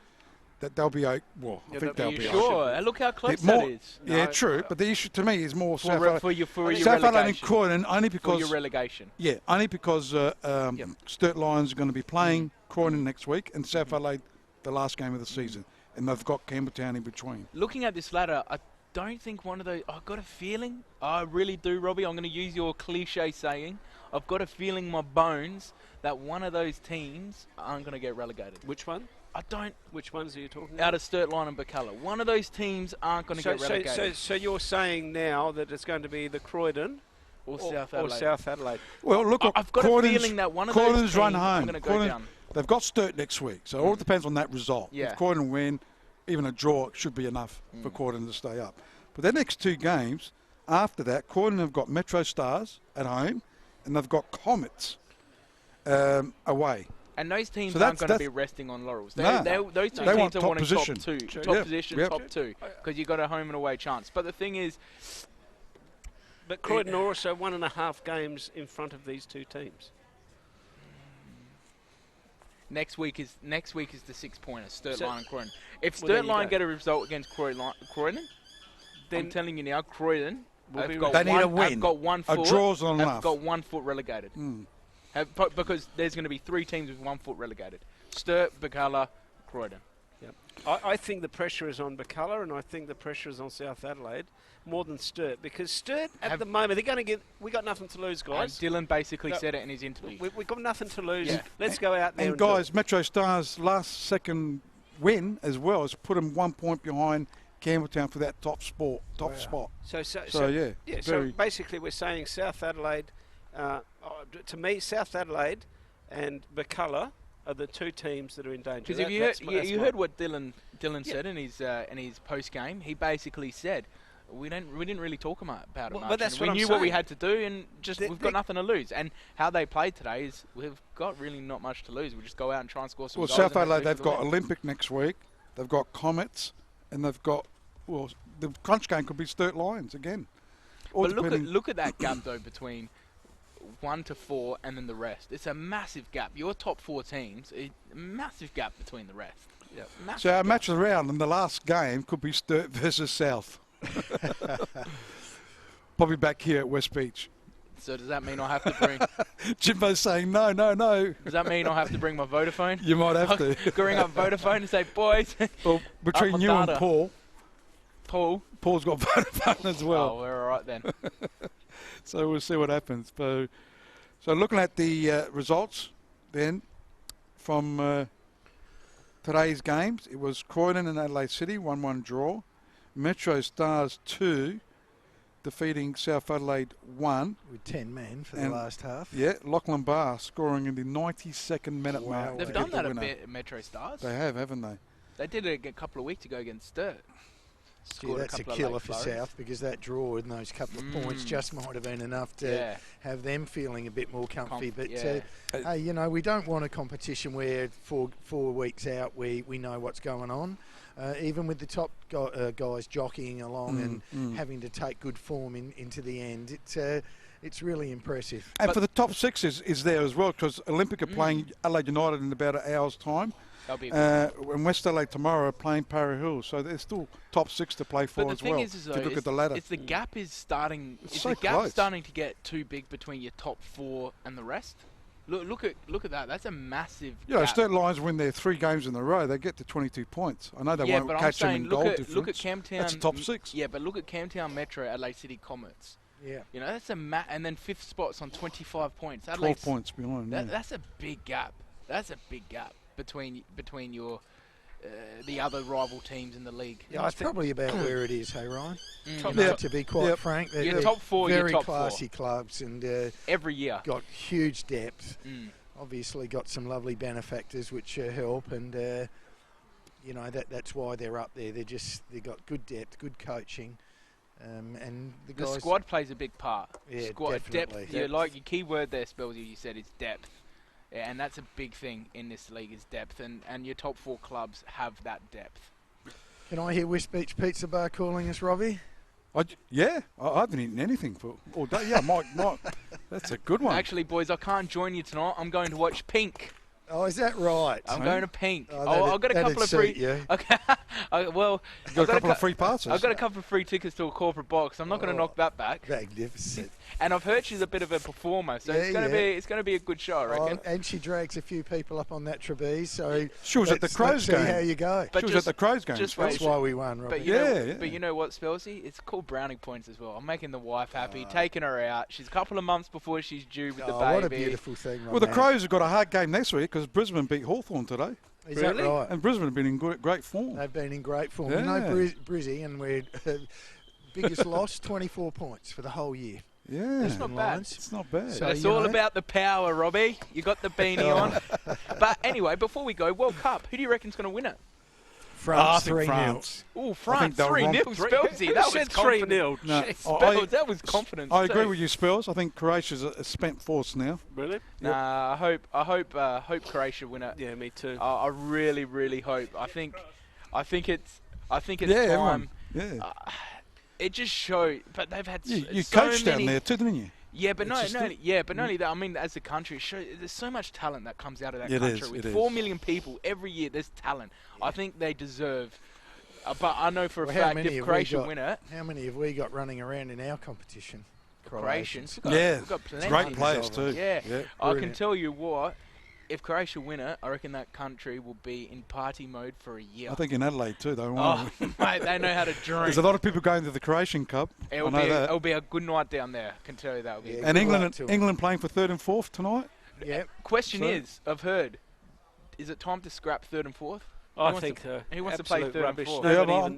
S5: that they'll be out. Well, I think they'll be
S7: sure.
S5: out.
S7: Look how close that is.
S5: Yeah, no, true. But the issue to me is more South
S7: Adelaide
S5: and Croydon, only because
S7: for your relegation.
S5: Yeah, only because Sturt Lions are going to be playing Croydon next week, and South Adelaide the last game of the season, and they've got Campbelltown in between.
S7: Looking at this ladder, I don't think one of those. I've got a feeling. I really do, Robbie. I'm going to use your cliche saying. I've got a feeling in my bones that one of those teams aren't going to get relegated.
S6: Which one?
S7: I don't.
S6: Which ones are you talking about?
S7: Out of Sturt Line and Birkalla. One of those teams aren't going to get relegated.
S6: So you're saying now that it's going to be the Croydon
S7: or South Adelaide?
S5: Well, look,
S7: I've got a feeling that one of those teams
S5: run home.
S7: Going to go down.
S5: They've got Sturt next week, so it all depends on that result.
S7: Yeah.
S5: If Croydon win, even a draw should be enough for Croydon to stay up. But their next 2 games, after that, Croydon have got Metro Stars at home, and they've got Comets away.
S7: And those teams aren't going to be resting on laurels. Those 2 teams are wanting
S5: position.
S7: top 2. Top position, top 2. Because you've got a home and away chance. But the thing is...
S6: But Croydon are also 1.5 games in front of these 2 teams.
S7: Next week is the 6-pointer, Sturt Line and Croydon. If Sturt Line get a result against Croydon, then I'm telling you now, Croydon
S5: need a win.
S7: Have got 1 foot.
S5: A draw's on enough.
S7: Have got 1 foot relegated. Because there's going to be 3 teams with 1 foot relegated. Sturt, Birkalla, Croydon.
S6: Yep. I think the pressure is on Birkalla, and I think the pressure is on South Adelaide more than Sturt, because Sturt at the moment, they're going to get... We got nothing to lose, guys.
S7: Dylan basically said it in his interview.
S6: We've got nothing to lose. Yeah. Let's go out there.
S5: And guys, Metro Stars' second win as well has put them 1 point behind Campbelltown for that top spot.
S6: So
S5: yeah.
S6: So basically, we're saying South Adelaide. To me, South Adelaide and Birkalla are the two teams that are in danger.
S7: Because you heard what Dylan said in his post game. He basically said, we didn't really talk about it much.
S6: But that's what
S7: we knew what we had to do, and we've got nothing to lose. And how they played today is we've got really not much to lose. We just go out and try and score some goals.
S5: Well, South Adelaide, they've got Olympic next week. They've got Comets, and they've got the crunch game could be Sturt Lions again.
S7: But look at that gap though between 1 to 4 and then the rest. It's a massive gap. Your top 4 teams, a massive gap between the rest.
S6: Yep.
S5: So our match of the round in the last game could be Sturt versus South. Probably back here at West Beach.
S7: So does that mean I have to bring...
S5: Jimbo's saying no.
S7: Does that mean I have to bring my Vodafone?
S5: You might have to.
S7: Bring up Vodafone and say, boys...
S5: Well, between you and Paul's got Vodafone as well.
S7: Oh, we're all right then.
S5: So we'll see what happens. So looking at the results then from today's games, it was Croydon and Adelaide City, 1-1 draw. Metro Stars 2, defeating South Adelaide 1.
S2: With 10 men for the last half.
S5: Yeah, Lachlan Barr scoring in the 92nd minute mark.
S7: They've done that a bit at Metro Stars.
S5: They have, haven't they?
S7: They did it a couple of weeks ago against Sturt.
S2: Yeah, that's a killer for South, because that draw and those couple of points just might have been enough to have them feeling a bit more comfy. But hey, you know, we don't want a competition where 4 weeks out we know what's going on. Even with the top guys jockeying along and having to take good form into the end, it's really impressive.
S5: And for the top 6 is there as well, because Olympic are playing Adelaide United in about an hour's time. And West Adelaide tomorrow are playing Para Hills, so there's still top 6 to play for as well.
S7: Is,
S5: to look at the ladder,
S7: the gap is starting.
S5: It's
S7: is
S5: so
S7: the gap
S5: close.
S7: Starting to get too big between your top 4 and the rest? Look at that. That's a massive.
S5: You know,
S7: gap.
S5: Sturt Lions win their 3 games in a row. They get to 22 points. I know they won't catch them in goal difference.
S7: Look at Camptown.
S5: That's the top 6.
S7: Yeah, but look at Camptown Metro, Adelaide City Comets.
S2: Yeah.
S7: You know, that's and then 5th spot's on 25 points.
S5: 12 points behind.
S7: That's a big gap. That's a big gap between your the other rival teams in the league.
S2: Yeah, it's probably about where it is, hey Ryan? To be quite frank,
S7: your top 4,
S2: very
S7: your top
S2: classy
S7: 4
S2: clubs, and
S7: every year
S2: got huge depth. Obviously, got some lovely benefactors which help, and you know that's why they're up there. They've got good depth, good coaching, and the
S7: squad plays a big part.
S2: Yeah,
S7: squad
S2: definitely.
S7: Depth. Like your key word there, Spelsy, you said is depth. Yeah, and that's a big thing in this league is depth, and your top 4 clubs have that depth.
S2: Can I hear West Beach Pizza Bar calling us, Robbie?
S5: I haven't eaten anything for all day. Yeah, might. That's a good one.
S7: Actually, boys, I can't join you tonight. I'm going to watch Pink.
S2: Oh, is that right?
S7: I'm going to Pink.
S2: I've
S7: got a couple of free. Okay.
S5: Well, you got a couple of free passes.
S7: I've got a couple of free tickets to a corporate box. I'm not going to knock that back.
S2: Magnificent.
S7: And I've heard she's a bit of a performer, so it's going to be a good show, I reckon.
S2: And she drags a few people up on that trapeze. So
S5: she was at the Crows game.
S2: See how you go.
S5: She was at the Crows game.
S2: That's why we won, Robbie.
S7: But you know what, Spelsy? It's called brownie points as well. I'm making the wife happy, taking her out. She's a couple of months before she's due with the baby.
S2: What a beautiful thing,
S5: Well, the Crows have got a hard game next week because Brisbane beat Hawthorn today.
S2: Is that right?
S5: And Brisbane have been in great form.
S2: They've been in great form.
S5: Yeah.
S2: You know, Brizzy, and we're biggest loss, 24 points for the whole year.
S5: Yeah,
S7: that's not bad.
S5: It's not bad.
S7: So it's all about the power, Robbie. You got the beanie on. But anyway, before we go, World Cup. Who do you reckon's going to win it?
S2: France 3-0.
S7: Oh, France 3-0. Spelsy, that was 3-0.
S5: No,
S7: that was confidence.
S5: I agree with you, Spells. I think Croatia's a spent force now.
S6: Really?
S7: Nah, I hope Croatia win it.
S6: Yeah, me too.
S7: I really, really hope. I think it's time. It just showed, but they've had
S5: you
S7: so
S5: coached
S7: many,
S5: down there too, didn't you?
S7: Yeah, but not only that. I mean, as a country, there's so much talent that comes out of that country. With 4 million people every year, there's talent. I think they deserve. But I know for a fact if Croatia win it,
S2: how many have we got running around in our competition?
S7: Croatians.
S5: We've
S7: got plenty.
S5: Great players too.
S7: Yeah. I can tell you what. If Croatia win it, I reckon that country will be in party mode for a year.
S5: I think in Adelaide too, though.
S7: Mate, they know how to drink.
S5: There's a lot of people going to the Croatian Cup.
S7: It'll be a good night down there. I can tell you that.
S5: And England playing for 3rd and 4th tonight.
S2: Yeah.
S7: Question is, I've heard, is it time to scrap 3rd and 4th?
S6: I think
S7: he wants to play
S6: absolute
S7: third and
S6: rubbish.
S7: fourth.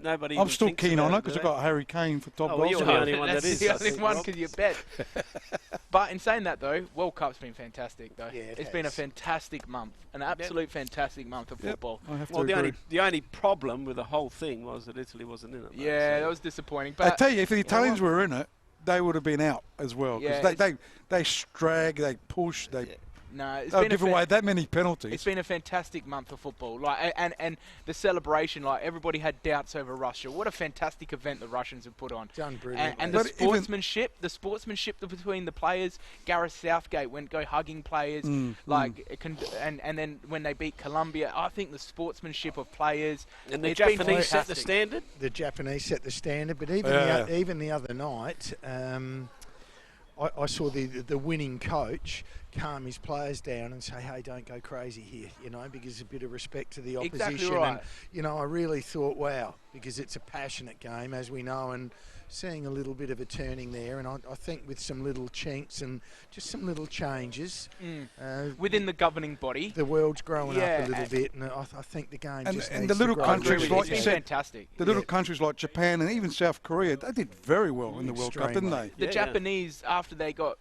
S6: Nobody
S5: I'm
S6: even
S5: still
S6: thinks
S5: keen on
S6: about
S5: it because
S6: do
S5: I've
S6: they?
S5: got Harry Kane for top
S6: Oh,
S5: goal
S6: well, you're
S5: scorer.
S6: the only one that
S7: That's
S6: is.
S7: the
S6: I
S7: only
S6: think,
S7: one
S6: Rob.
S7: because you bet. But in saying that, though, World Cup's been fantastic, though.
S2: Yeah,
S7: It's been a fantastic month, an absolute fantastic month of football.
S5: I have to
S6: Well,
S5: agree.
S6: the only problem with the whole thing was that Italy wasn't in it. Though,
S7: Yeah,
S6: so.
S7: that was disappointing.
S5: I
S7: But
S5: tell you, if the Italians were in it, they would have been out as well.
S7: Yeah,
S5: Because they drag, they push,
S7: it's
S5: they'll
S7: been
S5: give away that many penalties.
S7: It's been a fantastic month for football. Like and the celebration, like everybody had doubts over Russia. What a fantastic event the Russians have put on.
S2: Done brilliantly.
S7: And the sportsmanship between the players. Gareth Southgate went go hugging players, and then when they beat Colombia, I think the sportsmanship of players.
S6: And the
S7: it's been
S6: Japanese set the
S7: fantastic.
S6: standard.
S2: The Japanese set the standard, but even the other night, I saw the winning coach calm his players down and say, "Hey, don't go crazy here," because a bit of respect to the opposition.
S7: Exactly right.
S2: And I really thought, wow, because it's a passionate game, as we know, and seeing a little bit of a turning there, and I think with some little chinks and just some little changes
S7: within the governing body,
S2: the world's growing up a little bit, and I think the game just
S5: and
S2: needs
S5: the
S2: to
S5: little
S2: grow.
S5: countries, like you said,
S7: fantastic.
S5: the little countries like Japan and even South Korea, they did very well in the World Cup, didn't they?
S7: The Japanese, after they got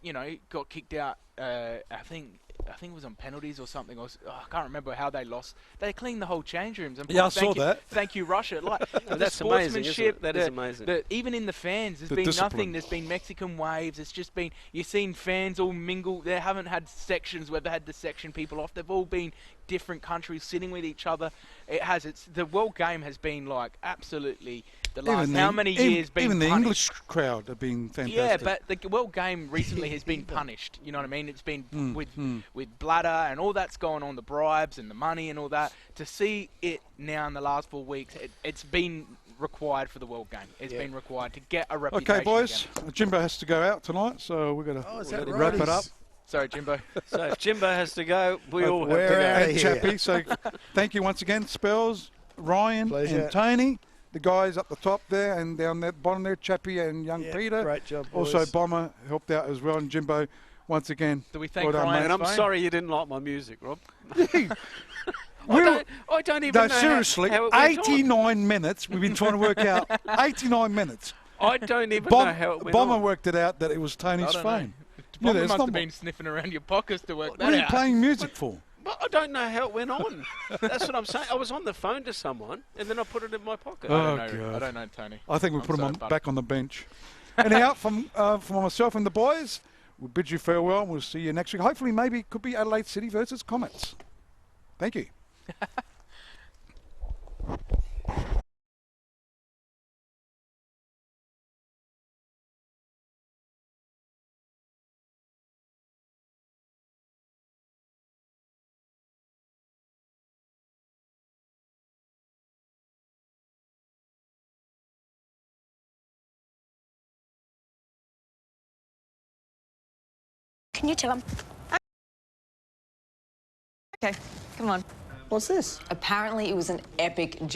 S7: kicked out, I think it was on penalties or something. I can't remember how they lost. They cleaned the whole change rooms. And
S5: I saw that.
S7: Thank you, Russia. Like
S6: That's amazing, isn't it? That is amazing.
S7: Even in the fans, there's
S5: The
S7: been
S5: discipline.
S7: nothing. There's been Mexican waves. It's just been you've seen fans all mingle. They haven't had sections where they had to section people off. They've all been different countries sitting with each other. The world game has been like absolutely the last how many years been
S5: even the
S7: punished.
S5: English crowd have been fantastic.
S7: Yeah, but the world game recently has been punished. You know what I mean? It's been with bladder and all that's going on, the bribes and the money and all that. To see it now in the last 4 weeks, it's been required for the world game. It's been required to get a reputation.
S5: Okay, boys,
S7: again.
S5: Jimbo has to go out tonight, so we're going to wrap it up.
S7: Sorry, Jimbo.
S6: So if Jimbo has to go, we all have to
S2: we're
S6: go.
S2: out.
S5: And Chappie, so thank you once again, Spells, Ryan,
S2: Pleasure.
S5: and Tony. The guys up the top there and down that bottom there, Chappie and young Peter.
S2: Great job, boys.
S5: Also, Bomber helped out as well, and Jimbo, once again.
S7: Do we thank
S5: well done,
S7: Ryan?
S5: mate.
S6: And I'm
S7: Fine.
S6: sorry you didn't like my music, Rob.
S5: We're-
S6: I don't even
S5: No,
S6: know
S5: seriously,
S6: how it went
S5: 89 minutes. We've been trying to work out 89 minutes.
S6: on. I don't even know how it went
S5: Bomber
S6: on.
S5: worked it out that it was Tony's
S7: I don't
S5: phone.
S7: know. Bomber
S5: it's
S7: must
S5: not
S7: have been sniffing around your pockets to work
S5: What
S7: that
S5: are you
S7: out.
S5: playing music for?
S6: But I don't know how it went on. That's what I'm saying. I was on the phone to someone, and then I put it in my pocket.
S5: Oh,
S7: I
S5: God.
S7: don't know, Tony.
S5: I think we
S7: I'm
S5: put
S7: sorry,
S5: him
S7: buddy.
S5: back on the bench. Anyhow, from myself and the boys, we'll bid you farewell. We'll see you next week. Hopefully, maybe it could be Adelaide City versus Comets. Thank you.
S10: Can you tell him?
S3: Okay, come on.
S10: What's this?
S3: Apparently it was an epic jump.